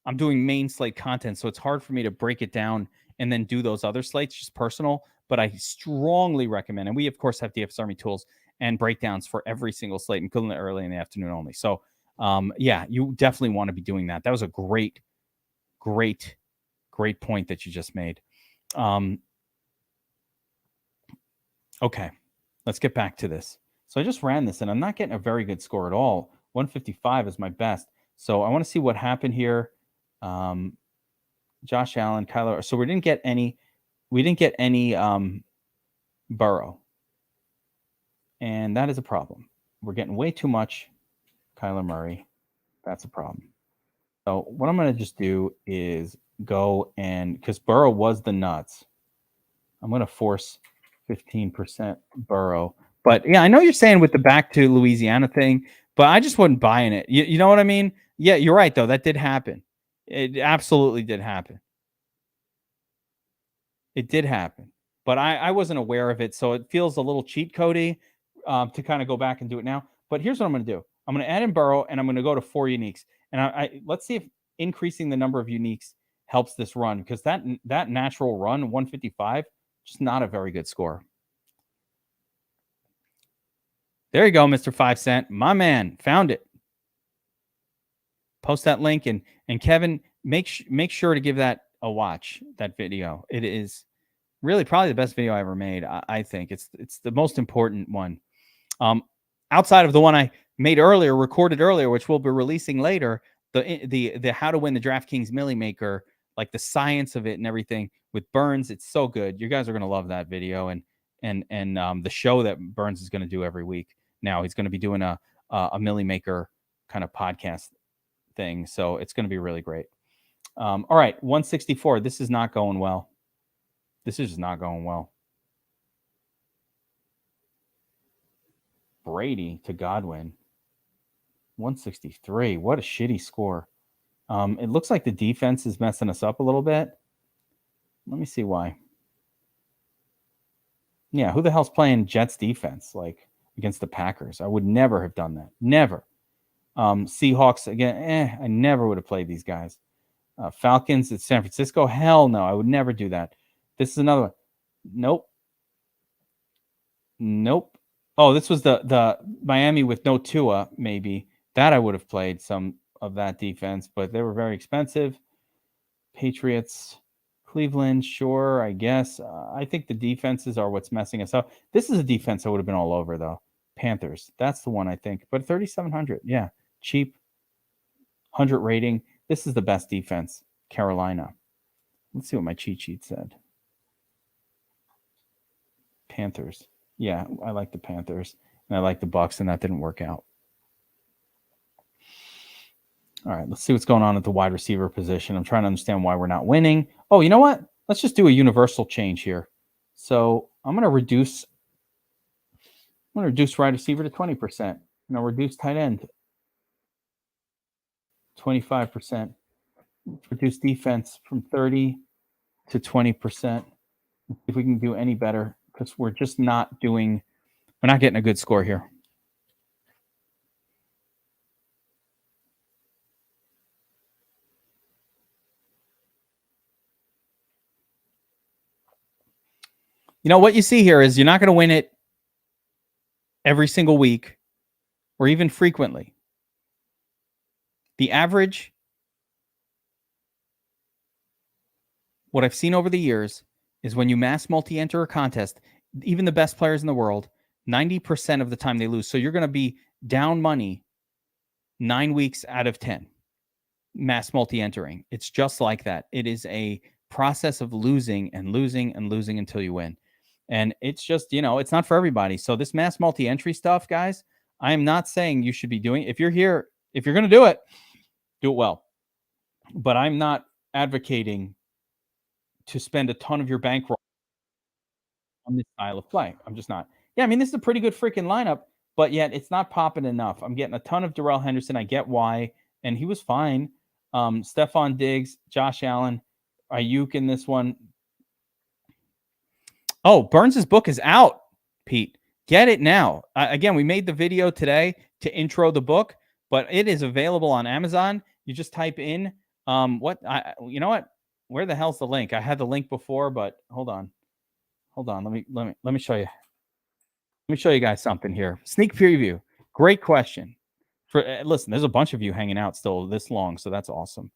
I'm doing main slate content. So it's hard for me to break it down and then do those other slates, just personal. But I strongly recommend, and we of course have DFS Army tools and breakdowns for every single slate, including the early in the afternoon only. So yeah, you definitely want to be doing that. That was a great point that you just made. Okay, let's get back to this. So I just ran this, and I'm not getting a very good score at all. 155 is my best. So I want to see what happened here. Josh Allen, Kyler. So we didn't get any Burrow. And that is a problem. We're getting way too much Kyler Murray. That's a problem. So what I'm going to just do is go and, because Burrow was the nuts, I'm going to force 15% Burrow. But yeah, I know you're saying with the back to Louisiana thing, but I just wasn't buying it. You know what I mean? Yeah, you're right, though. That did happen. It absolutely did happen. It did happen. But I wasn't aware of it, so it feels a little cheat codey to kind of go back and do it now. But here's what I'm going to do. I'm going to add in Burrow, and I'm going to go to 4 uniques. And let's see if increasing the number of uniques helps this run, because that natural run, 155, just not a very good score. There you go, Mr. 5 Cent. My man, found it. Post that link, and Kevin, make sure to give that a watch, that video. It is really probably the best video I ever made. I think it's the most important one. Outside of the one I made earlier, recorded earlier, which we'll be releasing later, the how to win the DraftKings Millie Maker, like the science of it and everything with Burns. It's so good. You guys are gonna love that video, and the show that Burns is gonna do every week. Now he's gonna be doing a Millie Maker kind of podcast thing, so it's gonna be really great. All right, 164. This is not going well. This is just not going well. Brady to Godwin. 163. What a shitty score. It looks like the defense is messing us up a little bit. Let me see why. Yeah, who the hell's playing Jets defense like against the Packers? I would never have done that. Never. Seahawks again. I never would have played these guys. Falcons at San Francisco. Hell no. I would never do that. This is another one. Nope. Nope. Oh, this was the Miami with no Tua, maybe. That I would have played some of that defense, but they were very expensive. Patriots, Cleveland, sure, I guess. I think the defenses are what's messing us up. This is a defense I would have been all over, though. Panthers, that's the one I think. But 3,700, yeah, cheap, 100 rating. This is the best defense, Carolina. Let's see what my cheat sheet said. Panthers. Yeah, I like the Panthers, and I like the Bucks, and that didn't work out. All right, let's see what's going on at the wide receiver position. I'm trying to understand why we're not winning. Oh, you know what? Let's just do a universal change here. So I'm going to reduce wide receiver to 20%. And I'll reduce tight end 25%. Reduce defense from 30 to 20%. If we can do any better, because we're not getting a good score here. You know, what you see here is you're not going to win it every single week or even frequently. The average, what I've seen over the years, is when you mass multi-enter a contest, even the best players in the world, 90% of the time they lose. So you're going to be down money 9 weeks out of 10 mass multi-entering. It's just like that. It is a process of losing and losing and losing until you win. And it's just, it's not for everybody. So this mass multi-entry stuff, guys, I am not saying you should be doing. If you're here, if you're going to do it well. But I'm not advocating to spend a ton of your bankroll on this style of play. I'm just not. Yeah, I mean, this is a pretty good freaking lineup, but yet it's not popping enough. I'm getting a ton of Darrell Henderson. I get why, and he was fine. Stephon Diggs, Josh Allen, Ayuk in this one. Oh, Burns' book is out, Pete. Get it now. Again, we made the video today to intro the book, but it is available on Amazon. You just type in you know what? Where the hell's the link? I had the link before, but hold on. Let me show you. Let me show you guys something here. Sneak preview. Great question. Listen, there's a bunch of you hanging out still this long, so that's awesome.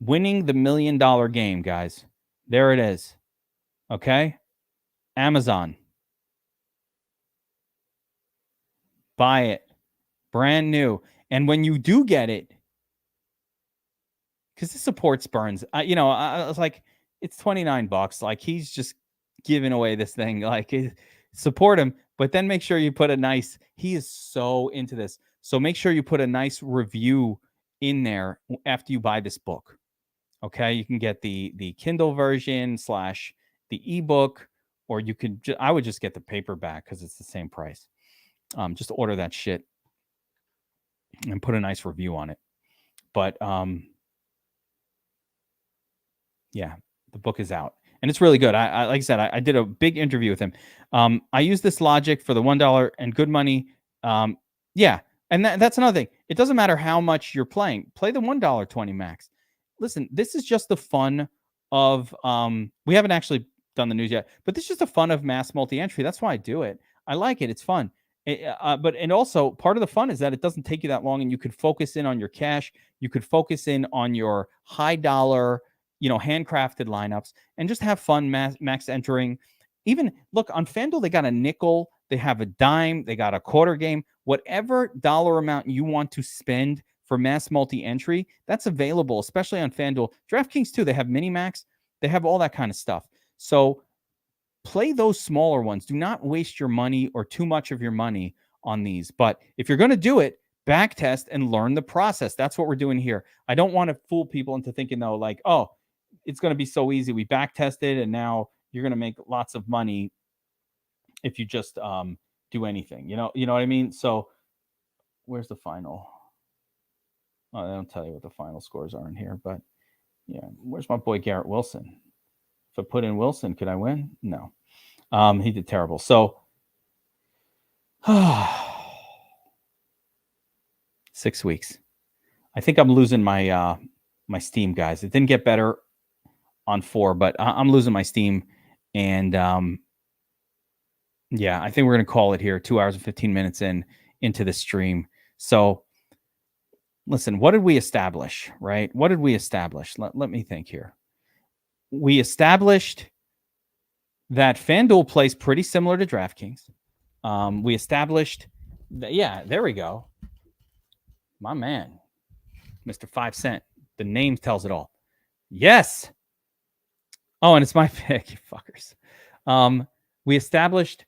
Winning the $1 million game, guys. There it is. Okay? Amazon. Buy it. Brand new. And when you do get it, because this supports Burns, I was like, it's $29. Like, he's just giving away this thing. Like, support him, but then make sure you put he is so into this. So make sure you put a nice review in there after you buy this book. Okay, you can get the Kindle version / the ebook, or you could. I would just get the paperback because it's the same price. Just order that shit and put a nice review on it. But yeah, the book is out and it's really good. I like I said, I did a big interview with him. I use this logic for the $1 and good money. Yeah, and that's another thing. It doesn't matter how much you're playing. Play the $1.20 max. Listen, this is just the fun of we haven't actually done the news yet, but this is just the fun of mass multi-entry. That's why I do it. I like it. It's fun. But also part of the fun is that it doesn't take you that long, and you could focus in on your cash. You could focus in on your high dollar, handcrafted lineups, and just have fun max entering. Even look on FanDuel, they got a nickel, they have a dime, they got a quarter game, whatever dollar amount you want to spend for mass multi-entry, that's available, especially on FanDuel. DraftKings too, they have Minimax, they have all that kind of stuff. So play those smaller ones. Do not waste your money or too much of your money on these. But if you're going to do it, backtest and learn the process. That's what we're doing here. I don't want to fool people into thinking, though, like, oh, it's going to be so easy. We backtested and now you're going to make lots of money if you just do anything. You know what I mean? So where's the final? Oh, they don't tell you what the final scores are in here, but yeah, where's my boy Garrett Wilson? If I put in Wilson, could I win? No. He did terrible. So 6 weeks. I think I'm losing my my steam, guys. It didn't get better on 4, but I'm losing my steam, and Yeah, I think we're going to call it here. 2 hours and 15 minutes into the stream. So listen, what did we establish, right? What did we establish? Let me think here. We established that FanDuel plays pretty similar to DraftKings. We established that, yeah, there we go. My man, Mr. 5 Cent. The name tells it all. Yes. Oh, and it's my pick, you fuckers. We established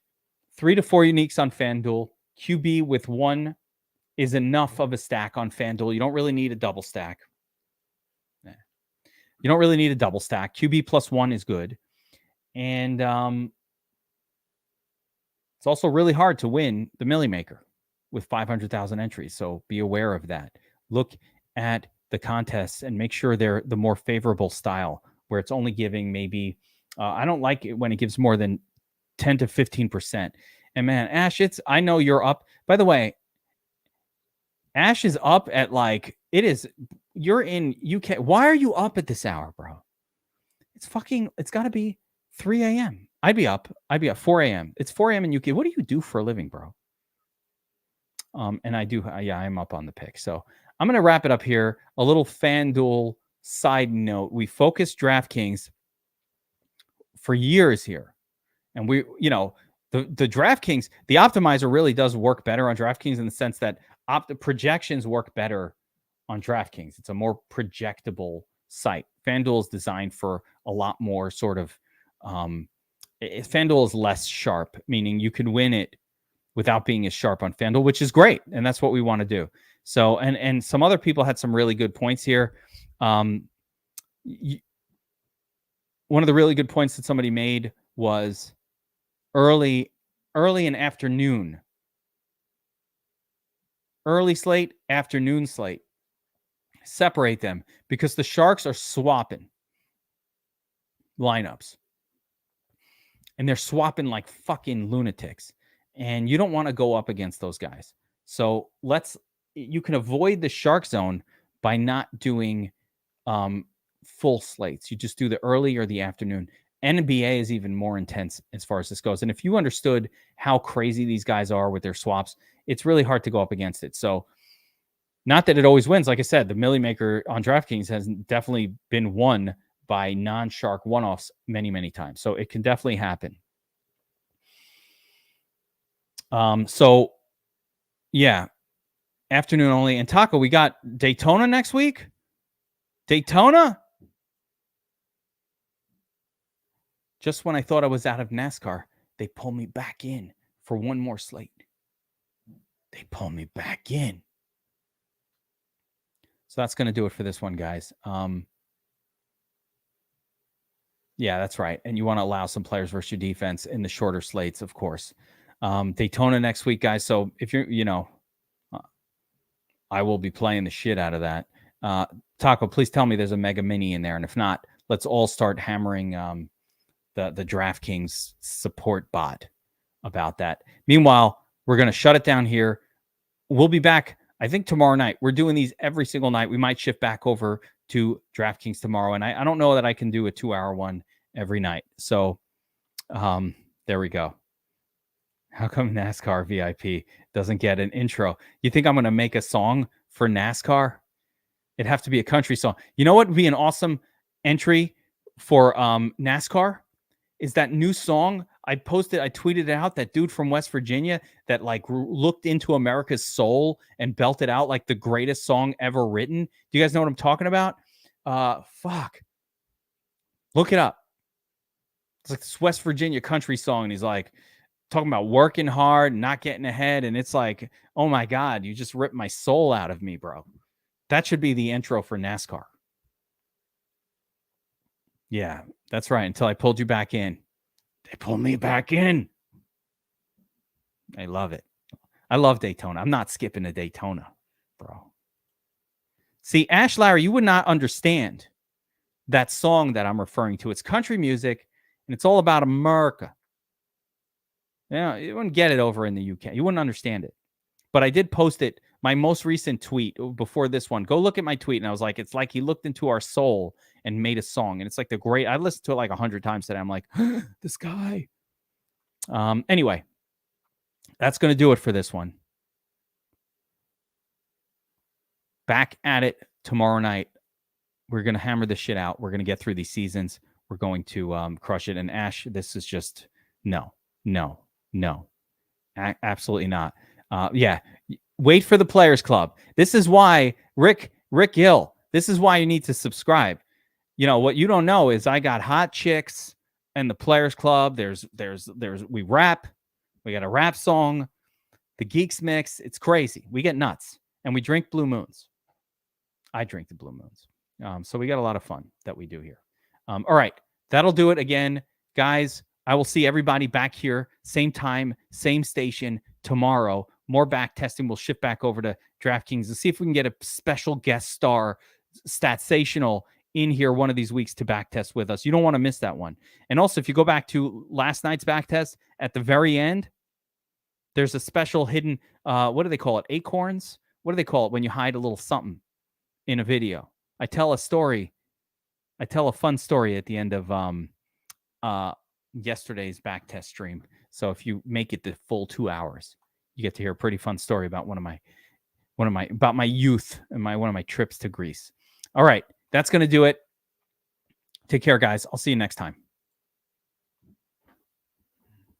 3 to 4 uniques on FanDuel. QB with 1 is enough of a stack on FanDuel. You don't really need a double stack. You don't really need a double stack. QB plus 1 is good. And it's also really hard to win the Millie Maker with 500,000 entries. So be aware of that. Look at the contests and make sure they're the more favorable style where it's only giving maybe, I don't like it when it gives more than 10 to 15%. And man, Ash, I know you're up. By the way, Ash is up at like, you're in UK. Why are you up at this hour, bro? It's got to be 3 a.m. I'd be up 4 a.m. It's 4 a.m. in UK. What do you do for a living, bro? And I'm up on the pick. So I'm going to wrap it up here. A little FanDuel side note. We focused DraftKings for years here. And the DraftKings, the optimizer really does work better on DraftKings in the sense that projections work better on DraftKings. It's a more projectable site. FanDuel is designed for a lot more sort of, FanDuel is less sharp, meaning you can win it without being as sharp on FanDuel, which is great. And that's what we want to do. So, and some other people had some really good points here. One of the really good points that somebody made was early and afternoon. Early slate, afternoon slate. Separate them because the Sharks are swapping lineups. And they're swapping like fucking lunatics. And you don't want to go up against those guys. So you can avoid the Shark zone by not doing full slates. You just do the early or the afternoon. NBA is even more intense as far as this goes. And if you understood how crazy these guys are with their swaps, it's really hard to go up against it. So not that it always wins. Like I said, the Millie Maker on DraftKings has definitely been won by non-Shark one-offs many, many times. So it can definitely happen. So yeah, afternoon only. And Taco, we got Daytona next week. Daytona? Just when I thought I was out of NASCAR, they pull me back in for one more slate. They pull me back in. So that's going to do it for this one, guys. Yeah, that's right. And you want to allow some players versus your defense in the shorter slates, of course. Daytona next week, guys. So if you're, I will be playing the shit out of that. Taco, please tell me there's a Mega Mini in there. And if not, let's all start hammering the DraftKings support bot about that. Meanwhile, we're going to shut it down here. We'll be back, I think, tomorrow night. We're doing these every single night. We might shift back over to DraftKings tomorrow. And I don't know that I can do a 2-hour one every night. So there we go. How come NASCAR VIP doesn't get an intro? You think I'm going to make a song for NASCAR? It'd have to be a country song. You know what would be an awesome entry for NASCAR? Is that new song I tweeted it out, that dude from West Virginia that like looked into America's soul and belted out like the greatest song ever written. Do you guys know what I'm talking about? Fuck. Look it up. It's like this West Virginia country song. And he's like talking about working hard, not getting ahead. And it's like, oh my God, you just ripped my soul out of me, bro. That should be the intro for NASCAR. Yeah, that's right. Until I pulled you back in. They pulled me back in. I love it. I love Daytona. I'm not skipping a Daytona, bro. See, Ash Larry, you would not understand that song that I'm referring to. It's country music, and it's all about America. Yeah, you wouldn't get it over in the UK. You wouldn't understand it. But I did post it, my most recent tweet before this one. Go look at my tweet, and I was like, it's like he looked into our soul and made a song. And it's like I listened to it like 100 times today. I'm like, this guy. Anyway, That's going to do it for this one. Back at it tomorrow night. We're going to hammer this shit out. We're going to get through these seasons. We're going to crush it. And Ash, this is just no. Absolutely not. Yeah. Wait for the Players Club. This is why Rick Gill, this is why you need to subscribe. You know, what you don't know is I got hot chicks and the Players Club. We rap. We got a rap song. The Geeks mix. It's crazy. We get nuts. And we drink Blue Moons. I drink the Blue Moons. So we got a lot of fun that we do here. All right. That'll do it again. Guys, I will see everybody back here, same time, same station tomorrow. More back testing. We'll shift back over to DraftKings and see if we can get a special guest star, Statsational, in here one of these weeks to back test with us. You don't want to miss that one. And also, if you go back to last night's back test, at the very end, there's a special hidden, what do they call it? Acorns? What do they call it when you hide a little something in a video? I tell a story. I tell a fun story at the end of yesterday's back test stream. So if you make it the full 2 hours, you get to hear a pretty fun story about about my youth and one of my trips to Greece. All right, that's going to do it. Take care, guys. I'll see you next time.